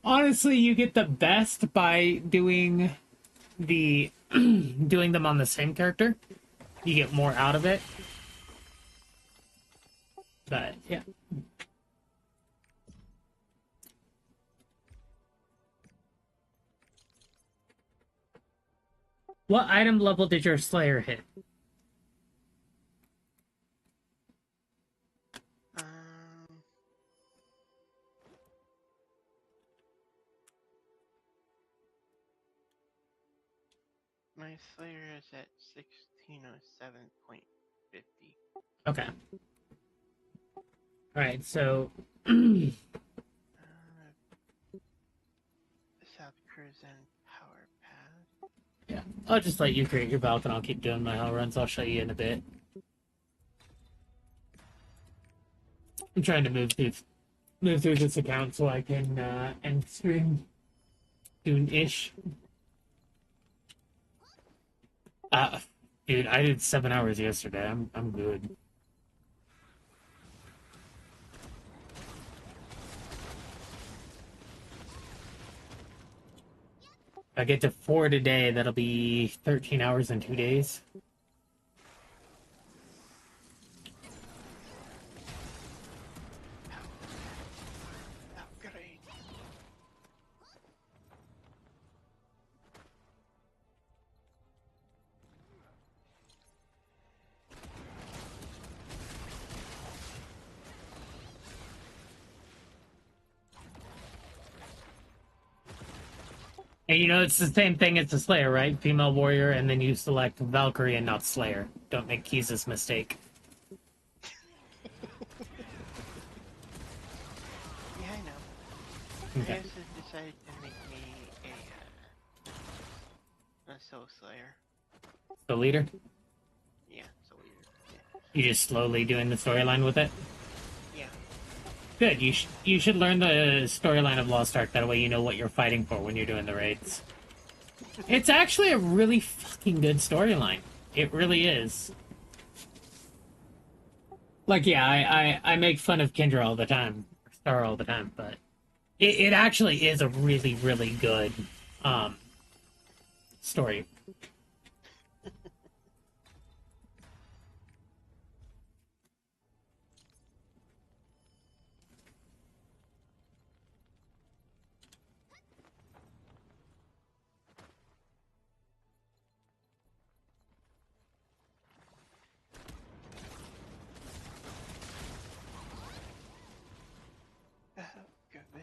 honestly, you get the best by doing doing them on the same character. You get more out of it. But yeah. What item level did your Slayer hit? My Slayer is at 1607.50. Okay. Alright, so... South Cruisin Power Pad. Yeah, I'll just let you create your Valk and I'll keep doing my hell runs. I'll show you in a bit. I'm trying to move through this account so I can end stream soon-ish. Dude, I did 7 hours yesterday. I'm good. If I get to 4 today, that'll be 13 hours in 2 days. And you know, it's the same thing as the Slayer, right? Female warrior, and then you select Valkyrie and not Slayer. Don't make Keys' mistake. Yeah, I know. Okay. I also decided to make me a Soul Slayer. The leader? Yeah, Soul Eater. You just slowly doing the storyline with it? Yeah. Good. You should learn the storyline of Lost Ark. That way you know what you're fighting for when you're doing the raids. It's actually a really fucking good storyline. It really is. Like, yeah, I make fun of Kendra all the time, Star all the time, but it actually is a really, really good story. Oh, good way.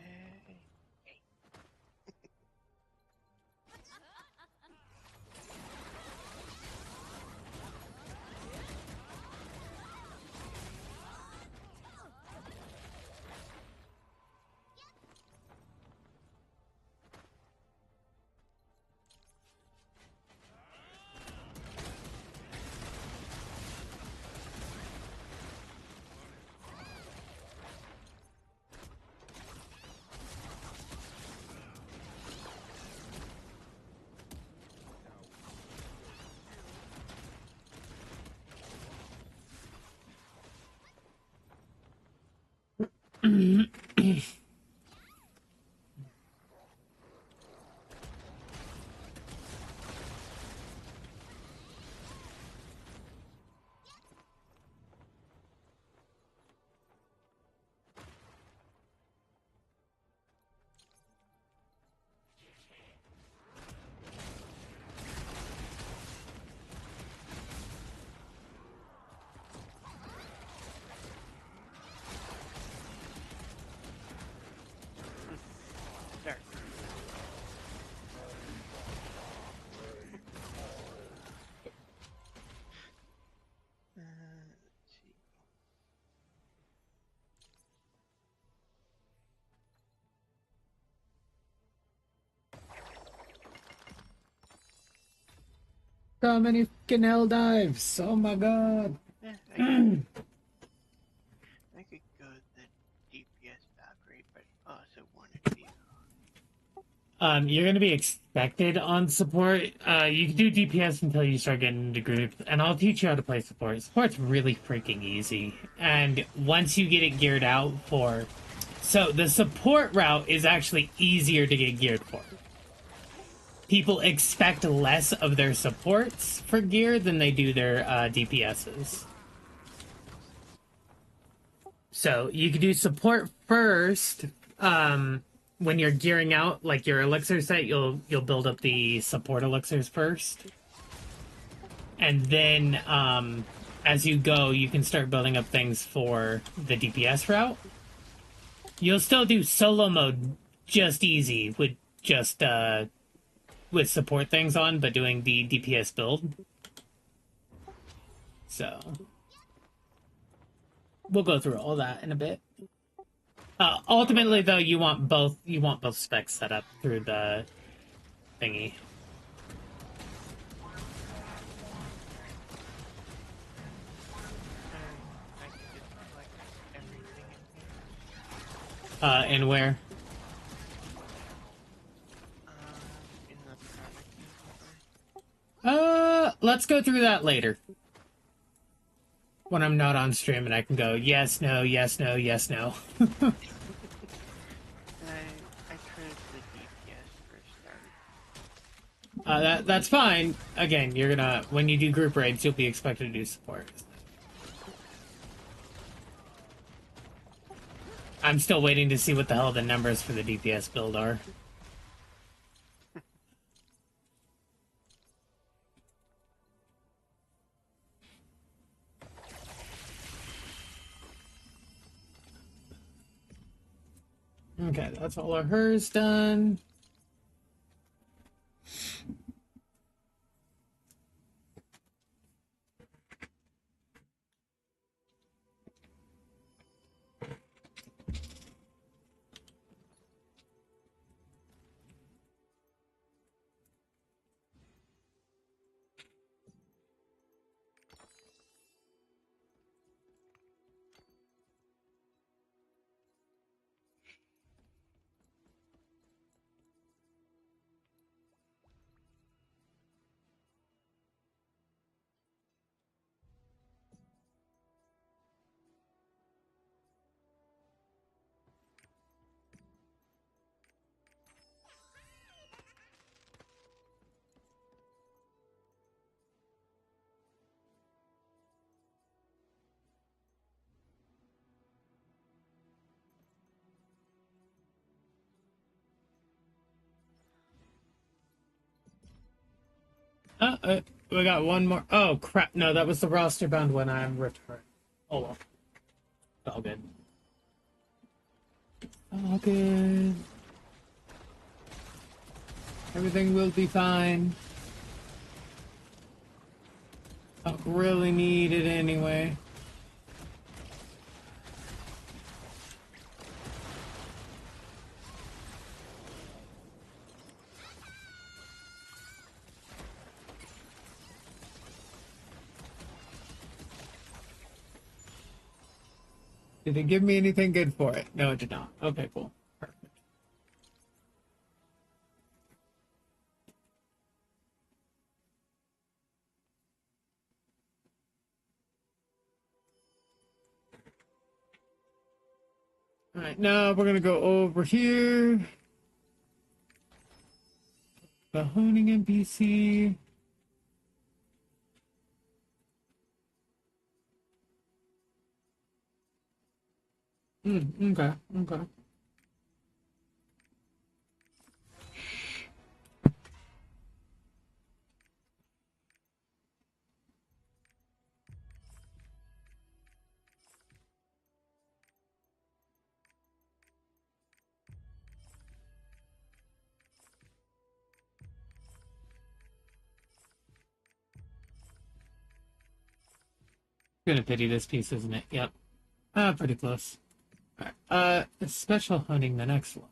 There. Let's see. So many fucking hell dives. Oh my god. Yeah, I could go the DPS Valkyrie, but I also wanted to be. You're gonna be expected on support. You can do DPS until you start getting into groups, and I'll teach you how to play support. Support's really freaking easy, and once you get it geared out for, so the support route is actually easier to get geared for. People expect less of their supports for gear than they do their DPSs. So you can do support first. When you're gearing out, like your elixir set, you'll build up the support elixirs first, and then as you go, you can start building up things for the DPS route. You'll still do solo mode just easy with just with support things on, but doing the DPS build. So we'll go through all that in a bit. Ultimately, though, you want both specs set up through the thingy. I could just like everything in here. And where? In the product inventory. Let's go through that later. When I'm not on stream and I can go, yes, no, yes, no, yes, no. I tried the DPS first start. That's fine. Again, you're gonna, when you do group raids, you'll be expected to do support. I'm still waiting to see what the hell the numbers for the DPS build are. Okay, that's all of hers done. We got one more. Oh crap! No, that was the roster bound when I'm returned. Oh well, it's all good. All good. Everything will be fine. I don't really need it anyway. Did it give me anything good for it? No, it did not. Okay, cool. Perfect. All right, now we're gonna go over here. The honing NPC. Okay, okay. Gonna pity this piece, isn't it? Yep. Pretty close. All right. Special honing the next one.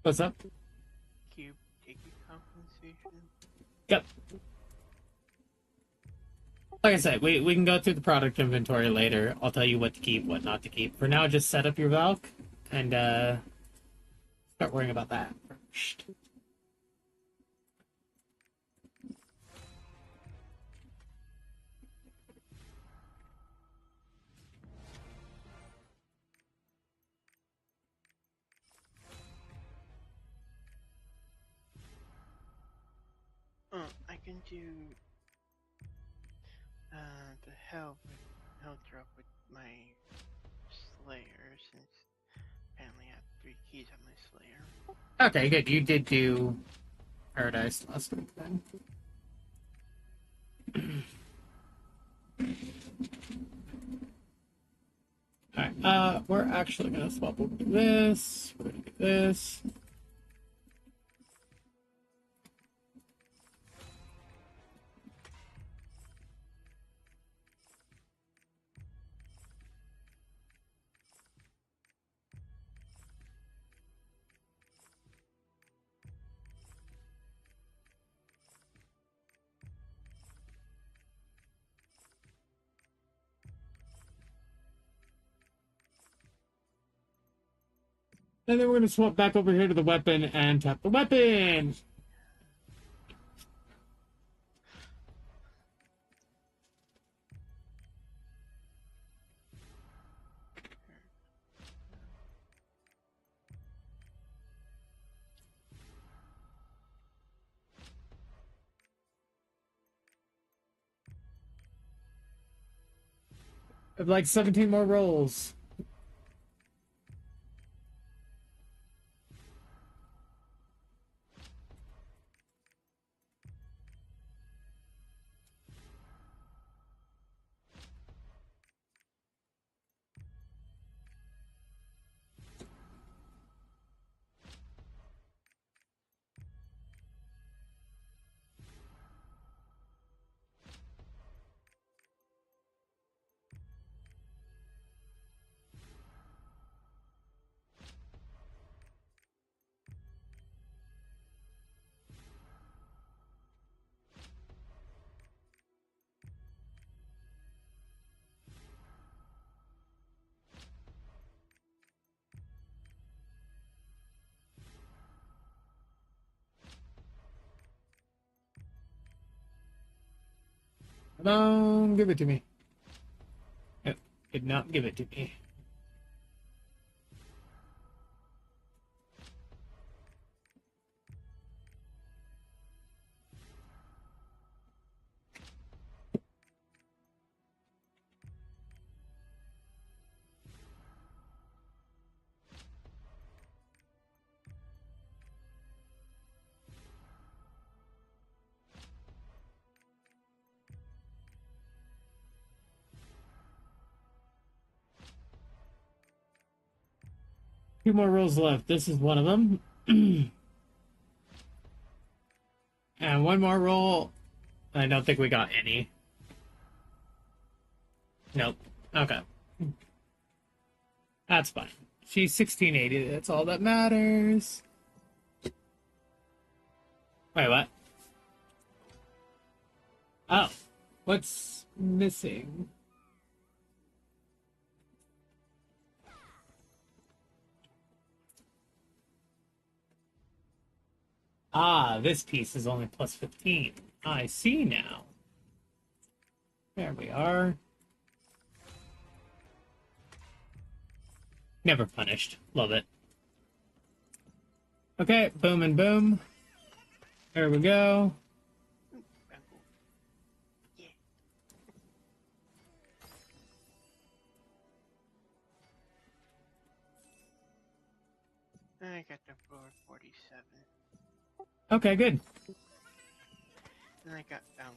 What's up? Cube ticket compensation. Yep. Like I said, we can go through the product inventory later. I'll tell you what to keep, what not to keep. For now, just set up your Valk and start worrying about that first. I can do the hell drop with my Slayer since apparently I have 3 keys on my Slayer. Okay, good. You did do Paradise last week then. Alright, we're actually gonna swap over to this. We're gonna do this. And then we're gonna swap back over here to the weapon and tap the weapon. I have like 17 more rolls. Come on, give it to me. It did not give it to me. Two more rolls left. This is one of them. And one more roll. I don't think we got any. Nope. Okay. That's fine. She's 1680. That's all that matters. Wait, what? Oh. What's missing? Ah, this piece is only plus 15. I see now. There we are. Never punished. Love it. Okay, boom and boom. There we go. Bamboo. Yeah. I got the floor 47. Okay, good. And I got bound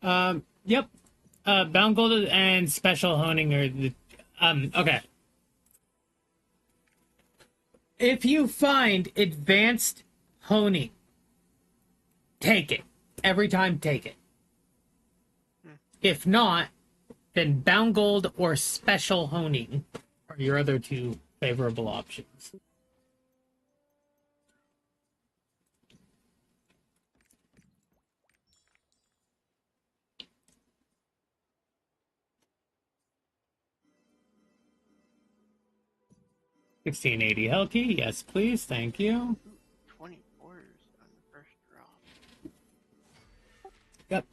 gold. Yep. Bound gold and special honing are the okay. If you find advanced honing, take it. Every time, take it. If not, then bound gold or special honing are your other two favorable options. $16.80 Helki, yes please, thank you. 24s on the first drop. Yep.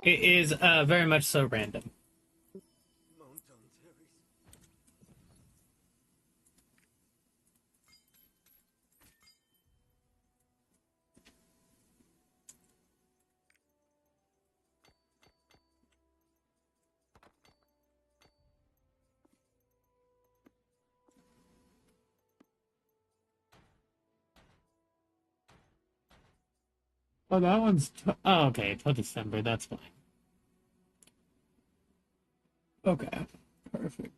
It is very much so random. Oh, that one's... oh, okay, till December, that's fine. Okay, perfect.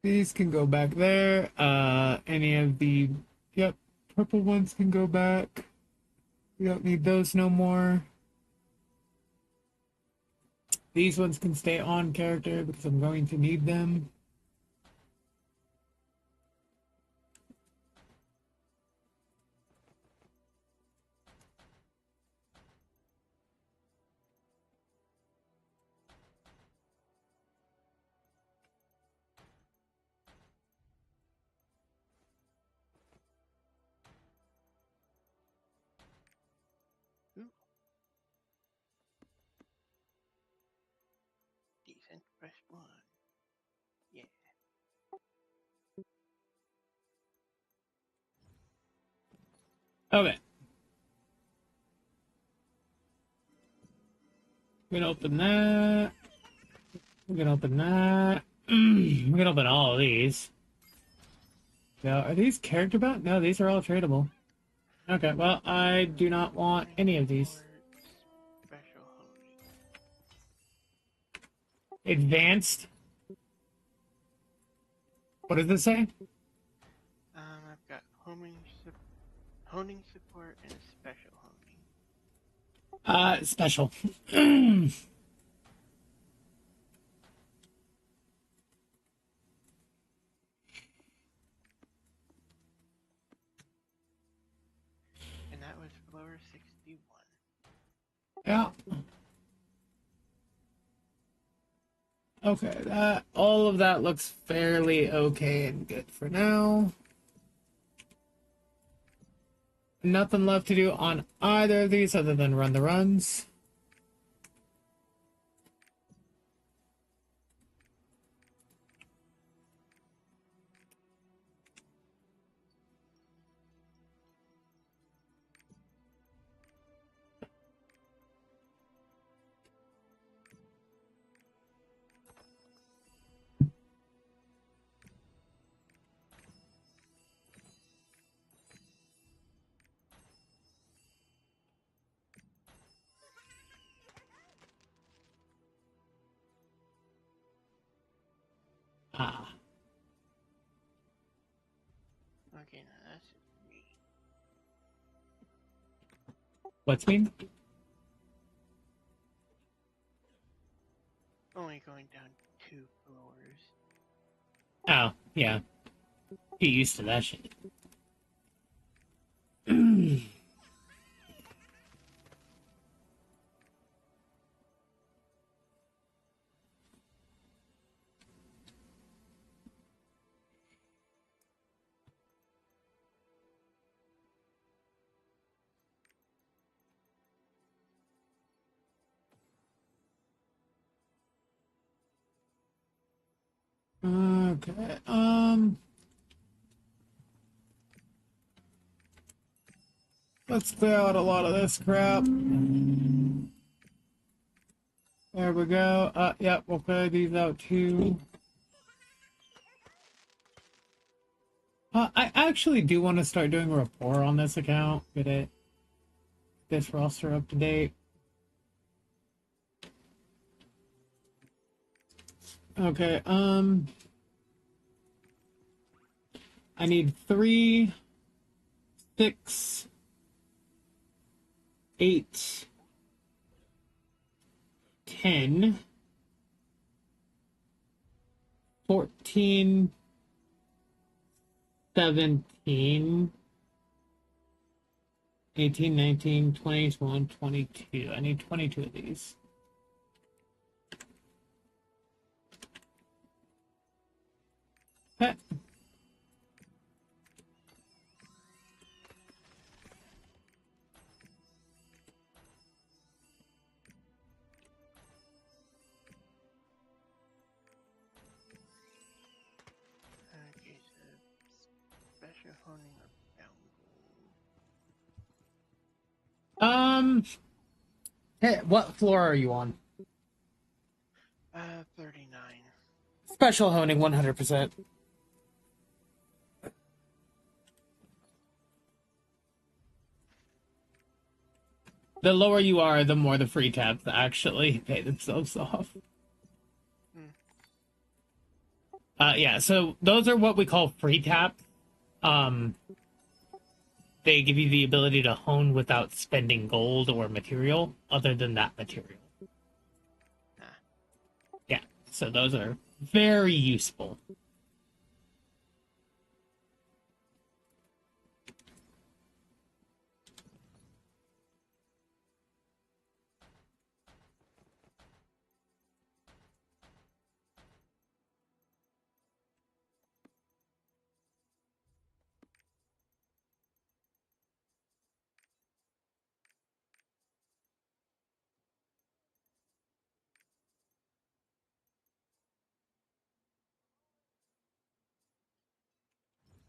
These can go back there. Any of the... yep, purple ones can go back. We don't need those no more. These ones can stay on character because I'm going to need them. and press 1. Yeah. Okay. We're gonna open that. We're gonna open that. We're gonna open all of these. Now, are these character bound? No, these are all tradable. Okay, well, I do not want any of these. Special honing. Advanced. What does it say? I've got honing support and special honing. Special. And that was floor 61. Yeah. Okay, that all of that looks fairly okay and good for now. Nothing left to do on either of these other than run the runs. Ah, Okay, now that's me. what's mean? Only going down 2 floors. Oh, yeah. Get used to that shit. Okay, let's clear out a lot of this crap. There we go. Yeah, we'll clear these out too. I actually do want to start doing a rapport on this account. Get this roster up to date. Okay, I need 3, 6, 8, 10, 14, 17, 18, 19, 20, 21, 22. I need 22 of these. Okay. Okay, so special honing or bound gold. Hey, what floor are you on? 39. Special honing 100%. The lower you are, the more the free tabs actually pay themselves off. Yeah, so those are what we call free taps. They give you the ability to hone without spending gold or material other than that material. Yeah, so those are very useful.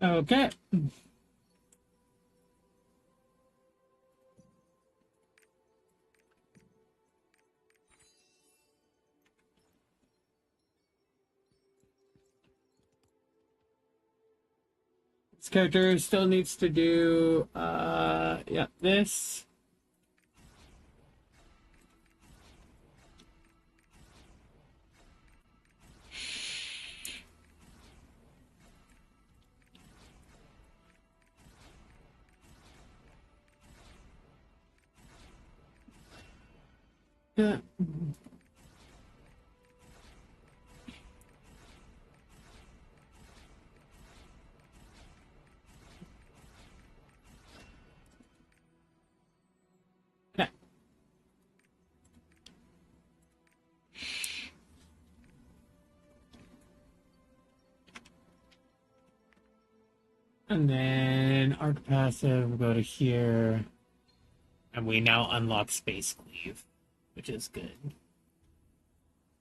Okay. This character still needs to do, yeah, this. Yeah. Okay. And then arc passive, go to here. And we now unlock Space Cleave, which is good.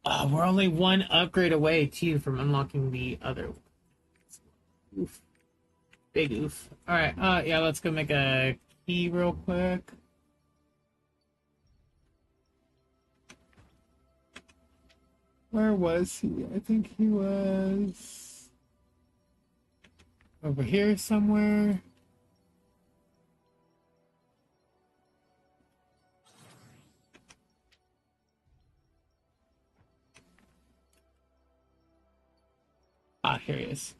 Oh, we're only one upgrade away, too, from unlocking the other one. Oof. Big oof. Alright, yeah, let's go make a key real quick. Where was he? I think he was over here somewhere. Ah, here he is.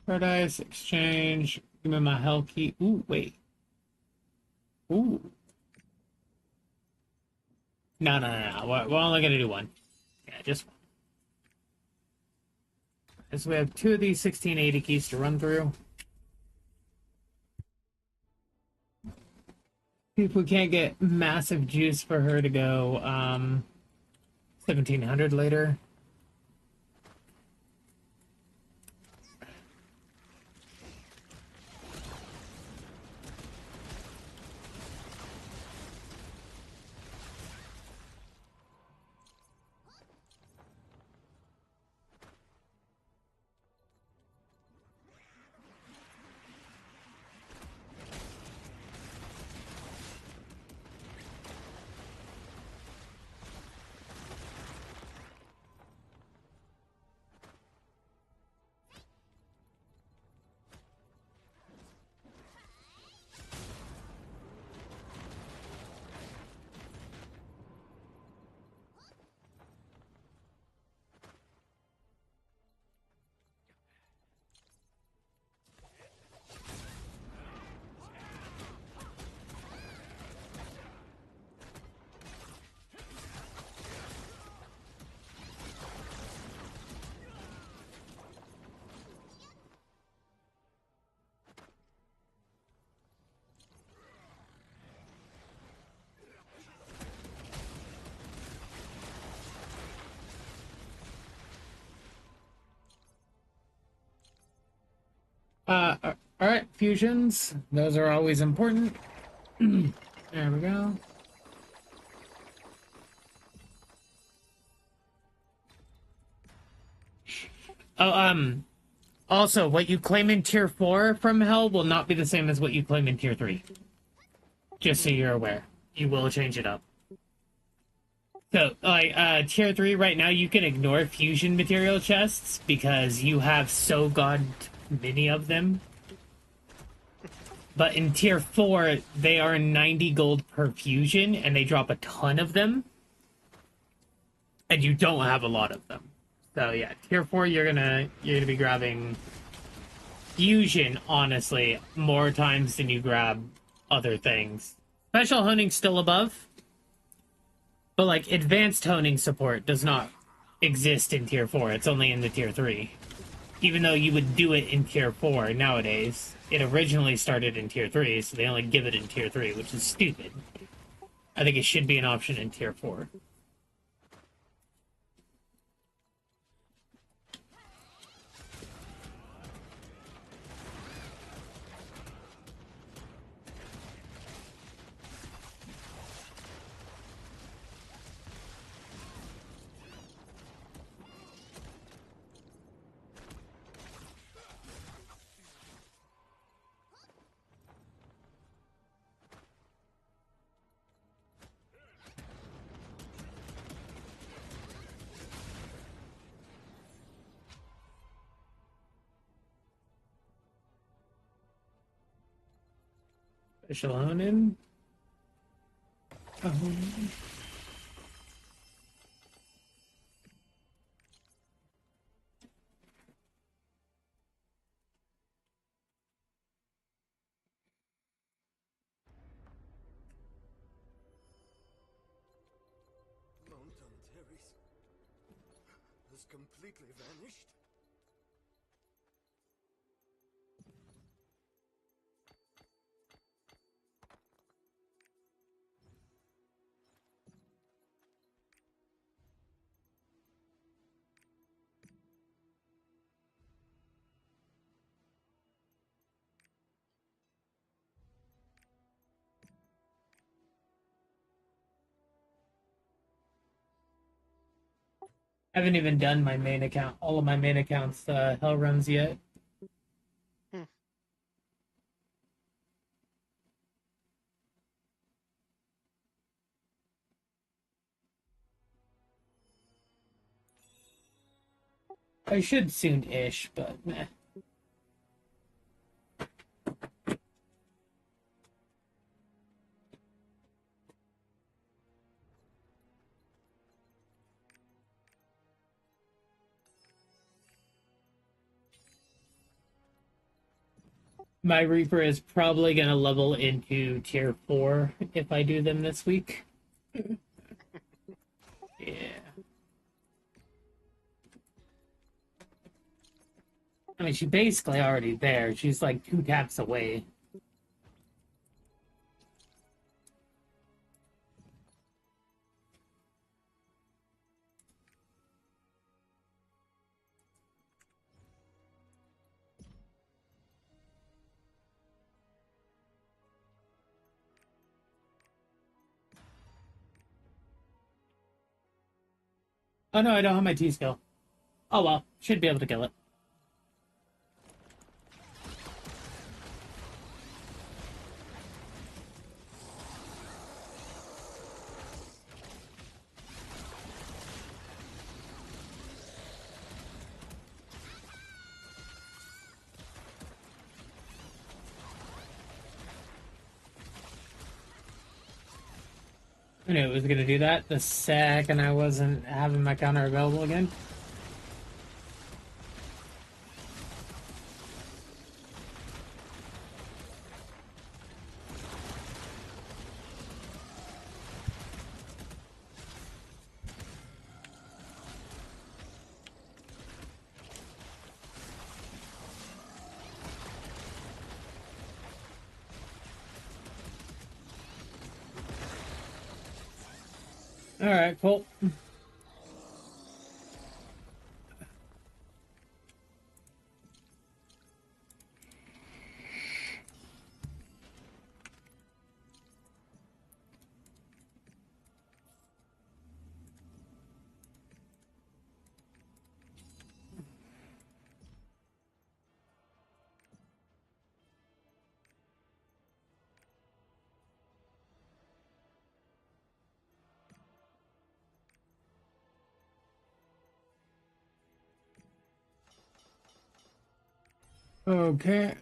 Paradise, exchange, give me my hell key. Ooh, wait. Ooh. No. We're only gonna do one. Yeah, just one. So we have two of these 1680 keys to run through. See if we can't get massive juice for her to go 1700 later. All right, fusions. Those are always important. There we go. Oh, also, what you claim in tier 4 from hell will not be the same as what you claim in tier 3. Just so you're aware. You will change it up. So, like, tier 3 right now, you can ignore fusion material chests because you have so god many of them. But in tier 4, they are 90 gold per fusion, and they drop a ton of them. And you don't have a lot of them. So yeah, tier 4 you're gonna be grabbing fusion, honestly, more times than you grab other things. Special honing still above. But like advanced honing support does not exist in tier 4. It's only in the tier 3. Even though you would do it in tier 4 nowadays. It originally started in tier 3, so they only give it in tier 3, which is stupid. I think it should be an option in tier 4. Echelon. Oh. Mount Antares has completely vanished. I haven't even done my main account, all of my main accounts, hell runs yet. Hmm. I should soon-ish, but meh. My Reaper is probably gonna level into tier 4 if I do them this week. Yeah. I mean, she's basically already there. She's like 2 taps away. Oh no, I don't have my T skill. Oh well, should be able to kill it. I knew it was gonna do that the second I wasn't having my counter available again. Alright, cool. Okay.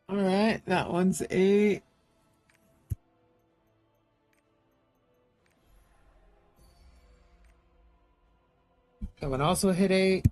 Alright, that one's 8. That one also hit 8.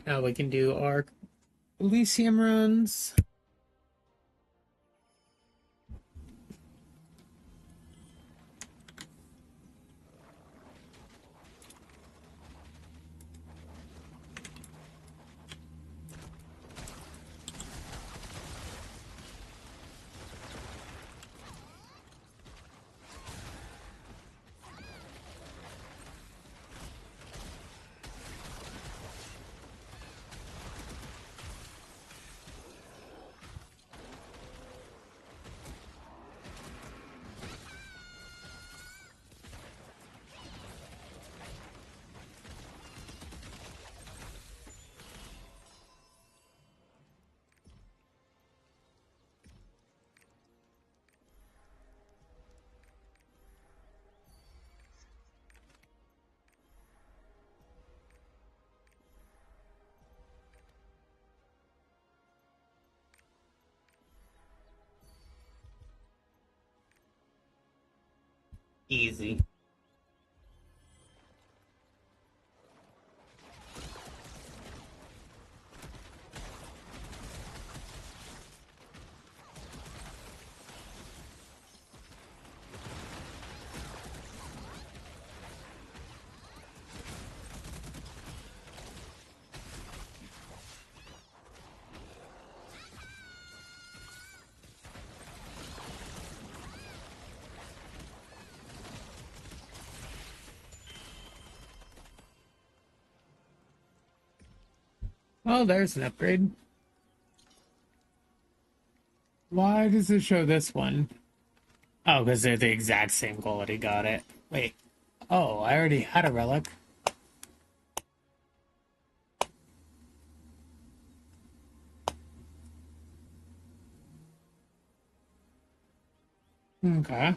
Now we can do our Elysium runs. Easy. Oh, there's an upgrade. Why does it show this one? Oh, because they're the exact same quality. Got it. Wait. Oh, I already had a relic. Okay.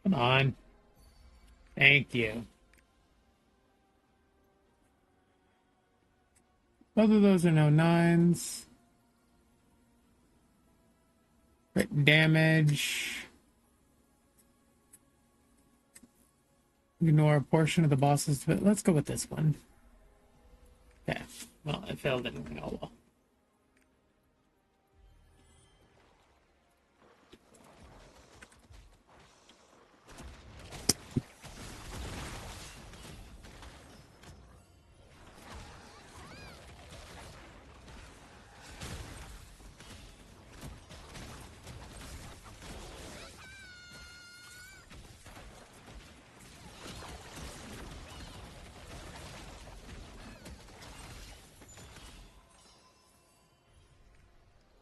Come on. Thank you. Both of those are no nines. Crit damage. Ignore a portion of the boss's. But let's go with this one. Okay. Well, it failed anyway. Oh well.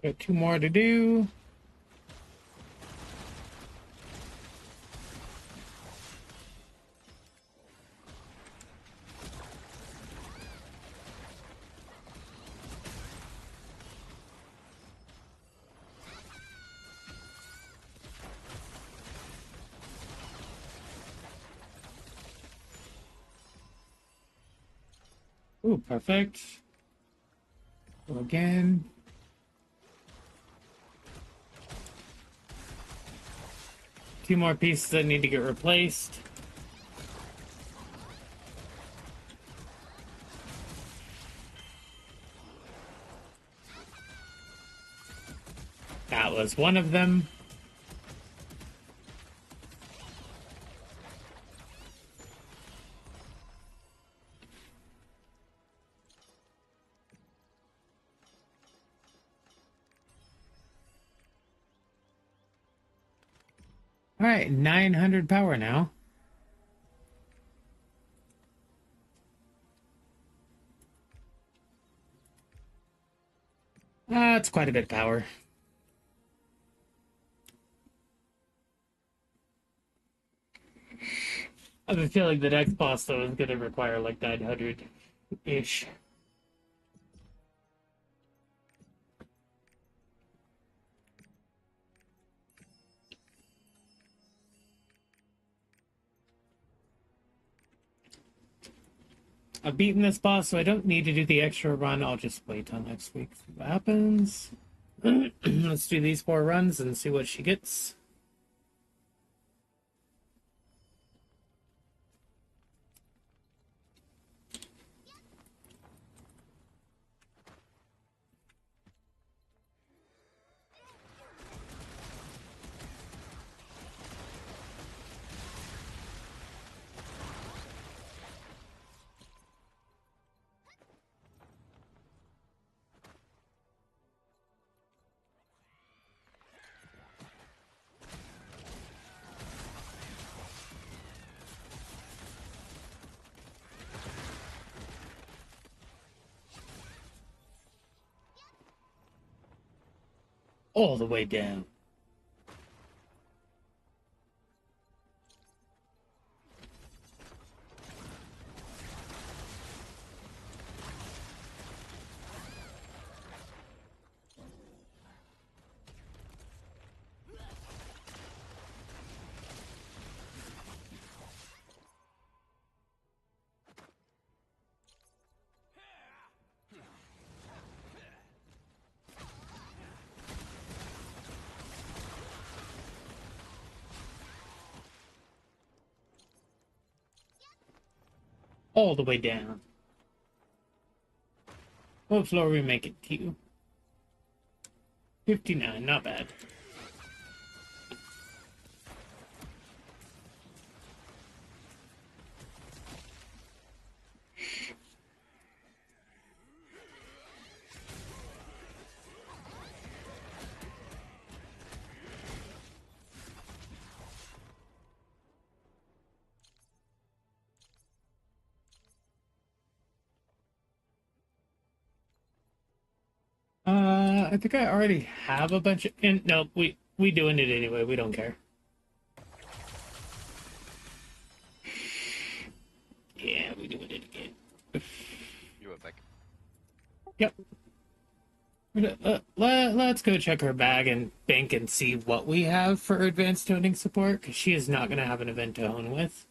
Got two more to do. Ooh, perfect. Go again. Two more pieces that need to get replaced. That was one of them. All right, 900 power now. That's quite a bit of power. I have a feeling the next boss, though, is going to require like 900-ish. I've beaten this boss, so I don't need to do the extra run. I'll just wait till next week. See what happens. Let's do these 4 runs and see what she gets. All the way down. All the way down. What floor we make it to? 59, not bad. I think I already have a bunch of. And no, we doing it anyway. We don't care. Yeah, we doing it again. You are back. Yep. Let's go check her bag and bank and see what we have for advanced toning support, because she is not going to have an event to hone with.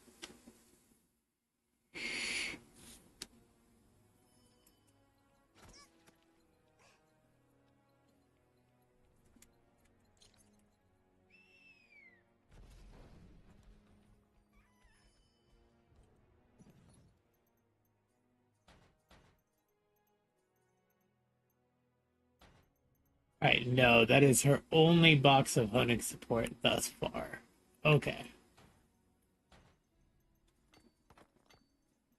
Alright, no, that is her only box of honing support thus far. Okay.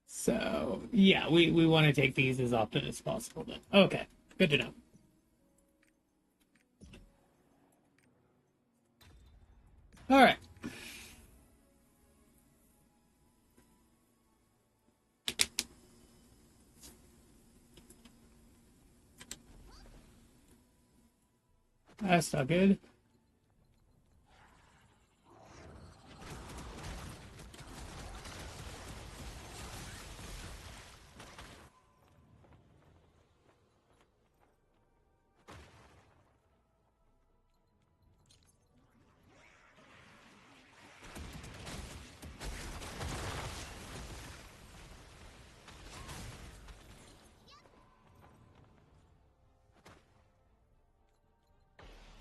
So, yeah, we want to take these as often as possible then. Okay, good to know. Alright. That's not good.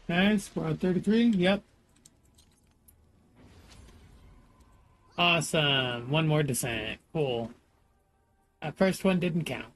Nice, we're on 33. Yep. Awesome. One more descent. Cool. That first one didn't count.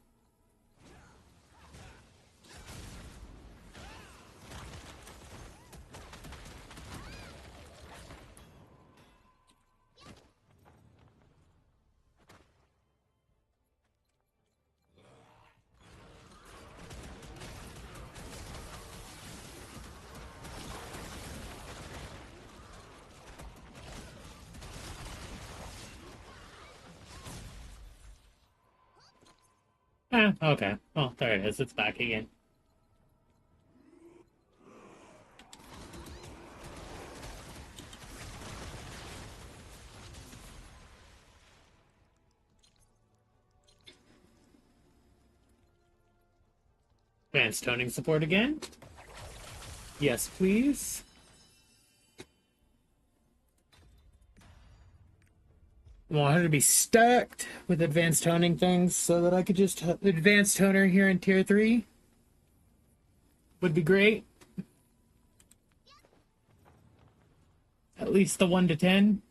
Ah, okay. Well, there it is. It's back again. Advanced toning support again. Yes, please. I want her to be stacked with advanced toning things so that I could just advanced toner here in tier 3 would be great. At least the 1 to 10.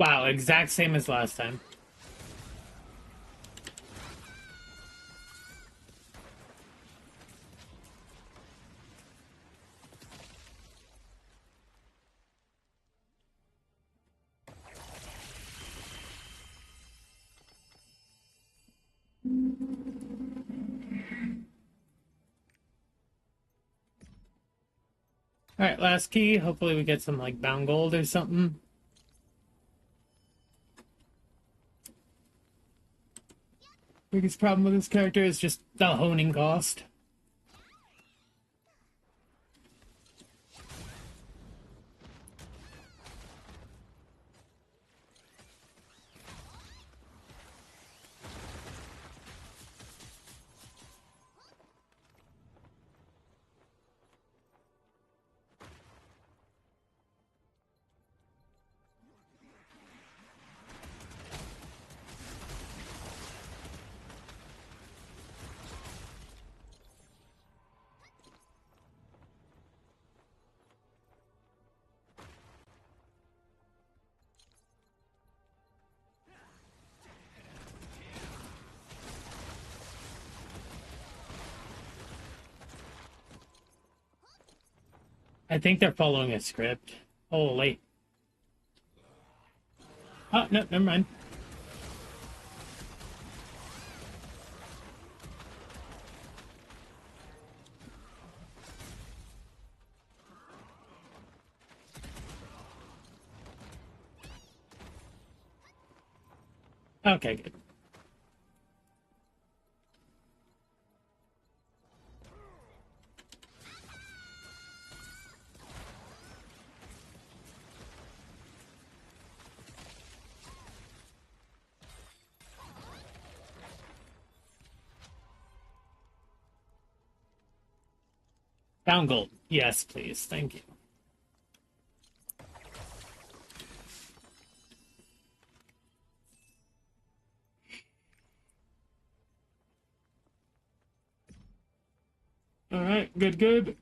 Wow, exact same as last time. Alright, last key. Hopefully we get some, like, bound gold or something. Biggest problem with this character is just the honing cost. I think they're following a script. Holy. Oh, no, never mind. Okay, good. Bound gold. Yes, please. Thank you. Alright, good, good.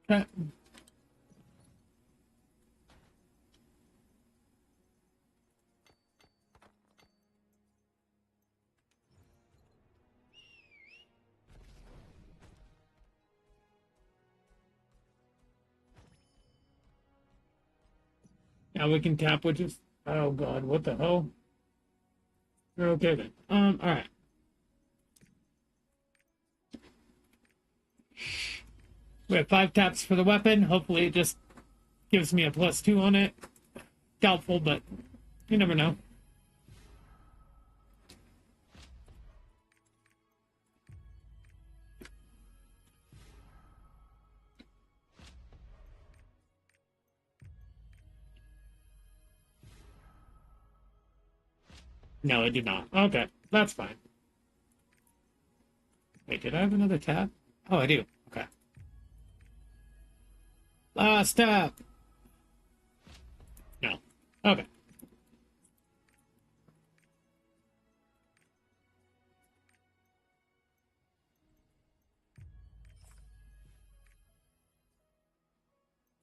Okay. Now we can tap, which is... Oh, God, what the hell? You're okay then. Alright. We have 5 taps for the weapon. Hopefully it just gives me a +2 on it. Doubtful, but you never know. No, I did not. Okay, that's fine. Wait, did I have another tap? Oh, I do. Okay. Last tap. No. Okay.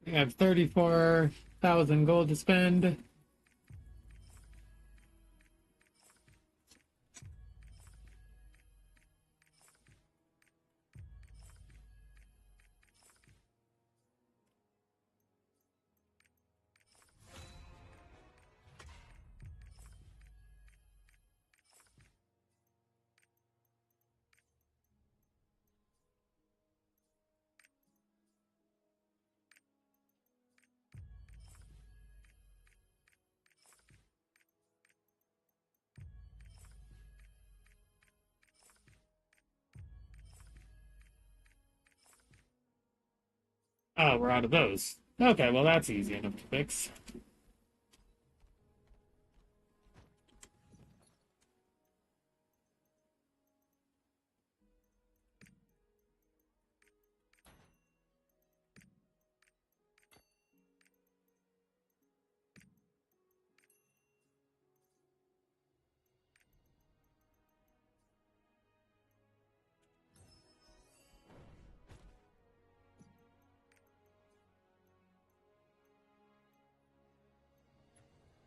I have 34,000 gold to spend. Oh, we're out of those. Okay, well that's easy enough to fix.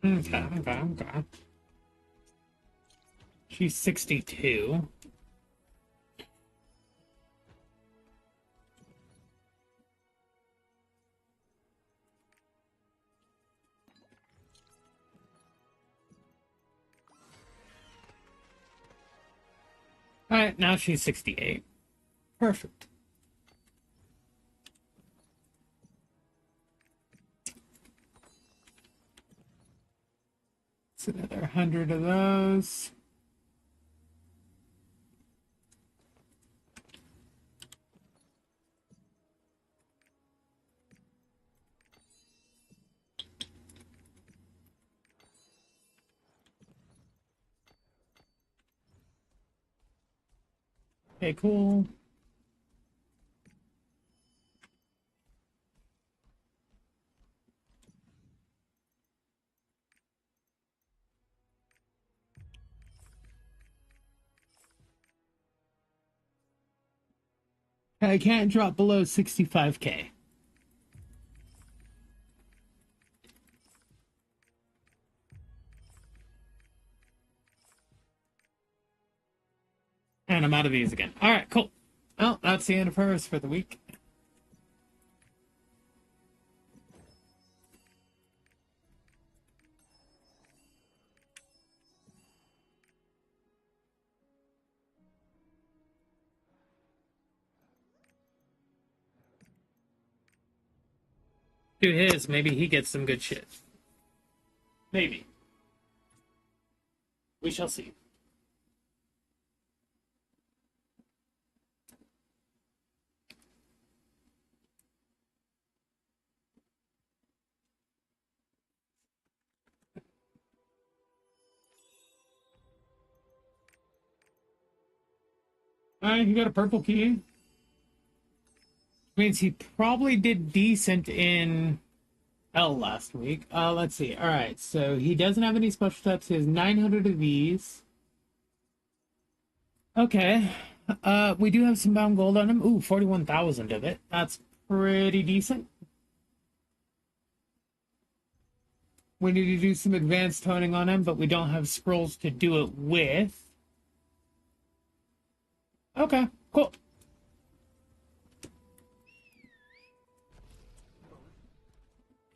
Okay, okay, okay. She's 62. Alright, now she's 68. Perfect. It's another 100 of those. Okay, cool. I can't drop below 65k. And I'm out of these again. Alright, cool. Well, that's the end of hers for the week. Do his, maybe he gets some good shit. Maybe. We shall see. Alright, he got a purple key. Means he probably did decent in L last week. Let's see. Alright, so he doesn't have any special types. He has 900 of these. Okay. We do have some bound gold on him. Ooh, 41,000 of it. That's pretty decent. We need to do some advanced toning on him, but we don't have scrolls to do it with. Okay, cool.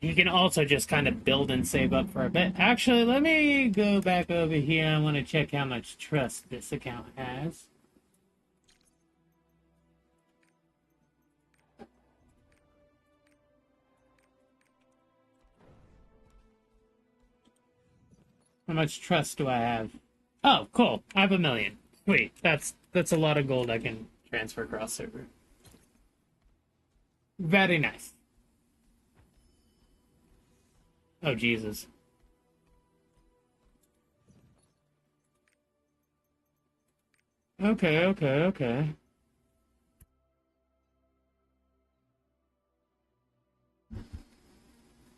You can also just kind of build and save up for a bit. Actually, let me go back over here. I want to check how much trust this account has. How much trust do I have? Oh, cool. I have 1,000,000. Sweet. That's a lot of gold I can transfer across server. Very nice. Oh, Jesus. Okay, okay, okay.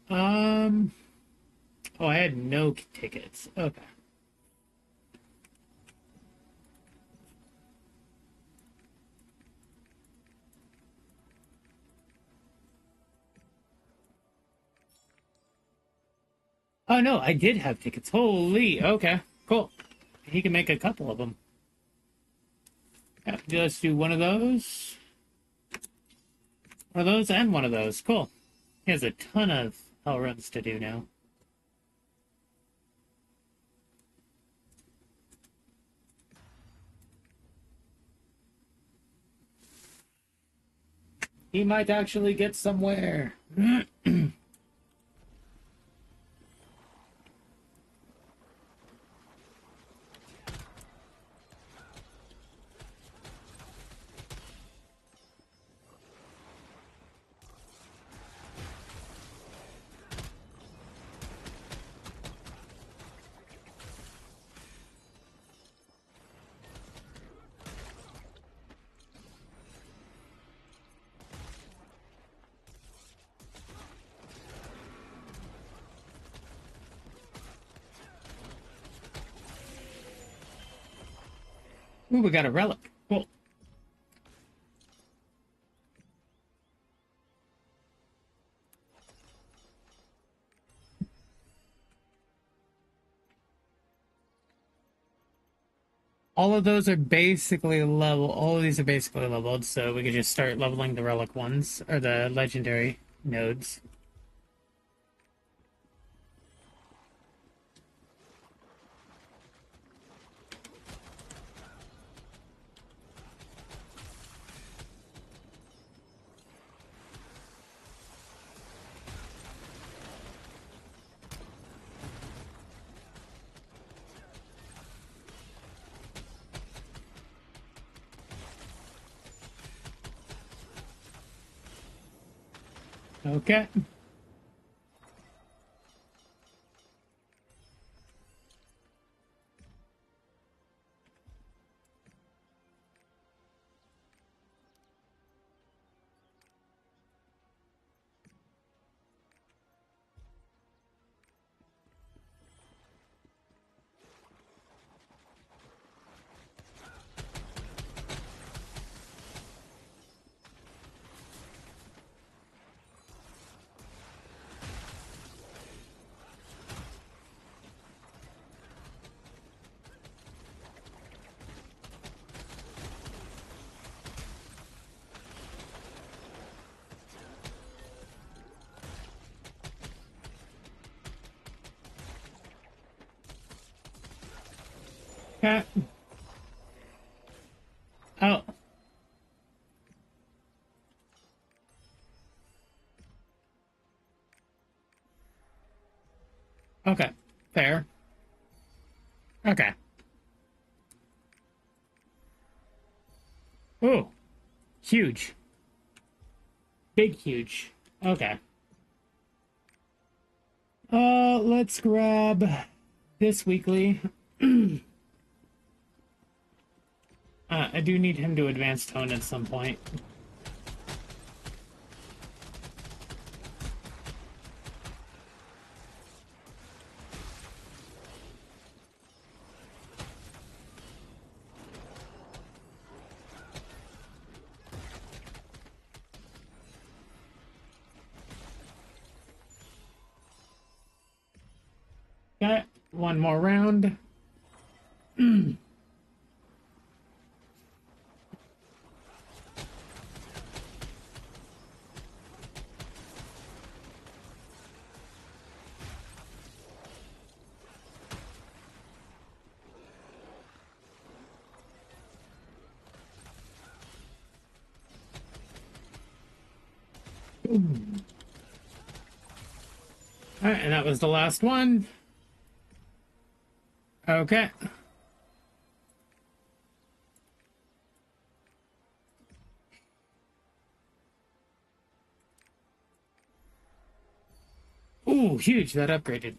Um, oh, I had no tickets. Okay. Oh, no, I did have tickets. Holy, okay, cool. He can make a couple of them. Yeah, let's do one of those. One of those and one of those. Cool. He has a ton of hell runs to do now. He might actually get somewhere. Ooh, we got a relic. Cool. All of those are basically level. All of these are basically leveled, so we could just start leveling the relic ones or the legendary nodes. Okay. Okay. Oh. Okay. Fair. Okay. Ooh. Huge. Big huge. Okay. Let's grab this weekly. I do need him to advance tone at some point. Okay, one more round. Alright, and that was the last one. Okay. Ooh, huge, that upgraded.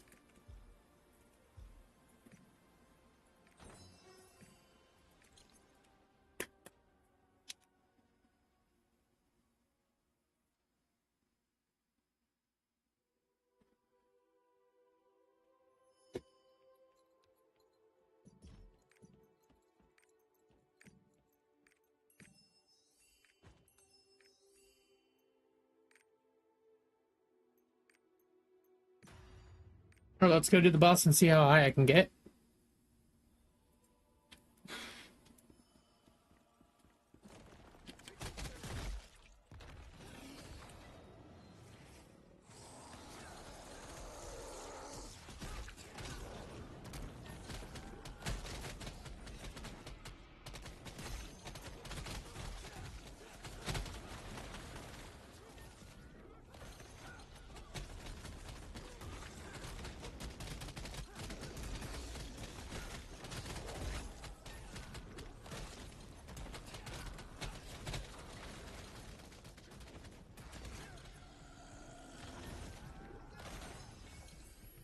Alright, let's go to the boss and see how high I can get.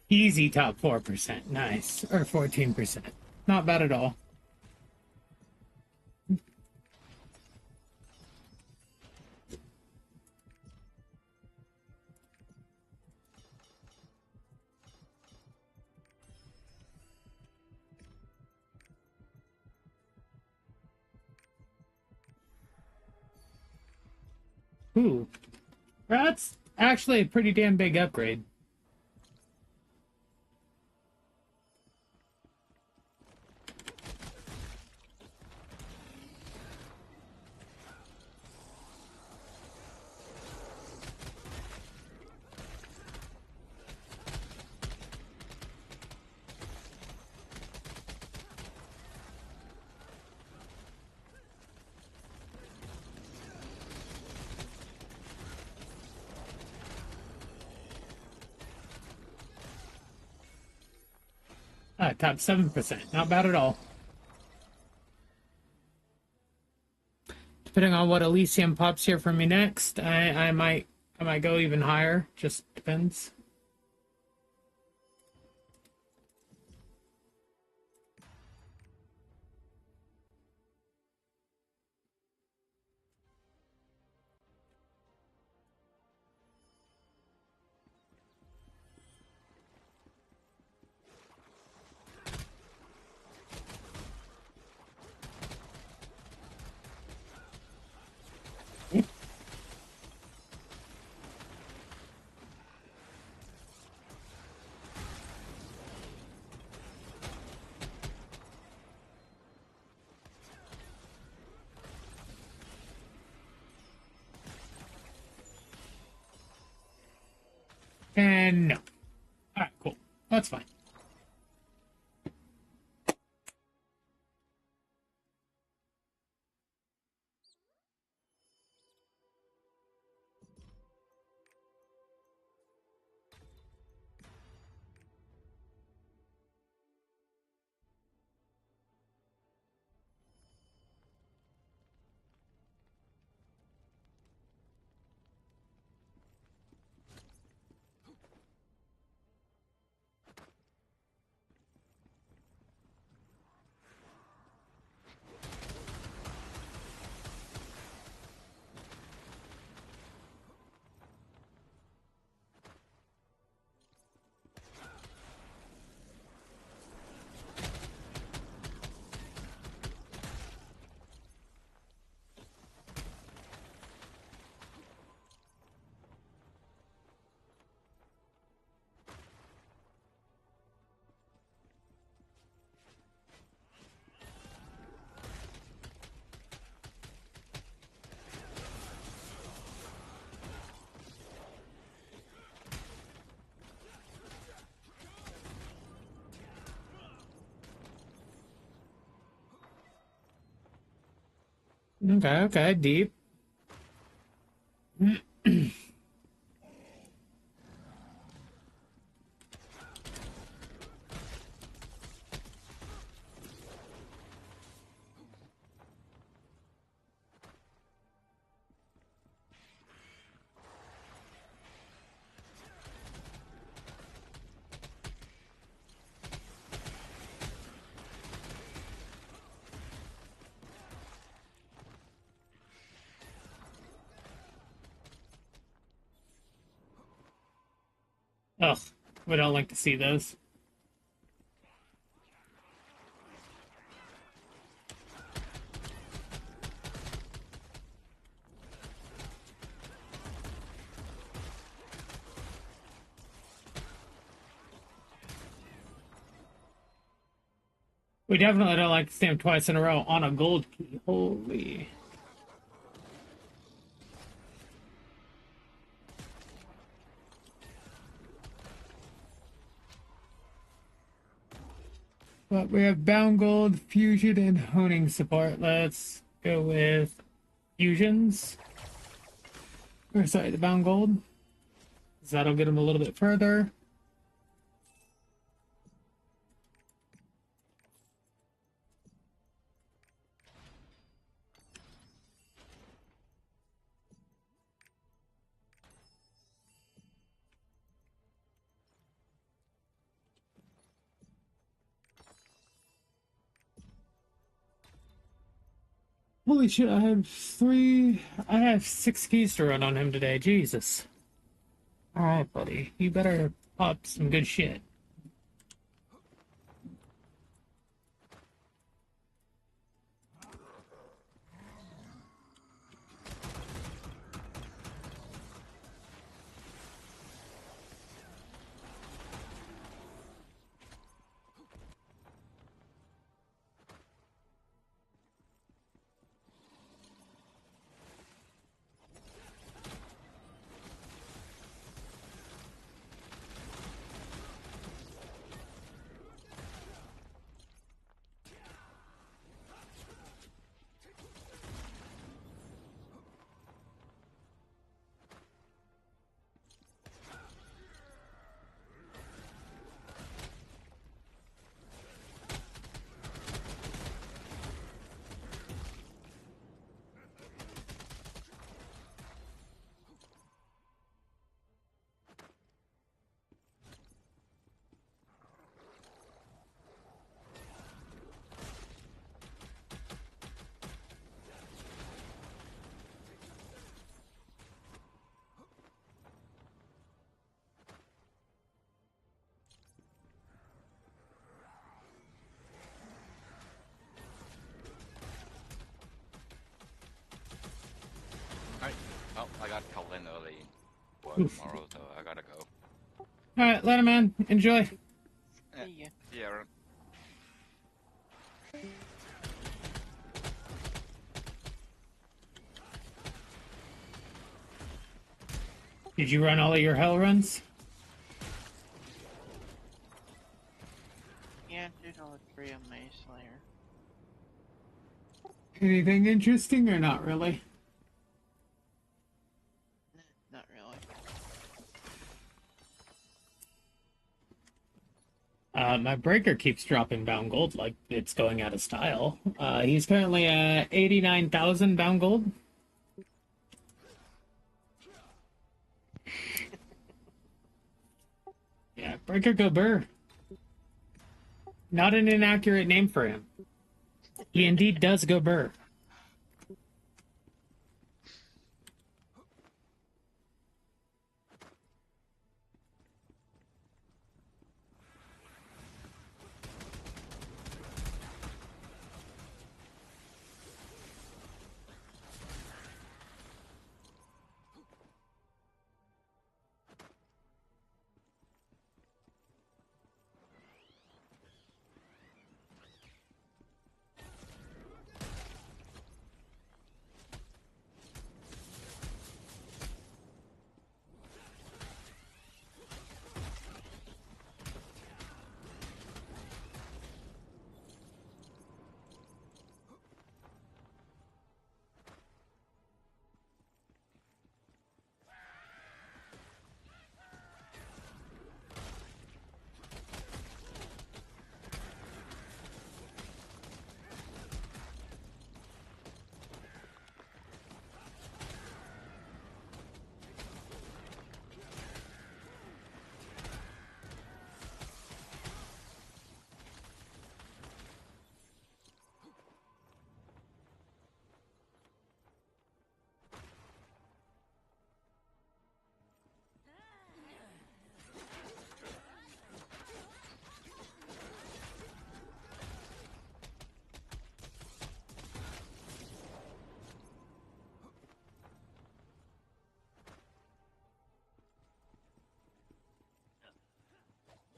Easy top 4%. Nice. Or 14%. Not bad at all. Ooh. That's actually a pretty damn big upgrade. Top 7%. Not bad at all. Depending on what Elysium pops here for me next, I might go even higher. Just depends. And no. Alright, cool. That's fine. Okay, deep. Ugh, we don't like to see those. We definitely don't like to see him twice in a row on a gold key. Holy. But we have bound gold, fusion, and honing support. Let's go with fusions. Or sorry, the bound gold. 'Cause that'll get him a little bit further. Holy shit, I have 6 keys to run on him today. Jesus. Alright, buddy. You better pop some good shit. Alright. Well, I got called in early work Oof. tomorrow, so I gotta go. Alright, let him in. Enjoy. See ya. Yeah. Did you run all of your hell runs? Yeah, did all three on my Slayer. Anything interesting or not really? Not really. My breaker keeps dropping bound gold like it's going out of style. He's currently at 89,000 bound gold. Yeah, breaker go burr. Not an inaccurate name for him. He indeed does go burr.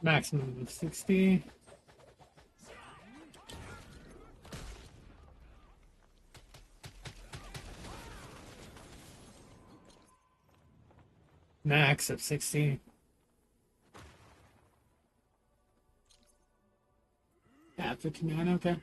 Maximum of 60. Max of 60. Yeah, 59, okay.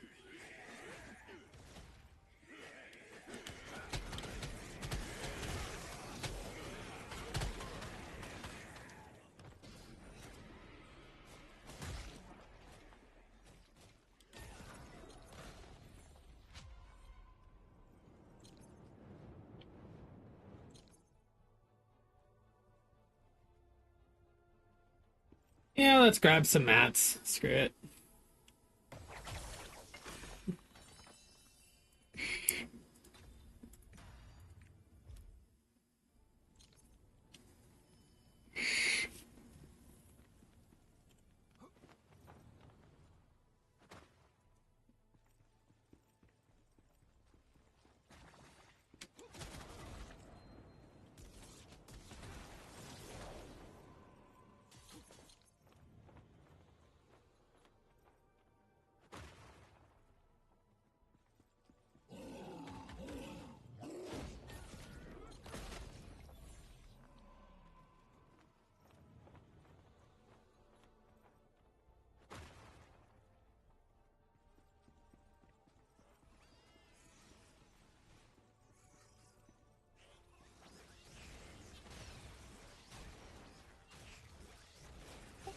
Yeah, let's grab some mats. Screw it.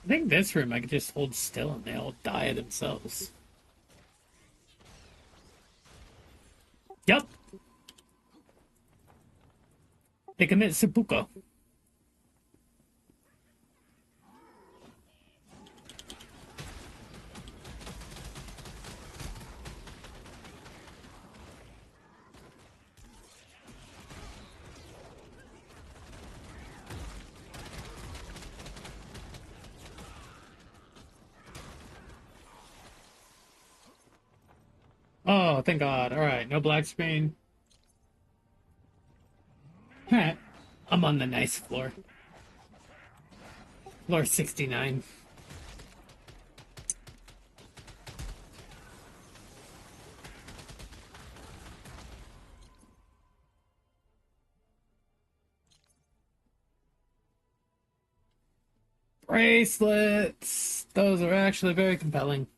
I think this room I could just hold still and they all die themselves. Yup. They commit seppuku. Oh, thank God. All right, no black screen. Heh. I'm on the nice floor. Floor 69. Bracelets! Those are actually very compelling.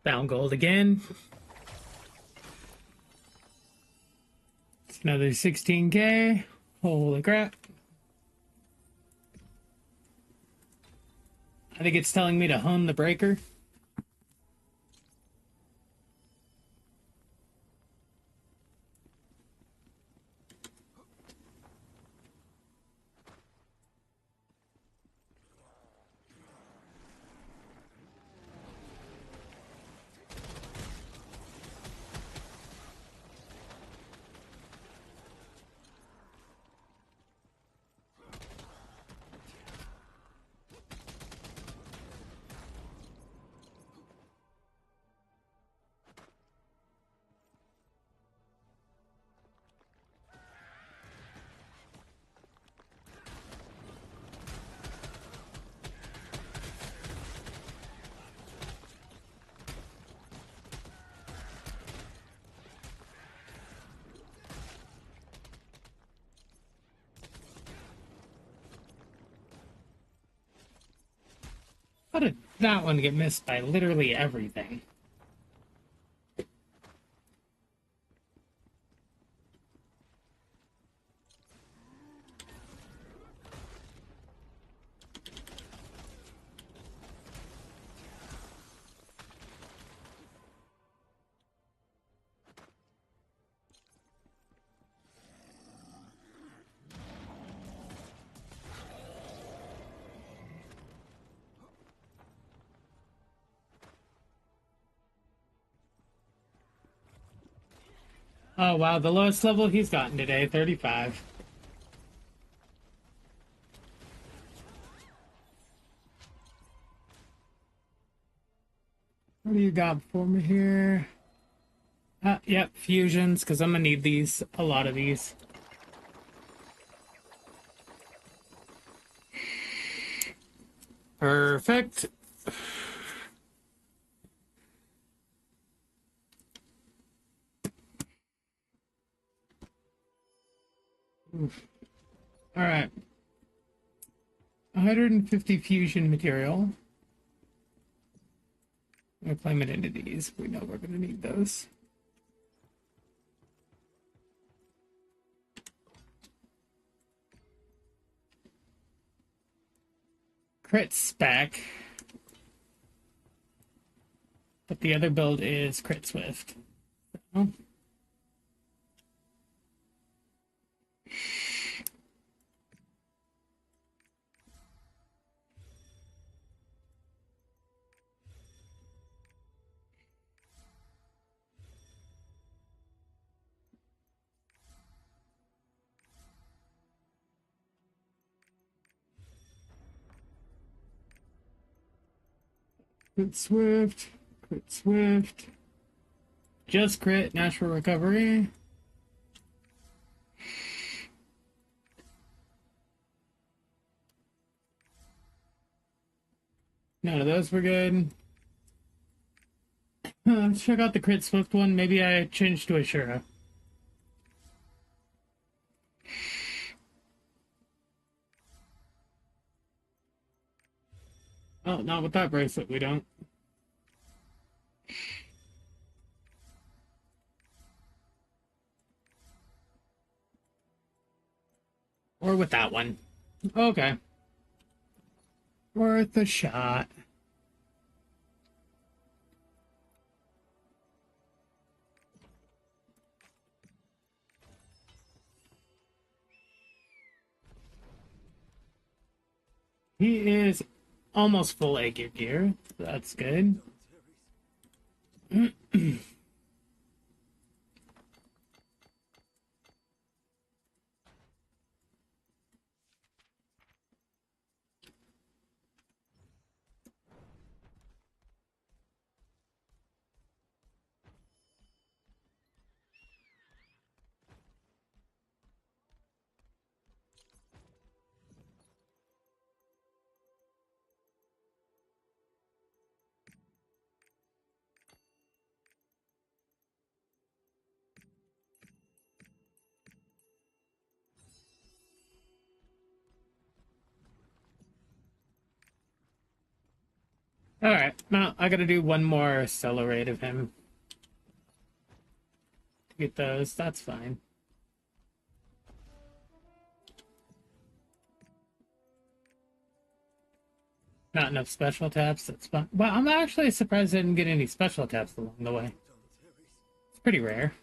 Found gold again. Another 16k. Holy crap. I think it's telling me to hone the breaker. How did that one get missed by literally everything? Oh wow, the lowest level he's gotten today, 35. What do you got for me here? Yep, fusions, because I'm gonna need these, a lot of these. Perfect. All right. 150 fusion material. I'm gonna climb it into these. We know we're gonna need those. Crit spec. But the other build is crit swift. So. Crit swift. Crit swift. Just crit, natural recovery. None of those were good. Let's check out the crit swift one. Maybe I changed to Ashura. Oh, not with that bracelet, we don't. Or with that one. Okay. Worth a shot. He is almost full Aegir gear. That's good. Alright, now I gotta do one more accelerate of him. To get those, that's fine. Not enough special taps, that's fine. Well, I'm actually surprised I didn't get any special taps along the way. It's pretty rare.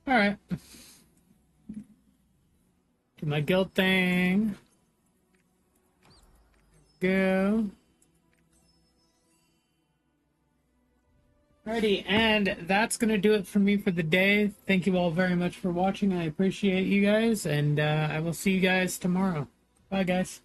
Alright. Do my guild thing. Go. Alrighty, and that's going to do it for me for the day. Thank you all very much for watching. I appreciate you guys, and I will see you guys tomorrow. Bye, guys.